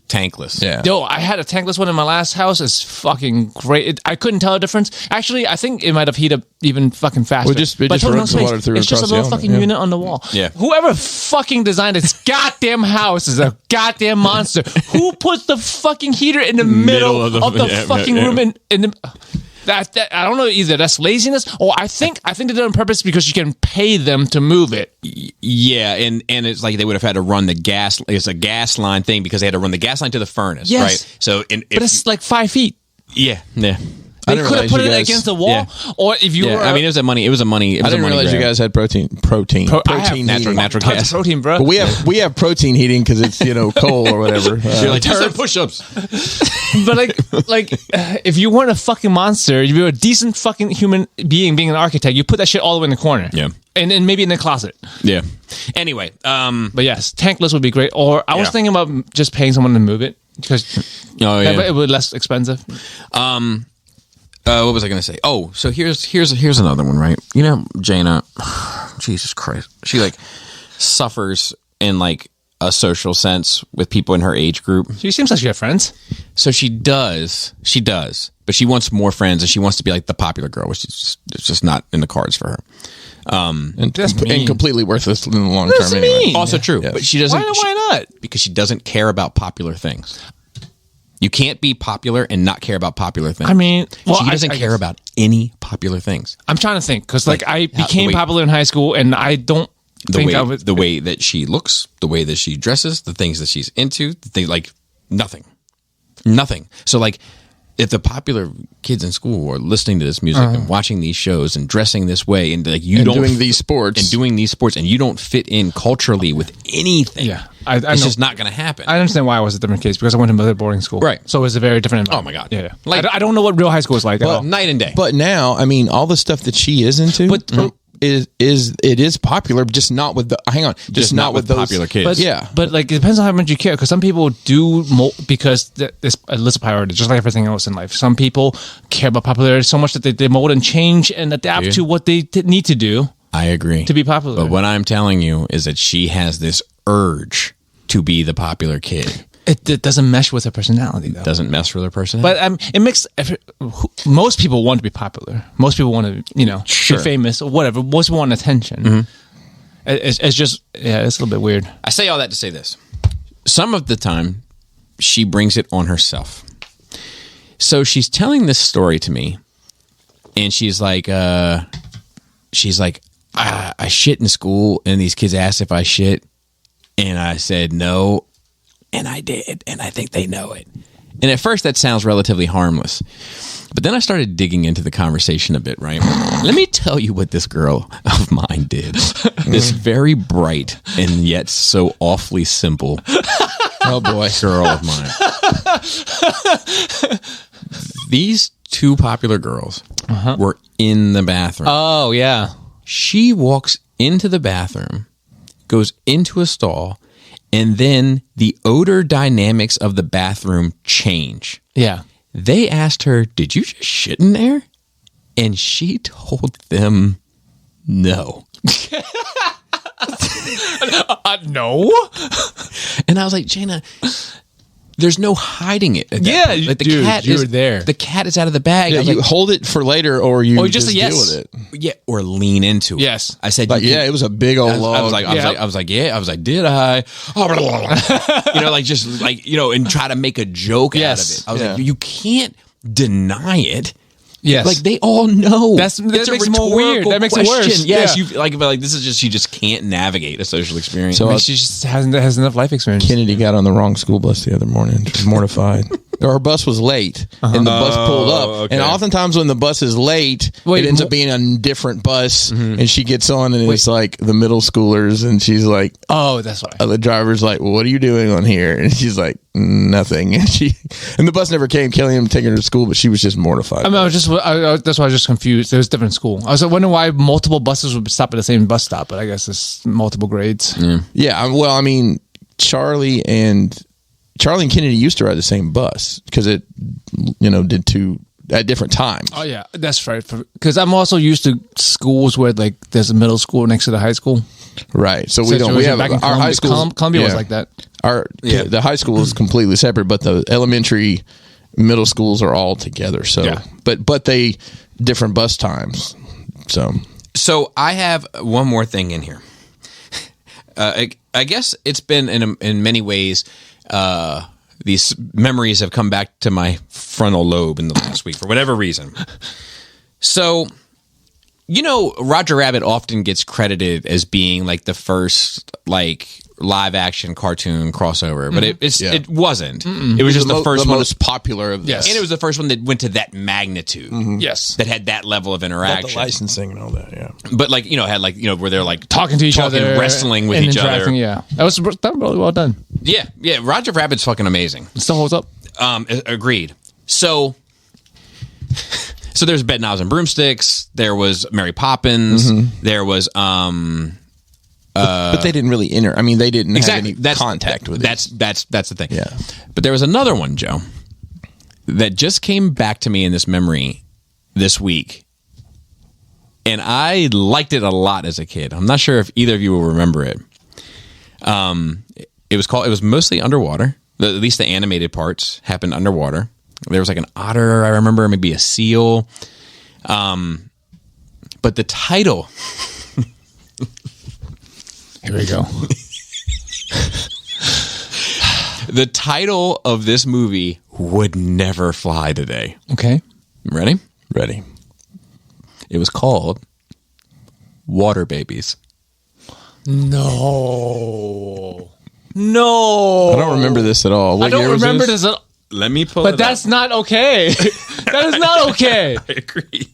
Speaker 1: tankless.
Speaker 2: yeah.
Speaker 3: Yo, I had a tankless one in my last house. It's fucking great. I couldn't tell the difference. Actually, I think it might have heated up even fucking faster.
Speaker 2: Well, it just
Speaker 3: But total
Speaker 2: runs the
Speaker 3: space.
Speaker 2: water through
Speaker 3: It's just a
Speaker 2: across the
Speaker 3: little
Speaker 2: element,
Speaker 3: fucking
Speaker 2: yeah.
Speaker 3: unit on the wall.
Speaker 1: Yeah.
Speaker 3: Whoever fucking designed this goddamn house is a goddamn monster. Who put the fucking heater in the middle of the
Speaker 1: yeah,
Speaker 3: fucking
Speaker 1: yeah.
Speaker 3: room in the... That I don't know either. That's laziness, or I think they did it on purpose because you can pay them to move it.
Speaker 1: Yeah, and it's like they would have had to run the gas. It's a gas line thing because they had to run the gas line to the furnace, right? So,
Speaker 3: but it's like 5 feet.
Speaker 1: Yeah.
Speaker 3: They could have put it against the wall, or if you were.
Speaker 1: I mean, it was a money.
Speaker 2: I didn't realize you guys had protein
Speaker 1: natural gas.
Speaker 3: Protein, bro.
Speaker 2: But we have protein heating because it's coal or whatever.
Speaker 1: You're like, do some push-ups.
Speaker 3: But like, if you weren't a fucking monster, if you were a decent fucking human being an architect, you put that shit all the way in the corner.
Speaker 1: Yeah.
Speaker 3: And then maybe in the closet.
Speaker 1: Yeah. Anyway,
Speaker 3: but yes, tankless would be great. Or I was thinking about just paying someone to move it because it would be less expensive.
Speaker 1: What was I going to say? Oh, so here's another one, right? You know, Jaina, Jesus Christ, she like suffers in like a social sense with people in her age group.
Speaker 3: She seems like she has friends.
Speaker 1: So she does, but she wants more friends and she wants to be like the popular girl, which is just not in the cards for her.
Speaker 2: And completely worthless in the long term. Anyway.
Speaker 1: Also true, but she doesn't.
Speaker 3: Why not?
Speaker 1: Because she doesn't care about popular things. You can't be popular and not care about popular things.
Speaker 3: I mean,
Speaker 1: she doesn't care about any popular things.
Speaker 3: I'm trying to think because like I became popular in high school, and I don't think I was
Speaker 1: the way that she looks, the way that she dresses, the things that she's into, like nothing. So like, if the popular kids in school are listening to this music and watching these shows and dressing this way, and like you don't
Speaker 2: doing these sports,
Speaker 1: and you don't fit in culturally with anything, it's just not going to happen.
Speaker 3: I understand why I was a different case because I went to another boarding school,
Speaker 1: right?
Speaker 3: So it was a very different environment.
Speaker 1: Oh my god,
Speaker 3: yeah. Like I don't know what real high school is like.
Speaker 1: Well, night and day.
Speaker 2: But now, I mean, all the stuff that she is into, is popular, just not with just not with those
Speaker 1: popular kids.
Speaker 3: But like it depends on how much you care. Because some people do because it's a list of priorities, just like everything else in life. Some people care about popularity so much that they mold and change and adapt to what they need to do.
Speaker 1: I agree
Speaker 3: to be popular.
Speaker 1: But what I'm telling you is that she has this urge to be the popular kid.
Speaker 3: It doesn't mesh with her personality, though.
Speaker 1: Doesn't mess with her personality.
Speaker 3: But it makes most people want to be popular. Most people want to, be famous or whatever. Most people want attention. Mm-hmm. It's just, it's a little bit weird.
Speaker 1: I say all that to say this. Some of the time, she brings it on herself. So she's telling this story to me, and she's like, I shit in school, and these kids asked if I shit, and I said no. And I did, and I think they know it. And at first, that sounds relatively harmless. But then I started digging into the conversation a bit, right? Let me tell you what this girl of mine did. This very bright and yet so awfully simple
Speaker 2: oh boy,
Speaker 1: girl of mine. These two popular girls were in the bathroom.
Speaker 3: Oh, yeah.
Speaker 1: She walks into the bathroom, goes into a stall, and then the odor dynamics of the bathroom change.
Speaker 3: Yeah.
Speaker 1: They asked her, "Did you just shit in there?" And she told them, "No."
Speaker 3: No.
Speaker 1: And I was like, Jaina, there's no hiding it.
Speaker 3: Yeah,
Speaker 1: like the
Speaker 3: dude,
Speaker 1: cat
Speaker 3: you
Speaker 1: is
Speaker 3: were there.
Speaker 1: The cat is out of the bag.
Speaker 2: Yeah, you hold it for later, or you just deal with it.
Speaker 1: Yeah, or lean into it.
Speaker 3: Yes,
Speaker 1: I said.
Speaker 2: Like, it was a big old log.
Speaker 1: I was like, did I? Just and try to make a joke out of it. I was like, you can't deny it.
Speaker 3: Yes,
Speaker 1: like they all know.
Speaker 3: That makes it more weird. That makes it worse.
Speaker 1: Yes, but this is just she just can't navigate a social experience.
Speaker 3: So she just has enough life experience.
Speaker 2: Kennedy got on the wrong school bus the other morning. She was mortified. Our bus was late, and the bus pulled up. Okay. And oftentimes when the bus is late, it ends up being a different bus, and she gets on, and it's like the middle schoolers, and she's like,
Speaker 3: "Oh, that's why."
Speaker 2: The driver's like, well, "What are you doing on here?" And she's like, "Nothing." And the bus never came. Kelly and taking her to school, but she was just mortified.
Speaker 3: I mean, that's why I was just confused. It was a different school. I was wondering why multiple buses would stop at the same bus stop, but I guess it's multiple grades.
Speaker 2: Yeah. Well, I mean, Charlie and Kennedy used to ride the same bus because it, did two at different times.
Speaker 3: Oh yeah, that's right. Because I'm also used to schools where like there's a middle school next to the high school.
Speaker 2: Right. So we have our high school.
Speaker 3: Columbia was like that.
Speaker 2: The high school is completely separate, but the elementary, middle schools are all together. So, but they different bus times. So
Speaker 1: I have one more thing in here. I guess it's been in many ways these memories have come back to my frontal lobe in the last week for whatever reason. So, Roger Rabbit often gets credited as being like the first like live action cartoon crossover, but it wasn't. It was just the first one,
Speaker 2: most popular of this.
Speaker 1: and it was the first one that went to that magnitude.
Speaker 3: Yes,
Speaker 1: that had that level of interaction,
Speaker 2: the licensing and all that. Yeah,
Speaker 1: but like had like where they're like
Speaker 3: talking to each other,
Speaker 1: wrestling with each other.
Speaker 3: Yeah, that was really well done.
Speaker 1: Yeah. Roger Rabbit's fucking amazing.
Speaker 3: It still holds up.
Speaker 1: Agreed. So there's Bedknobs and Broomsticks. There was Mary Poppins. There was
Speaker 2: but they didn't really they didn't have any contact with it.
Speaker 1: That's the thing.
Speaker 2: Yeah.
Speaker 1: But there was another one, Joe, that just came back to me in this memory this week. And I liked it a lot as a kid. I'm not sure if either of you will remember it. It was mostly underwater. At least the animated parts happened underwater. There was like an otter, I remember, maybe a seal. But the title.
Speaker 3: Here we go.
Speaker 1: The title of this movie would never fly today.
Speaker 3: Okay.
Speaker 1: Ready?
Speaker 2: Ready.
Speaker 1: It was called Water Babies.
Speaker 3: No.
Speaker 2: I don't remember this at all.
Speaker 3: I don't remember this at all.
Speaker 1: Let me pull it up.
Speaker 3: But that's not okay. That is not okay.
Speaker 1: I agree.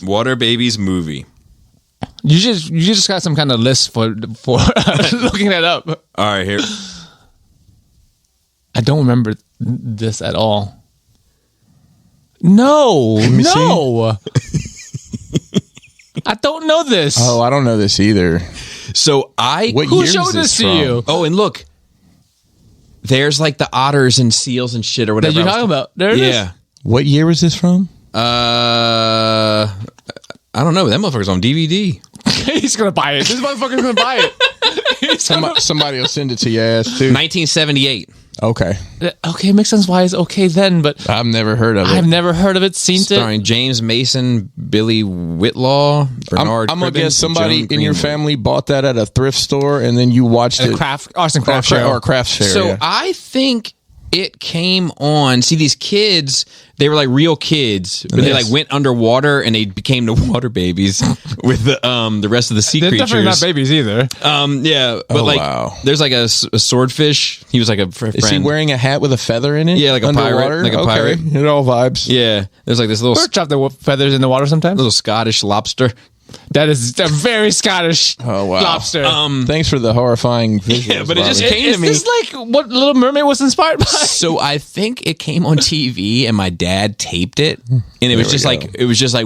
Speaker 1: Water Babies movie.
Speaker 3: You just got some kind of list for looking that up.
Speaker 1: All right, here.
Speaker 3: I don't remember this at all. No. I don't know this.
Speaker 2: Oh, I don't know this either.
Speaker 1: So
Speaker 3: who showed this to you?
Speaker 1: Oh, and look. There's like the otters and seals and shit or whatever.
Speaker 3: That you're talking about. There it is.
Speaker 2: What year was this from?
Speaker 1: I don't know. That motherfucker's on DVD.
Speaker 3: He's going to buy it. This motherfucker's going to buy it.
Speaker 2: Somebody will send it to your ass, too.
Speaker 1: 1978.
Speaker 2: Okay.
Speaker 3: Okay, makes sense why it's okay then, but
Speaker 2: I've never heard of it.
Speaker 3: I've never heard of it, seen it.
Speaker 1: Starring James Mason, Billy Whitlaw, Bernard
Speaker 2: I'm going to guess
Speaker 1: Cribbins,
Speaker 2: somebody
Speaker 1: Joan
Speaker 2: in your
Speaker 1: Greenwood.
Speaker 2: family bought that at a thrift store and then you watched it.
Speaker 3: Arts and Crafts show.
Speaker 2: Or a craft fair.
Speaker 1: So
Speaker 2: yeah.
Speaker 1: I think it came on. See, these kids, they were like real kids, but they like went underwater and they became the water babies with the rest of the sea
Speaker 3: They're
Speaker 1: creatures.
Speaker 3: definitely not babies either.
Speaker 1: Yeah, but there's like a swordfish. He was like a friend.
Speaker 2: Is he wearing a hat with a feather in it?
Speaker 1: Yeah, like a pirate. Like a pirate.
Speaker 2: It all vibes.
Speaker 1: Yeah, there's like this little
Speaker 3: Birds drop their feathers in the water sometimes.
Speaker 1: little Scottish lobster.
Speaker 3: That is a very Scottish lobster.
Speaker 2: Thanks for the horrifying visuals.
Speaker 1: Yeah, but it just
Speaker 2: Bobby.
Speaker 1: came to me.
Speaker 3: Is this like what Little Mermaid was inspired by?
Speaker 1: So I think it came on TV and my dad taped it, and it was just like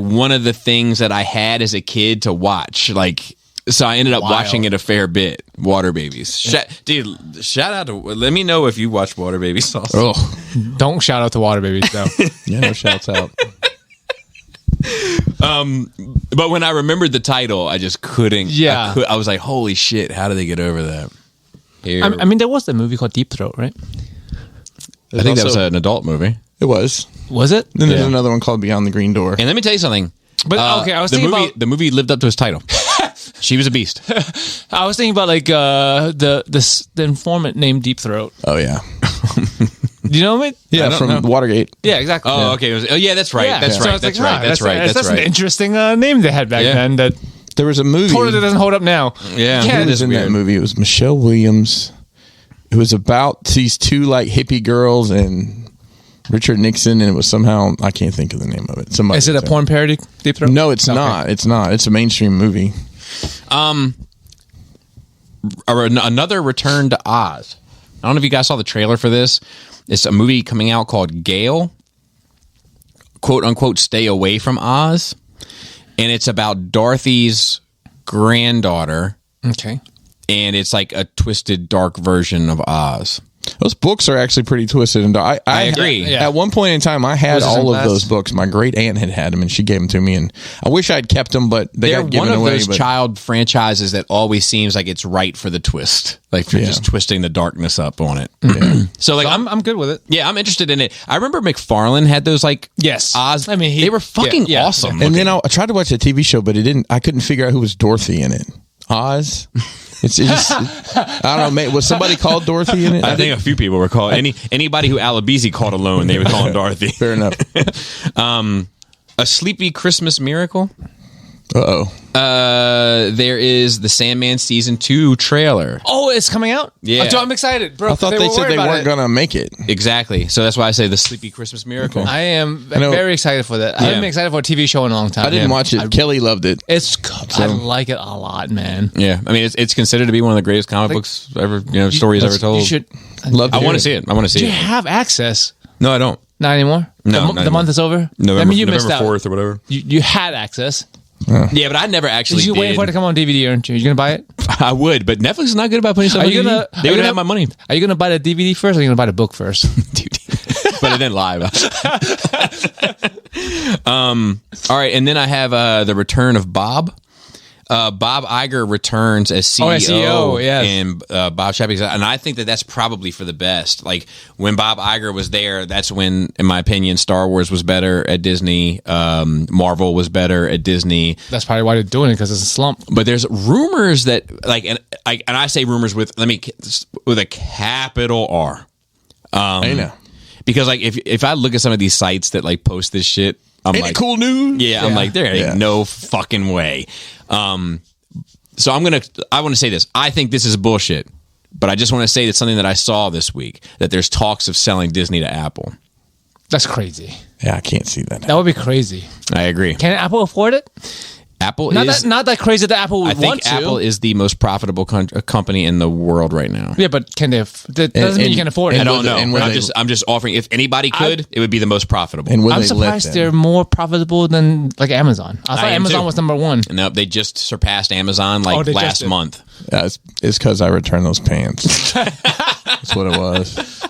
Speaker 1: one of the things that I had as a kid to watch. Like, so I ended up watching it a fair bit. Water Babies, dude. Shout out to. Let me know if you watch Water Babies. Also.
Speaker 2: Oh,
Speaker 3: Don't shout out to Water Babies though.
Speaker 2: yeah, no shouts out.
Speaker 1: But when I remembered the title, I just couldn't.
Speaker 3: Yeah.
Speaker 1: I was like, holy shit! How did they get over that? Here.
Speaker 3: I mean, there was that movie called Deep Throat, right?
Speaker 1: I think that was an adult movie.
Speaker 2: It was.
Speaker 3: Was it?
Speaker 2: Then there's another one called Beyond the Green Door.
Speaker 1: And let me tell you something.
Speaker 3: But okay, I was thinking about
Speaker 1: the movie lived up to its title. She was a beast.
Speaker 3: I was thinking about like the informant named Deep Throat.
Speaker 2: Oh yeah.
Speaker 3: Do you know him?
Speaker 2: Yeah, from Watergate.
Speaker 3: Yeah, exactly.
Speaker 1: Oh, okay. That's right.
Speaker 3: Yeah.
Speaker 1: That's
Speaker 3: So
Speaker 1: right.
Speaker 3: it's
Speaker 1: That's
Speaker 3: like,
Speaker 1: right. That's right.
Speaker 3: That's an interesting name they had back then. That
Speaker 2: There was a movie.
Speaker 3: totally doesn't hold up now.
Speaker 1: Yeah.
Speaker 2: Who was in that movie? It was Michelle Williams. It was about these two like hippie girls and Richard Nixon, and it was somehow I can't think of the name of it. Somebody
Speaker 3: Is it a porn parody? Deep Throat?
Speaker 2: No, it's not. It's not. It's a mainstream movie.
Speaker 1: Another Return to Oz. I don't know if you guys saw the trailer for this. It's a movie coming out called Gale, quote unquote, Stay Away from Oz. And it's about Dorothy's granddaughter.
Speaker 3: Okay.
Speaker 1: And it's like a twisted, dark version of Oz.
Speaker 2: Those books are actually pretty twisted and dark.
Speaker 1: I agree.
Speaker 2: At one point in time, I had all of those books. My great aunt had them, and she gave them to me. And I wish I'd kept them, but they're got given away.
Speaker 1: One of those child franchises that always seems like it's right for the twist, like you're just twisting the darkness up on it.
Speaker 2: Yeah.
Speaker 1: So
Speaker 3: I'm good with it.
Speaker 1: Yeah, I'm interested in it. I remember McFarlane had those like Oz.
Speaker 3: I mean,
Speaker 1: they were fucking awesome.
Speaker 2: And then I tried to watch a TV show, but I couldn't figure out who was Dorothy in it. Oz. It's just, I don't know. Was somebody called Dorothy in it?
Speaker 1: I think a few people were called. Anybody who Alabisi called alone, they would call him Dorothy.
Speaker 2: Fair enough.
Speaker 1: A Sleepy Christmas Miracle.
Speaker 2: Uh-oh.
Speaker 1: There is the Sandman Season 2 trailer.
Speaker 3: Oh, it's coming out?
Speaker 1: Yeah.
Speaker 3: I'm excited, bro.
Speaker 2: I thought they said they weren't going to make it.
Speaker 1: Exactly. So that's why I say the Sleepy Christmas Miracle.
Speaker 3: I am very excited for that. I haven't been excited for a TV show in a long time.
Speaker 2: I didn't watch it. Kelly loved it.
Speaker 3: I like it a lot, man.
Speaker 1: Yeah. I mean, it's considered to be one of the greatest comic books ever, stories ever told.
Speaker 3: You should.
Speaker 1: I want to see it.
Speaker 3: Do you have access?
Speaker 1: No, I don't.
Speaker 3: Not anymore?
Speaker 1: No,
Speaker 3: the month is over?
Speaker 1: November,
Speaker 3: you missed out.
Speaker 1: 4th or whatever.
Speaker 3: You had access.
Speaker 1: Yeah, but I never actually did.
Speaker 3: You waiting for it to come on DVD, aren't you? You going to buy it?
Speaker 1: I would, but Netflix is not good about putting stuff on DVD. They would have my money.
Speaker 3: Are you going to buy the DVD first or are you going to buy the book first?
Speaker 1: Dude. But it then live. All right, and then I have the return of Bob. Bob Iger returns as CEO, and Bob Chapek, and I think that's probably for the best. Like when Bob Iger was there, that's when, in my opinion, Star Wars was better at Disney. Marvel was better at Disney.
Speaker 3: That's probably why they're doing it, because it's a slump.
Speaker 1: But there's rumors that, and I say rumors with a capital R.
Speaker 2: I know,
Speaker 1: because like if I look at some of these sites that like post this shit, I'm
Speaker 2: ain't
Speaker 1: like,
Speaker 2: it cool news?
Speaker 1: Yeah, I'm like, there ain't no fucking way. So I want to say this. I think this is bullshit, but I just want to say that something that I saw this week, that there's talks of selling Disney to Apple.
Speaker 3: That's crazy.
Speaker 2: Yeah, I can't see that.
Speaker 3: That would be crazy.
Speaker 1: I agree.
Speaker 3: Can Apple afford it?
Speaker 1: Apple
Speaker 3: not that crazy that Apple would want to.
Speaker 1: I think Apple is the most profitable company in the world right now.
Speaker 3: Yeah, but can they? That doesn't mean you can afford it.
Speaker 1: I don't know. I'm just offering. If anybody could, it would be the most profitable.
Speaker 2: And
Speaker 3: I'm surprised they're more profitable than like Amazon. I thought Amazon was number one.
Speaker 1: No, they just surpassed Amazon last month.
Speaker 2: Yeah, it's because I returned those pants. That's what it was.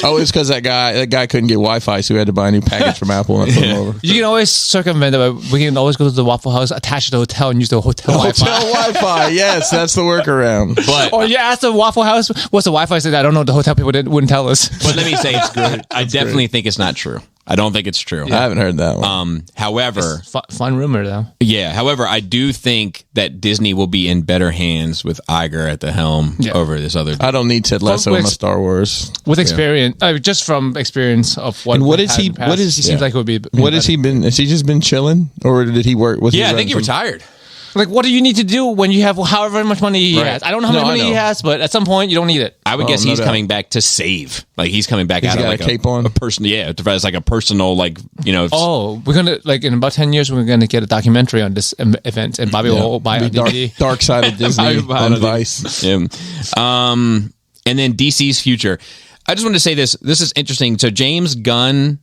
Speaker 2: Oh, it's because that guy couldn't get Wi-Fi, so we had to buy a new package from Apple and put them over.
Speaker 3: You can always circumvent it. We can always go to the Waffle House, attach to the hotel, and use the hotel Wi-Fi.
Speaker 2: Hotel Wi-Fi, yes, that's the workaround.
Speaker 3: Or you ask the Waffle House, what's the Wi-Fi? Said, I don't know. The hotel people wouldn't tell us.
Speaker 1: But let me say it's good. I definitely think it's not true. I don't think it's true.
Speaker 2: I haven't heard that one.
Speaker 1: However,
Speaker 3: fun rumor though.
Speaker 1: Yeah. However, I do think that Disney will be in better hands with Iger at the helm over this other.
Speaker 2: I don't need Ted Lasso in my Star Wars
Speaker 3: with experience. just from experience of what.
Speaker 2: And what is he? What is?
Speaker 3: He seems like it would be.
Speaker 2: What has he been? Has he just been chilling, or did he work?
Speaker 1: I think he retired.
Speaker 3: Like, what do you need to do when you have however much money he has? I don't know how much money he has, but at some point, you don't need it.
Speaker 1: I would guess he's coming back to save. Like, he's coming back out of like
Speaker 2: a cape on.
Speaker 1: A person. Yeah, it's like a personal, like, you know.
Speaker 3: Oh, we're going to, like, in about 10 years, we're going to get a documentary on this event, and Bobby will buy a DVD.
Speaker 2: Dark Side of Disney on Vice.
Speaker 1: Yeah. And then DC's future. I just want to say this. This is interesting. So, James Gunn,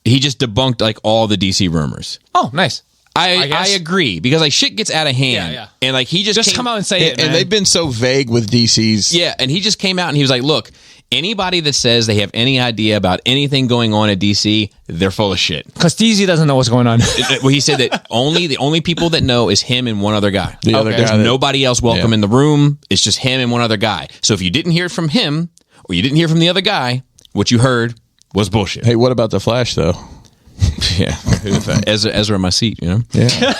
Speaker 1: he just debunked, like, all the DC rumors.
Speaker 3: Oh, nice.
Speaker 1: I agree, because like shit gets out of hand, and like he just
Speaker 3: come out and say it,
Speaker 2: and they've been so vague with DC's.
Speaker 1: Yeah, and he just came out and he was like, "Look, anybody that says they have any idea about anything going on at DC, they're full of shit."
Speaker 3: Because DC doesn't know what's going on.
Speaker 1: Well, he said that the only people that know is him and one other guy. There's nobody else welcome in the room. It's just him and one other guy. So if you didn't hear it from him or you didn't hear from the other guy, what you heard was bullshit.
Speaker 2: Hey, what about the Flash though?
Speaker 1: Yeah, Ezra in my seat, you know.
Speaker 2: Yeah.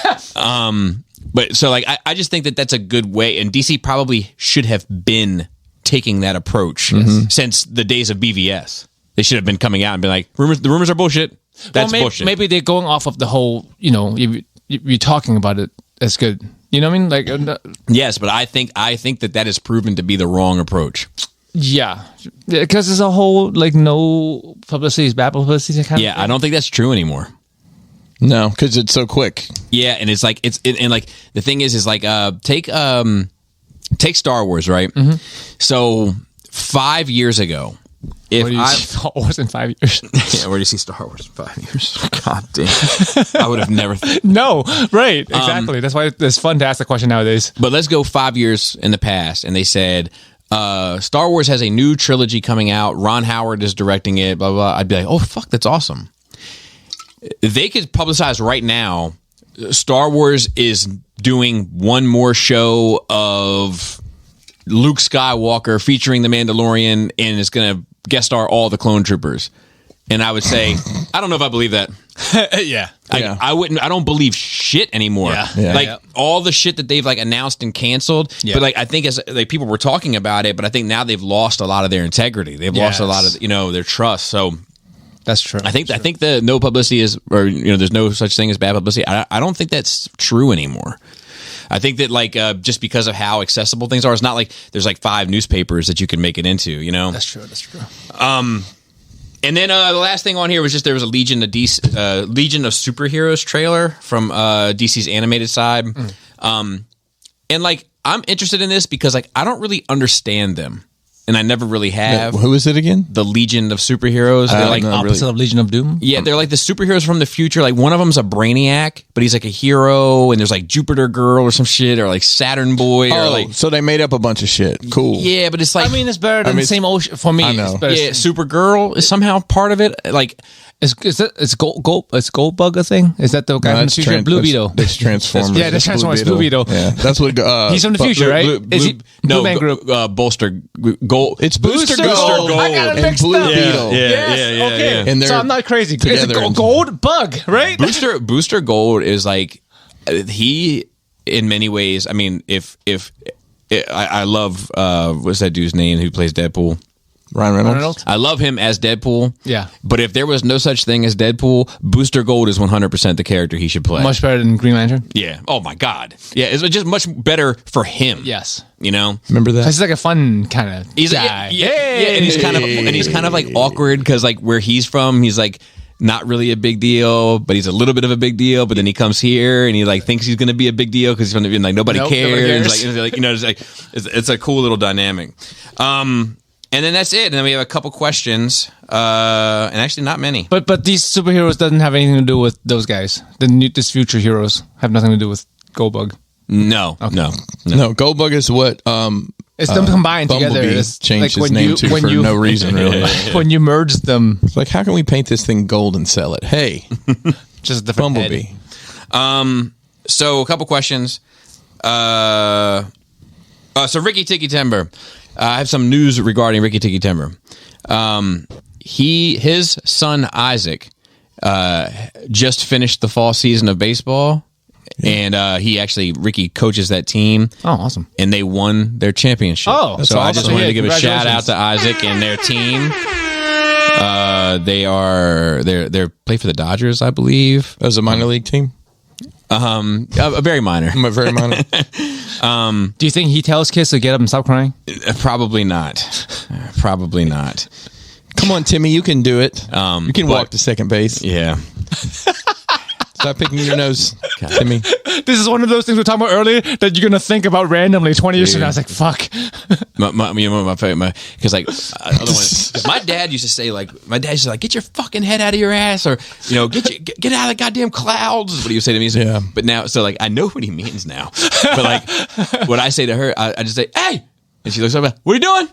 Speaker 1: But so like I just think that that's a good way, and DC probably should have been taking that approach since the days of BVS. They should have been coming out and been like, the rumors are bullshit. That's bullshit.
Speaker 3: Maybe they're going off of the whole, you know, you're talking about it. That's good. You know what I mean? Like,
Speaker 1: yes, but I think that has proven to be the wrong approach.
Speaker 3: Yeah, because there's a whole like no publicity is bad publicity kind of thing.
Speaker 1: I don't think that's true anymore.
Speaker 2: No, because it's so quick.
Speaker 1: Yeah, and it's like and like the thing is like take Star Wars, right? Mm-hmm. So 5 years ago,
Speaker 3: Star Wars in 5 years?
Speaker 1: Yeah, where do you see Star Wars in 5 years? God damn, I would have never.
Speaker 3: No, right? Exactly. That's why it's fun to ask the question nowadays.
Speaker 1: But let's go 5 years in the past, and they said. Star Wars has a new trilogy coming out. Ron Howard is directing it, blah, blah. I'd be like, oh, fuck, that's awesome. They could publicize right now, Star Wars is doing one more show of Luke Skywalker featuring the Mandalorian, and it's going to guest star all the clone troopers. And I would say, I don't know if I believe that.
Speaker 3: Yeah.
Speaker 1: I don't believe shit anymore.
Speaker 3: Yeah.
Speaker 1: All the shit that they've like announced and canceled. But like I think as like people were talking about it, but I think now they've lost a lot of their integrity. They've lost a lot of their trust. So
Speaker 3: that's true.
Speaker 1: I think the no publicity is, or there's no such thing as bad publicity. I don't think that's true anymore. I think that like just because of how accessible things are, it's not like there's like 5 newspapers that you can make it into.
Speaker 3: That's true.
Speaker 1: And then the last thing on here was just there was a Legion of Superheroes trailer from DC's animated side, and like I'm interested in this because like I don't really understand them. And I never really have.
Speaker 2: Who is it again?
Speaker 1: The Legion of Superheroes. They're like
Speaker 3: opposite of Legion of Doom.
Speaker 1: Yeah, they're like the superheroes from the future. Like one of them's a Brainiac, but he's like a hero. And there's like Jupiter Girl or some shit, or like Saturn Boy. Or like,
Speaker 2: so they made up a bunch of shit. Cool.
Speaker 1: Yeah, but it's like
Speaker 3: it's better than the same ocean for me.
Speaker 2: I know.
Speaker 1: Yeah, Supergirl is somehow part of it. Like.
Speaker 3: Is Goldbug a thing? Is that the guy from the future? Blue Beetle.
Speaker 2: That's Transformers.
Speaker 3: That's Transformers. Blue Beetle.
Speaker 2: Yeah, that's what.
Speaker 3: He's from the future, right? Blue Man Group.
Speaker 1: Bolster Gold.
Speaker 2: It's Booster Gold.
Speaker 3: I got it mixed
Speaker 2: Blue
Speaker 3: up.
Speaker 2: Beetle.
Speaker 1: Yeah.
Speaker 3: Okay.
Speaker 2: And
Speaker 3: so I'm not crazy. It's
Speaker 2: together.
Speaker 3: Gold Bug, right?
Speaker 1: Booster Gold is like he in many ways. I mean, if I love what's that dude's name who plays Deadpool?
Speaker 2: Ryan Reynolds.
Speaker 1: I love him as Deadpool.
Speaker 3: Yeah.
Speaker 1: But if there was no such thing as Deadpool, Booster Gold is 100% the character he should play.
Speaker 3: Much better than Green Lantern.
Speaker 1: Yeah. Oh my God. Yeah. It's just much better for him.
Speaker 3: Yes.
Speaker 2: Remember that?
Speaker 3: He's like a fun kind of guy.
Speaker 1: Yeah. And he's kind of like awkward because like where he's from, he's like not really a big deal, but he's a little bit of a big deal. But then he comes here and he like thinks he's going to be a big deal because he's going to be like nobody cares. It's a cool little dynamic. And then that's it. And then we have a couple questions, and actually not many.
Speaker 3: But these superheroes doesn't have anything to do with those guys. These future heroes have nothing to do with Goldbug.
Speaker 1: No,
Speaker 3: okay.
Speaker 1: no.
Speaker 2: Goldbug is what
Speaker 3: it's them combined
Speaker 2: Bumblebee
Speaker 3: together. It's
Speaker 2: changed his name to for no reason, really.
Speaker 3: When you merge them,
Speaker 2: it's like, how can we paint this thing gold and sell it? Hey,
Speaker 3: just a different
Speaker 2: Bumblebee.
Speaker 1: So a couple questions. So Ricky Tiki Timber. I have some news regarding Ricky Tiki Timber. His son Isaac just finished the fall season of baseball, and Ricky coaches that team.
Speaker 3: Oh, awesome!
Speaker 1: And they won their championship.
Speaker 3: Oh,
Speaker 1: so I just wanted to give a shout out to Isaac and their team. They're play for the Dodgers, I believe.
Speaker 2: As a minor league team.
Speaker 1: A very minor.
Speaker 2: Very minor.
Speaker 3: Do you think he tells kids to get up and stop crying?
Speaker 1: Probably not. Probably not.
Speaker 2: Come on, Timmy, you can do it. You can walk to second base.
Speaker 1: Yeah.
Speaker 2: Stop picking your nose, Timmy.
Speaker 3: This is one of those things we were talking about earlier that you're gonna think about randomly 20 years from now. I was like, "Fuck."
Speaker 1: My favorite, because like other ones. My dad used to say like, "Get your fucking head out of your ass," or get out of the goddamn clouds. Is what he would say to me. So, but now, so like, I know what he means now. But like, what I say to her, I just say, "Hey," and she looks up. What are you doing?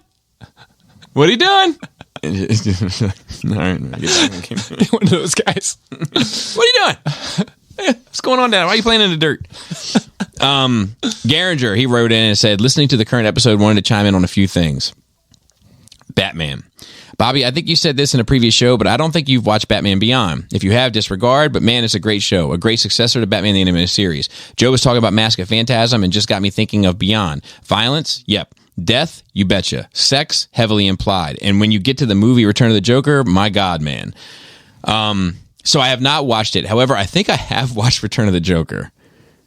Speaker 1: What are you doing? And all right,
Speaker 3: one of those guys.
Speaker 1: What are you doing? What's going on down? Why are you playing in the dirt? Garinger, he wrote in and said, listening to the current episode, wanted to chime in on a few things. Batman. Bobby, I think you said this in a previous show, but I don't think you've watched Batman Beyond. If you have, disregard, but man, it's a great show. A great successor to Batman the Animated Series. Joe was talking about Mask of Phantasm and just got me thinking of Beyond. Violence? Yep. Death? You betcha. Sex? Heavily implied. And when you get to the movie Return of the Joker, my God, man. So I have not watched it. However, I think I have watched Return of the Joker.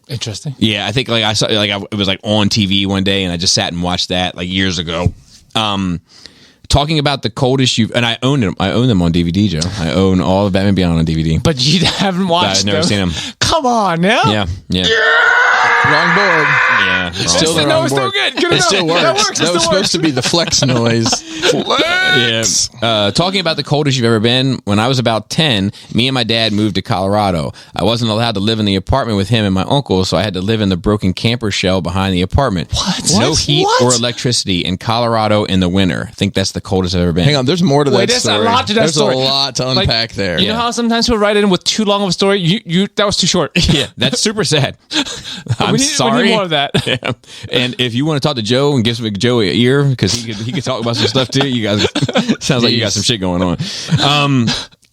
Speaker 3: Interesting.
Speaker 1: Yeah, I think like I saw it was like on TV one day, and I just sat and watched that like years ago. Talking about the coldest you've, and I own them. I own them on DVD, Joe. I own all of Batman Beyond on DVD.
Speaker 3: But you haven't watched
Speaker 1: I've never seen them.
Speaker 3: Come on now.
Speaker 1: Yeah.
Speaker 2: Wrong board.
Speaker 1: Yeah.
Speaker 2: Still the wrong board.
Speaker 3: Good. Good
Speaker 2: it still works. That was supposed to be the flex noise.
Speaker 1: Flex. Yeah. Talking about the coldest you've ever been. When I was about 10, me and my dad moved to Colorado. I wasn't allowed to live in the apartment with him and my uncle, so I had to live in the broken camper shell behind the apartment.
Speaker 3: What?
Speaker 1: No heat or electricity in Colorado in the winter. I think that's the coldest I've ever been.
Speaker 2: Hang on, there's more to that
Speaker 3: there's
Speaker 2: story.
Speaker 3: A lot to that
Speaker 2: there's
Speaker 3: story.
Speaker 2: A lot to unpack there.
Speaker 3: You know how sometimes we'll write in with too long of a story? You that was too short.
Speaker 1: Yeah, that's super sad. I'm sorry.
Speaker 3: We need more of that.
Speaker 1: Yeah. And if you want to talk to Joe and give Joe an ear, because he could talk about some stuff too. You guys sounds like you got some shit going on.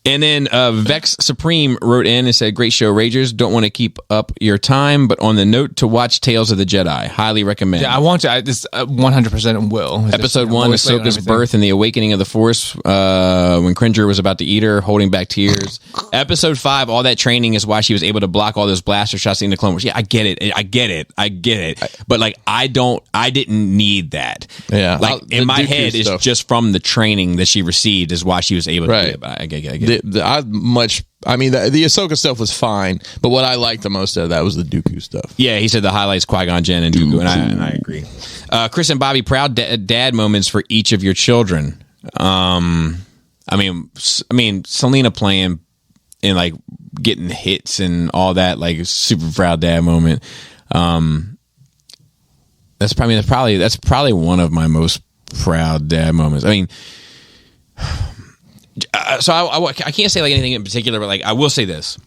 Speaker 1: And then Vex Supreme wrote in and said, great show, Ragers. Don't want to keep up your time, but on the note to watch Tales of the Jedi. Highly recommend.
Speaker 3: Yeah, I want to. I just 100% will. It's
Speaker 1: Episode 1, Ahsoka's birth and the awakening of the Force, when Cringer was about to eat her, holding back tears. Episode 5, all that training is why she was able to block all those blaster shots in the Clone Wars. Yeah, I get it. But like, I didn't need that.
Speaker 2: Yeah.
Speaker 1: Like, in my head, it's just from the training that she received is why she was able to do it. But I get it.
Speaker 2: The Ahsoka stuff was fine, but what I liked the most out of that was the Dooku stuff.
Speaker 1: Yeah, he said the highlights Qui-Gon Jinn and Dooku, and I agree. Chris and Bobby, proud dad moments for each of your children. I mean, Selena playing and like getting hits and all that, like super proud dad moment. That's probably one of my most proud dad moments. I mean. So I can't say like anything in particular, but like I will say this.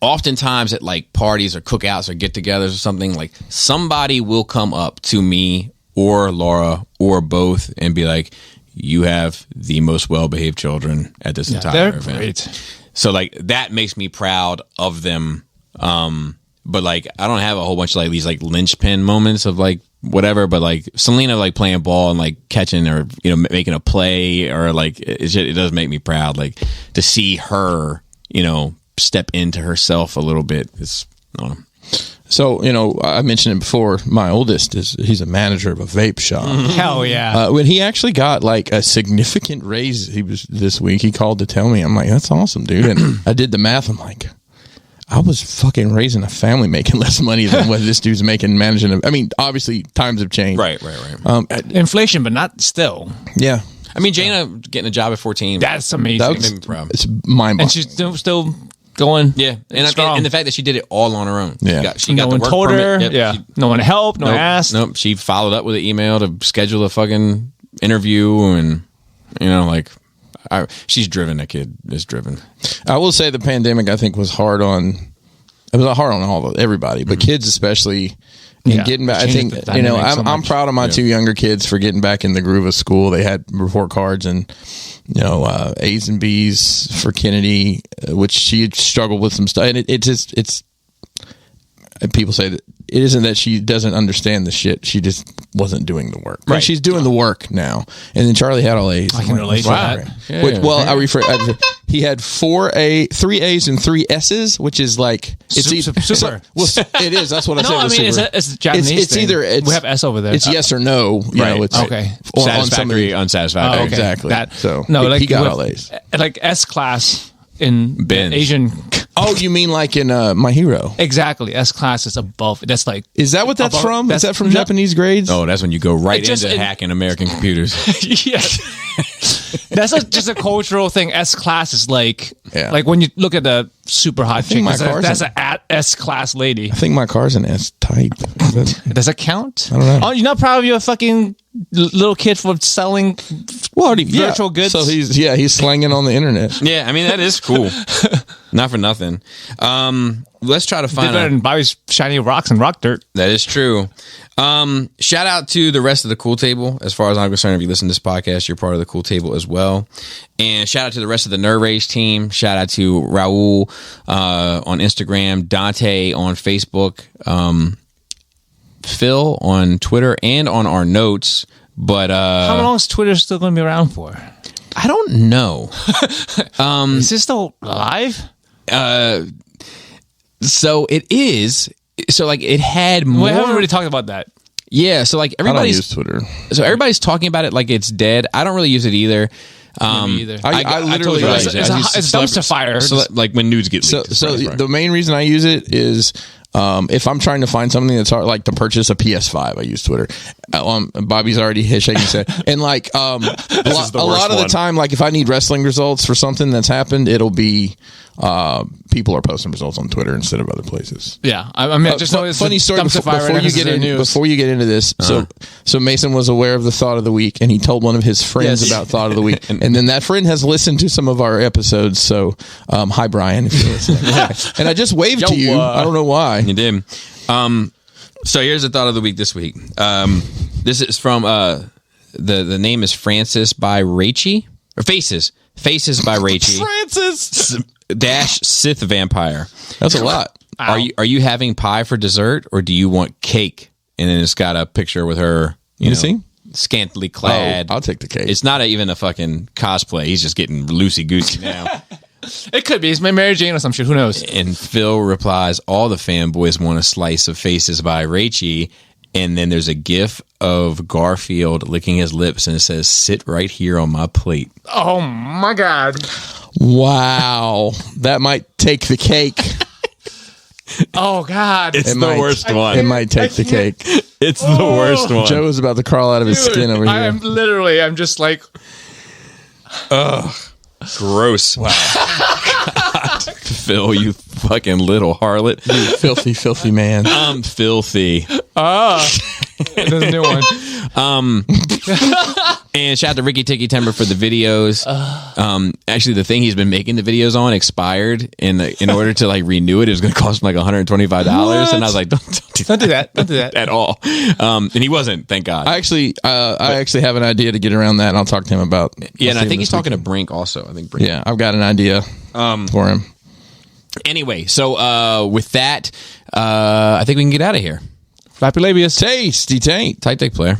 Speaker 1: Oftentimes at like parties or cookouts or get-togethers or something, like somebody will come up to me or Laura or both and be like, "You have the most well-behaved children at this entire event." Great. So like that makes me proud of them. But like I don't have a whole bunch of like these like linchpin moments of like whatever, but like Selena like playing ball and like catching or making a play or like it does make me proud, like to see her step into herself a little bit. It's
Speaker 2: so I mentioned it before. My oldest he's a manager of a vape shop.
Speaker 3: Hell yeah!
Speaker 2: When he actually got like a significant raise, this week. He called to tell me. I'm like, that's awesome, dude. And I did the math. I'm like, I was fucking raising a family making less money than what this dude's making managing. I mean, obviously times have changed.
Speaker 1: Right.
Speaker 3: Inflation, but not still.
Speaker 2: Yeah.
Speaker 1: I mean, Jaina getting a job at 14.
Speaker 3: That's amazing.
Speaker 2: Made me proud. It's mind-boggling.
Speaker 3: And she's still going.
Speaker 1: Yeah. And the fact that she did it all on her own.
Speaker 2: Yeah.
Speaker 1: She got
Speaker 3: no one
Speaker 1: the work
Speaker 3: told her.
Speaker 1: permit.
Speaker 3: Yeah. No one helped. No one asked.
Speaker 1: Nope. She followed up with an email to schedule a fucking interview and, she's driven. That kid is driven.
Speaker 2: I will say the pandemic, I think, was hard on everybody, but kids especially. And getting back, I think I'm proud of my two younger kids for getting back in the groove of school. They had report cards and A's and B's for Kennedy, which she struggled with some stuff. And it's people say that it isn't that she doesn't understand the shit. She just wasn't doing the work. Right. She's doing the work now. And then Charlie had all A's.
Speaker 3: I can relate to that.
Speaker 2: I rephrase. He had 3 A's and 3 S's, which is like it's
Speaker 3: super.
Speaker 2: It is. That's what I said.
Speaker 3: No, I mean it's a Japanese
Speaker 2: it's
Speaker 3: thing.
Speaker 2: Either
Speaker 3: we have S over there.
Speaker 2: It's yes or no. It's
Speaker 1: okay. Satisfactory, unsatisfactory.
Speaker 2: Oh, okay. Exactly. He got all A's.
Speaker 3: Like S class in Asian.
Speaker 2: Oh, you mean like in My Hero?
Speaker 3: Exactly. S class is above. That's like.
Speaker 2: Is that what that's from? Is that from Japanese grades?
Speaker 1: Oh, that's when you go right into hacking American computers.
Speaker 3: Yes. That's just a cultural thing. S class is like when you look at the super hot chick. That's an S class lady.
Speaker 2: I think my car's an S type.
Speaker 3: Does it count?
Speaker 2: I don't know.
Speaker 3: Oh, you're not proud of your fucking little kid for selling virtual goods?
Speaker 2: So he's slanging on the internet.
Speaker 1: Yeah, I mean that is cool. Not for nothing. Let's try to find
Speaker 3: better than Bobby's shiny rocks and rock dirt.
Speaker 1: That is true. Shout out to the rest of the Cool Table. As far as I'm concerned, if you listen to this podcast, you're part of the Cool Table as well. And shout out to the rest of the Nerd Rage team. Shout out to Raul on Instagram, Dante on Facebook, Phil on Twitter, and on our notes. But
Speaker 3: how long is Twitter still going to be around for?
Speaker 1: I don't know.
Speaker 3: Is this still live?
Speaker 1: So it is. So like it had more.
Speaker 3: We haven't really talked about that.
Speaker 1: Yeah. So like everybody's
Speaker 2: I don't use Twitter.
Speaker 1: So everybody's talking about it like it's dead. I don't really use it either.
Speaker 3: Me either.
Speaker 2: I literally
Speaker 3: it's dumpster fire.
Speaker 1: So like when nudes get leaked.
Speaker 2: So the main reason I use it is if I'm trying to find something that's hard, like to purchase a PS5, I use Twitter. Bobby's already shaking his head. And like a lot of the time, like if I need wrestling results for something that's happened, it'll be people are posting results on Twitter instead of other places.
Speaker 3: Yeah, I mean, just
Speaker 2: funny story before you get into this. So Mason was aware of the thought of the week, and he told one of his friends about thought of the week, and then that friend has listened to some of our episodes. So hi Brian, if you're listening. And I just waved to you. I don't know why
Speaker 1: you did. So here's the thought of the week this week. This is from the name is Francis by Rachie. or Faces by Rachie.
Speaker 3: Francis
Speaker 1: - Sith Vampire.
Speaker 2: That's a lot.
Speaker 1: Are you having pie for dessert, or do you want cake? And then it's got a picture with her, you
Speaker 2: see?
Speaker 1: Scantily clad.
Speaker 2: Oh, I'll take the cake.
Speaker 1: It's not even a fucking cosplay. He's just getting loosey-goosey now.
Speaker 3: It could be. It's my Mary Jane or some shit. Who knows?
Speaker 1: And Phil replies, all the fanboys want a slice of Faces by Rachie. And then there's a gif of Garfield licking his lips, and it says, sit right here on my plate.
Speaker 3: Oh, my God.
Speaker 2: Wow. That might take the cake.
Speaker 3: Oh, God.
Speaker 1: It's the worst one.
Speaker 2: It might take the cake.
Speaker 1: It's the worst one.
Speaker 2: Joe is about to crawl out of his skin over here.
Speaker 3: I'm just like...
Speaker 1: Ugh. Gross. Wow. Phil, you fucking little harlot.
Speaker 2: You filthy, filthy man.
Speaker 1: I'm filthy.
Speaker 3: There's a new one.
Speaker 1: And shout out to Ricky Tiki Timber for the videos. Actually, the thing he's been making the videos on expired, and in order to like renew it, it was going to cost him like $125. And I was like, don't
Speaker 3: do that. Don't do that
Speaker 1: at all. And he wasn't. Thank God.
Speaker 2: I actually have an idea to get around that, and I'll talk to him about.
Speaker 1: Yeah, and I think he's talking to Brink also. I think Brink.
Speaker 2: Yeah, I've got an idea for him.
Speaker 1: Anyway, so with that, I think we can get out of here.
Speaker 3: Flap your labius.
Speaker 2: Tasty taint.
Speaker 1: Tight dick player.